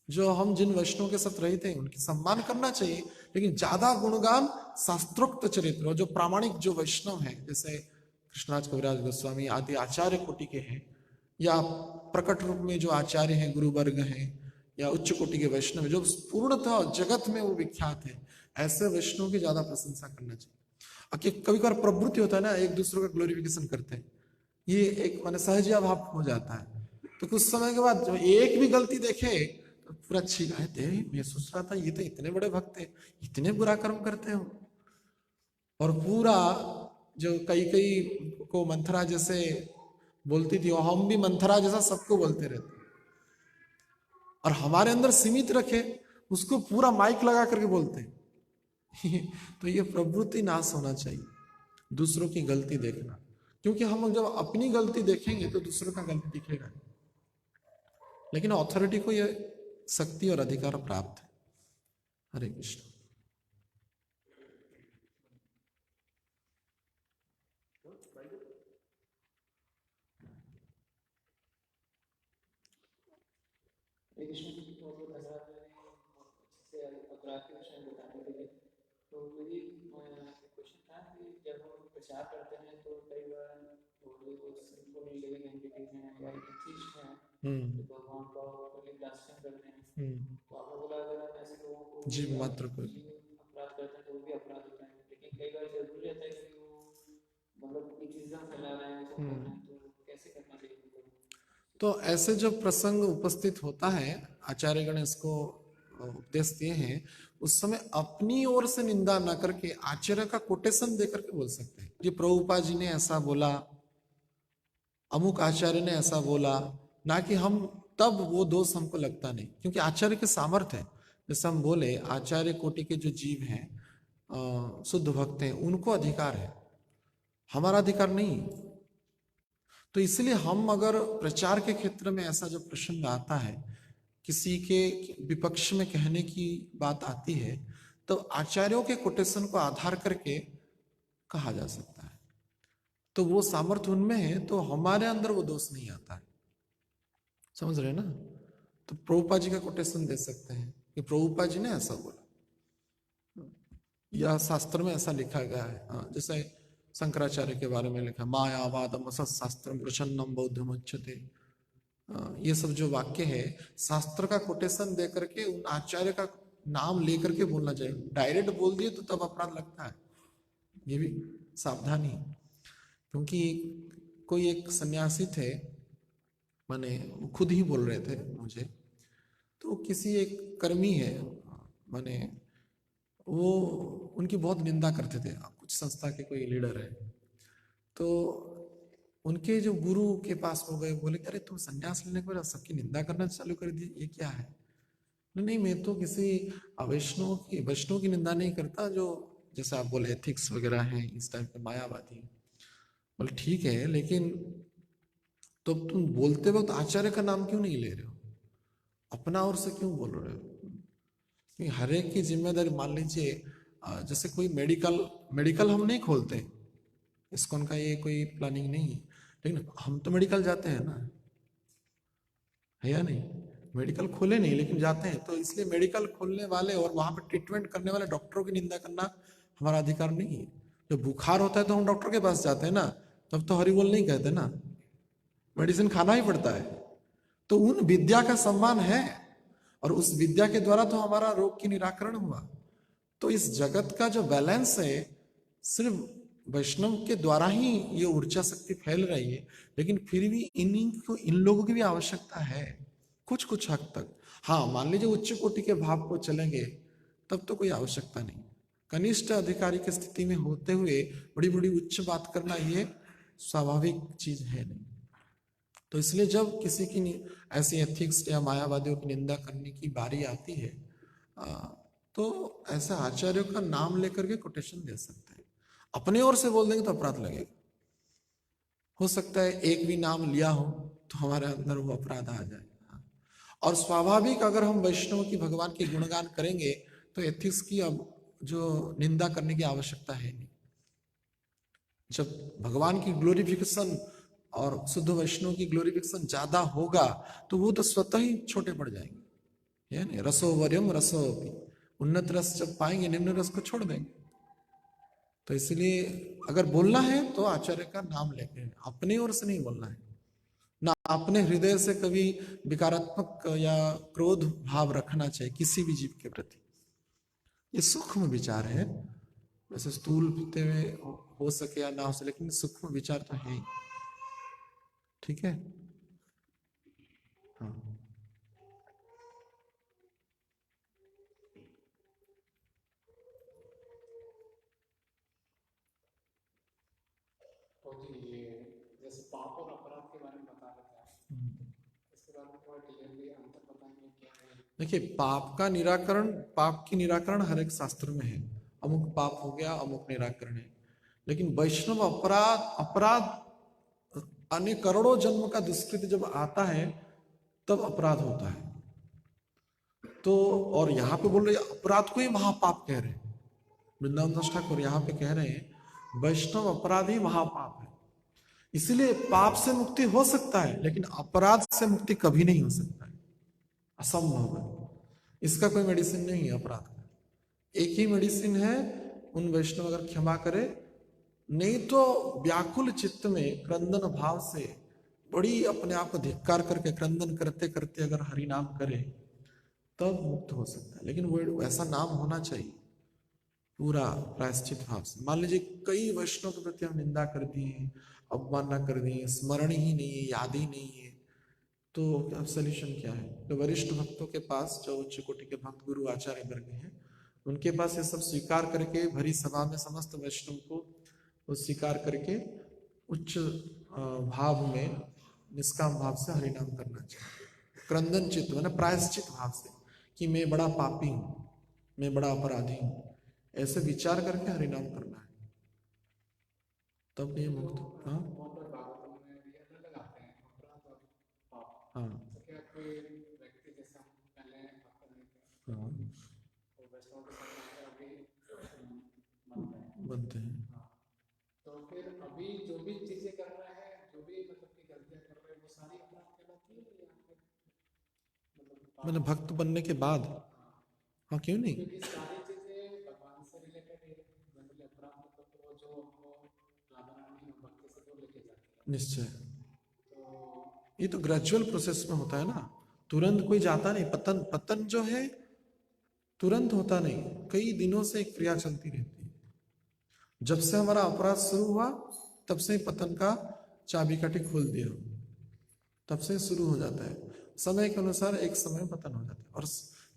जो हम जिन वैष्णव के साथ रहते हैं उनकी सम्मान करना चाहिए, लेकिन ज्यादा गुणगान शास्त्रोक्त चरित्र, जो प्रामाणिक जो वैष्णव हैं, जैसे कृष्णराज कविराज गोस्वामी आदि आचार्य कोटि के हैं, या प्रकट रूप में जो आचार्य हैं, गुरु वर्ग हैं, या उच्च कोटि के वैष्णव जो पूर्णतः जगत में वो विख्यात है, ऐसे वैष्णव की ज्यादा प्रशंसा करना चाहिए। कभी कभार प्रवृत्ति होता है ना, एक दूसरे का ग्लोरिफिकेशन करते हैं, ये एक माने सहजिया भाव हो जाता है। तो कुछ समय के बाद जो एक भी गलती देखे तो पूरा अच्छी गाय थे, मैं सोच रहा था ये तो इतने बड़े भक्त है, इतने बुरा कर्म करते हो। और पूरा जो कई को मंथरा जैसे बोलती थी, हम भी मंथरा जैसा सबको बोलते रहते, और हमारे अंदर सीमित रखे उसको पूरा माइक लगा करके बोलते हैं। तो ये प्रवृत्ति नाश होना चाहिए, दूसरों की गलती देखना। क्योंकि हम जब अपनी गलती देखेंगे तो दूसरों का गलती दिखेगा। लेकिन अथॉरिटी को ये शक्ति और अधिकार प्राप्त है। हरे कृष्ण। अपराध के विषय में बताने के लिए तो मेरी क्वेश्चन था कि जब हम प्रचार करते हैं तो कई बार वो सिंपल लिविंग एंटिटीज हैं या एथिस्ट हैं जो भगवान का ब्लास्फेम करते हैं, तो आपने बोला अगर हम ऐसे लोगों को जीव मात्र को अपराध करते हैं तो वो भी अपराध होता है, लेकिन कई बार जरूरी रहता है कि वो मतलब एथिज्म फैला रहे हैं सब कर रहे हैं, तो कैसे करना चाहिए उनको? तो ऐसे जब प्रसंग उपस्थित होता है, आचार्य गण इसको उपदेश दिए हैं, उस समय अपनी ओर से निंदा ना करके आचार्य का कोटेशन देकर के बोल सकते हैं कि प्रभुपाद जी ने ऐसा बोला, अमुक आचार्य ने ऐसा बोला, ना कि हम तब वो दोष हमको लगता नहीं, क्योंकि आचार्य के सामर्थ्य है। जैसे हम बोले आचार्य कोटि के जो जीव हैं, शुद्ध भक्त हैं, उनको अधिकार है, हमारा अधिकार नहीं। तो इसलिए हम अगर प्रचार के क्षेत्र में ऐसा जब प्रसंग आता है, किसी के विपक्ष में कहने की बात आती है, तो आचार्यों के कोटेशन को आधार करके कहा जा सकता है। तो वो सामर्थ्य उनमें है, तो हमारे अंदर वो दोष नहीं आता है। समझ रहे हैं ना? तो प्रभुपाद जी का कोटेशन दे सकते हैं कि प्रभुपाद जी ने ऐसा बोला, या शास्त्र में ऐसा लिखा गया है। जैसे शंकराचार्य के बारे में लिखा, मायावादम असत शास्त्रम प्रसन्नम बौद्धम उच्यते। ये सब जो वाक्य है, शास्त्र का कोटेशन दे करके उन आचार्य का नाम लेकर के बोलना चाहिए। डायरेक्ट बोल दिए तो तब अपराध लगता है, ये भी सावधानी। क्योंकि कोई एक सन्यासी थे, माने खुद ही बोल रहे थे मुझे, तो किसी एक कर्मी है, माने वो उनकी बहुत निंदा करते थे, कुछ संस्था के कोई लीडर है। तो उनके जो गुरु के पास हो गए, बोले अरे तुम संन्यास लेने के बाद सबकी निंदा करना चालू कर दी, ये क्या है? नहीं, मैं तो किसी वैष्णव की निंदा नहीं करता, जो जैसे आप बोले एथिक्स वगैरह हैं इस टाइप के मायावादी। बोले ठीक है, लेकिन तो तुम बोलते वक्त आचार्य का नाम क्यों नहीं ले रहे हो? अपना ओर से क्यों बोल रहे हो? हर एक की जिम्मेदारी, मान लीजिए जैसे कोई मेडिकल हम नहीं खोलते, इस्कॉन का ये कोई प्लानिंग नहीं है, लेकिन हम तो मेडिकल जाते हैं ना, है या नहीं? मेडिकल खोले नहीं लेकिन जाते हैं। तो इसलिए मेडिकल खोलने वाले और वहां पर ट्रीटमेंट करने वाले डॉक्टरों की निंदा करना हमारा अधिकार नहीं है। जब बुखार होता है तो हम डॉक्टर के पास जाते हैं ना, तब तो हरि बोल नहीं कहते ना, मेडिसिन खाना ही पड़ता है। तो उन विद्या का सम्मान है, और उस विद्या के द्वारा तो हमारा रोग की निराकरण हुआ। तो इस जगत का जो बैलेंस है, सिर्फ वैष्णव के द्वारा ही ये ऊर्जा शक्ति फैल रही है, लेकिन फिर भी इन लोगों की भी आवश्यकता है कुछ हद तक। हाँ, मान लीजिए उच्च कोटि के भाव को चलेंगे तब तो कोई आवश्यकता नहीं। कनिष्ठ अधिकारी की स्थिति में होते हुए बड़ी बड़ी उच्च बात करना ये स्वाभाविक चीज है नहीं। तो इसलिए जब किसी की ऐसी एथिक्स या मायावादियों की निंदा करने की बारी आती है, तो ऐसा आचार्यों का नाम लेकर के कोटेशन दे सकते हैं। अपने ओर से बोल देंगे तो अपराध लगेगा। हो सकता है एक भी नाम लिया हो तो हमारे अंदर वो अपराध आ जाए। और स्वाभाविक अगर हम वैष्णव की, भगवान के गुणगान करेंगे तो एथिक्स की अब जो निंदा करने की आवश्यकता है नहीं। जब भगवान की ग्लोरिफिकेशन और शुद्ध वैष्णव की ग्लोरिफिकेशन ज्यादा होगा तो वो तो स्वतः ही छोटे पड़ जाएंगे, है ना? रसो वर्यम रसो, उन्नत रस जब पाएंगे निम्न रस को छोड़ देंगे। तो इसलिए अगर बोलना है तो आचार्य का नाम लेके, अपनी ओर से नहीं बोलना है ना। अपने हृदय से कभी विकारात्मक या क्रोध भाव रखना चाहिए किसी भी जीव के प्रति। ये सूक्ष्म विचार है, वैसे स्थूल पीते हुए हो सके या ना हो सके, लेकिन सूक्ष्म विचार तो है ही। ठीक है, हाँ। तो जी, ये जैसे पाप और अपराध के बारे में बता रहे थे आप, इसके बारे में थोड़ा क्लियरली अंतर बताएंगे क्या है? देखिए, पाप की निराकरण हर एक शास्त्र में है। अमुक पाप हो गया, अमुक निराकरण है। लेकिन वैष्णव अपराध अनेक करोड़ों जन्म का दुष्कृत जब आता है तब अपराध होता है। तो और यहाँ पे बोल रहे अपराध को ही महापाप कह रहे हैं। वृंदावन दास ठाकुर यहाँ पे कह रहे हैं वैष्णव अपराध ही महापाप है। इसलिए पाप से मुक्ति हो सकता है, लेकिन अपराध से मुक्ति कभी नहीं हो सकता है, असंभव है। इसका कोई मेडिसिन नहीं है अपराध का। एक ही मेडिसिन है, उन वैष्णव अगर क्षमा करे, नहीं तो व्याकुल चित्त में क्रंदन भाव से बड़ी अपने आप को धिक्कार करके क्रंदन करते करते अगर हरि नाम करे तब मुक्त हो सकता है। लेकिन वो ऐसा नाम होना चाहिए पूरा प्रायश्चित भाव से। मान लीजिए कई वैष्णव के प्रति हम निंदा कर दिए, अवमानना कर दिए, स्मरण ही नहीं है, याद ही नहीं है, तो अब सोल्यूशन क्या है? तो वरिष्ठ भक्तों के पास, जो उच्च कोटि के भक्त गुरु आचार्य वर्ग हैं, उनके पास ये सब स्वीकार करके भरी सभा में समस्त वैष्णव को वो स्वीकार करके उच्च भाव में निष्काम भाव से हरिनाम करना चाहिए। क्रंदन चित्त ना प्रायश्चित भाव से कि मैं बड़ा पापी हूँ, मैं बड़ा अपराधी हूँ, ऐसे विचार करके हरिनाम करना है, तब ये मुक्त। हाँ हाँ हाँ बनते हैं। तो फिर अभी जो भी चीजें कर रहा है, जो भी मतलब की गलतियां कर रहे हैं, वो सारी अपराध कहलाती है या फिर मतलब मैंने भक्त बनने के बाद, हाँ क्यों नहीं, क्योंकि सारी चीजें भगवान से रिलेटेड है, मतलब अपराध मतलब तो वो जो हमको राधा रानी और भक्ति से जो लेके जाती है। निश्चय तो ये तो ग्रेजुअल प्रोसेस में होता है ना, तुरंत कोई जाता नहीं। पतन जो है तुरंत होता नहीं, कई दिनों से एक क्रिया चलती रहती है। जब से हमारा अपराध शुरू हुआ तब से पतन का चाबी काठी खोल दिया, तब से शुरू हो जाता है। समय के अनुसार एक समय पतन हो जाता है। और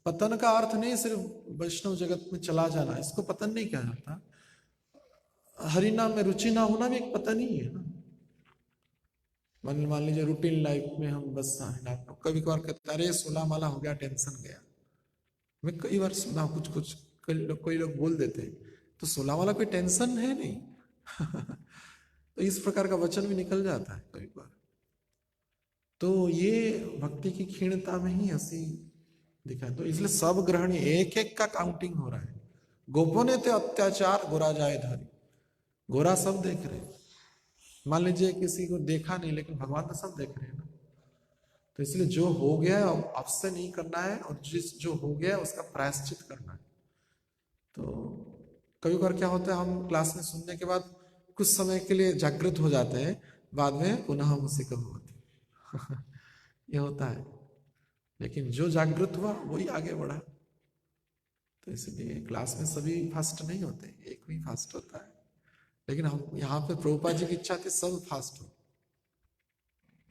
पतन का अर्थ नहीं सिर्फ वैष्णव जगत में चला जाना, इसको पतन नहीं कहा जाता। हरिनाम में रुचि ना होना भी एक पतन ही है ना। मान लीजिए रूटीन लाइफ में हम बस कभी कभार कहते अरे 16 माला हो गया, टेंशन गया। मैं कई बार सुना कुछ कोई लोग बोल देते हैं, तो 16 वाला कोई टेंशन है नहीं। तो इस प्रकार का वचन भी निकल जाता है कई बार। तो ये भक्ति की क्षीणता में ही हंसी दिखा। तो इसलिए सब ग्रहण एक एक का काउंटिंग हो रहा है। गोपों ने तो अत्याचार गोरा जाए धरी, गोरा सब देख रहे। मान लीजिए किसी को देखा नहीं, लेकिन भगवान तो सब देख रहे हैं ना। तो इसलिए जो हो गया अब से नहीं करना है, और जो हो गया उसका प्रायश्चित करना है। तो कभी बार क्या होता है, हम क्लास में सुनने के बाद कुछ समय के लिए जागृत हो जाते हैं, बाद में पुनः हम उसी को होते ये होता है। लेकिन जो जागृत हुआ वही आगे बढ़ा। तो इसलिए क्लास में सभी फास्ट नहीं होते, एक भी फास्ट होता है। लेकिन हम यहाँ पे प्रभुपाद जी की इच्छा थी सब फास्ट हो।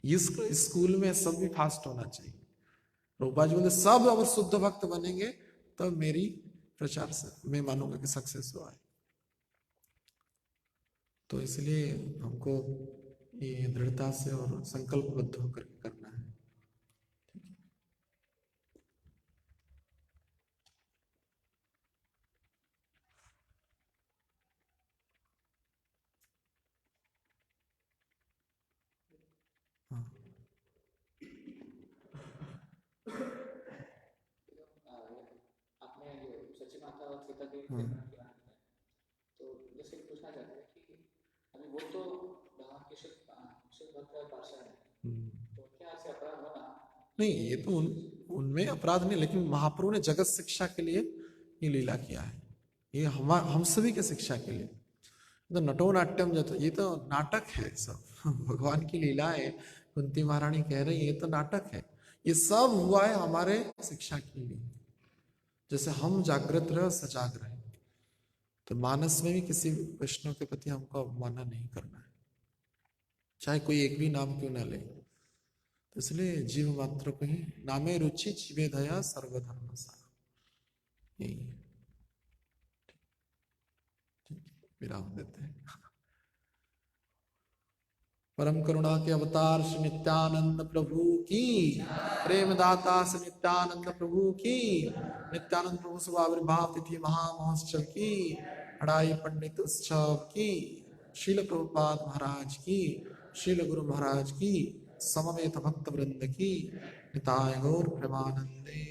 इस स्कूल में सब भी फास्ट होना चाहिए। प्रभुपाद जी बोले सब अगर शुद्ध भक्त बनेंगे तब मेरी प्रचार से मैं मानूंगा कि सक्सेस हुआ है। तो इसलिए हमको ये दृढ़ता से और संकल्पबद्ध होकर करना है। हाँ आपने जो सची माता और सीता देवी हाँ। तो जैसे पूछना चाहते हैं कि अभी वो तो भगवान के शिव भक्त का पार्षद है, तो क्या ऐसे अपराध होना? नहीं, ये तो उनमें अपराध नहीं, लेकिन महाप्रभु ने जगत शिक्षा के लिए ये लीला किया है। ये हम सभी के शिक्षा के लिए। तो नटो नाट्यम जो, ये तो नाटक है सब। भगवान की लीला है। कुंती महारानी कह रही है ये तो नाटक है। ये सब हुआ है हमारे शिक्षा के लिए। जैसे हम जागृत रहे, सजाग रहे, तो मानस में भी किसी वैष्णव के प्रति हमको अवमानना नहीं करना है, चाहे कोई एक भी नाम क्यों ना ले। तो इसलिए जीव मात्र को ही नामे रुचि जीवे दया सर्वधर्म सार, यही है। विराम देते हैं। परम करुणा के अवतार श्री नित्यानंद प्रभु की, प्रेमदाता श्री नित्यानंद प्रभु की, नित्यानंद प्रभु शुभ आविर्भाव तिथि महामहोत्सव की, अढ़ाई पंडित उत्सव की, शील प्रभुपाद महाराज की, शील गुरु महाराज की, समवेत भक्त वृंद की, निताय गौर प्रेमानंदे।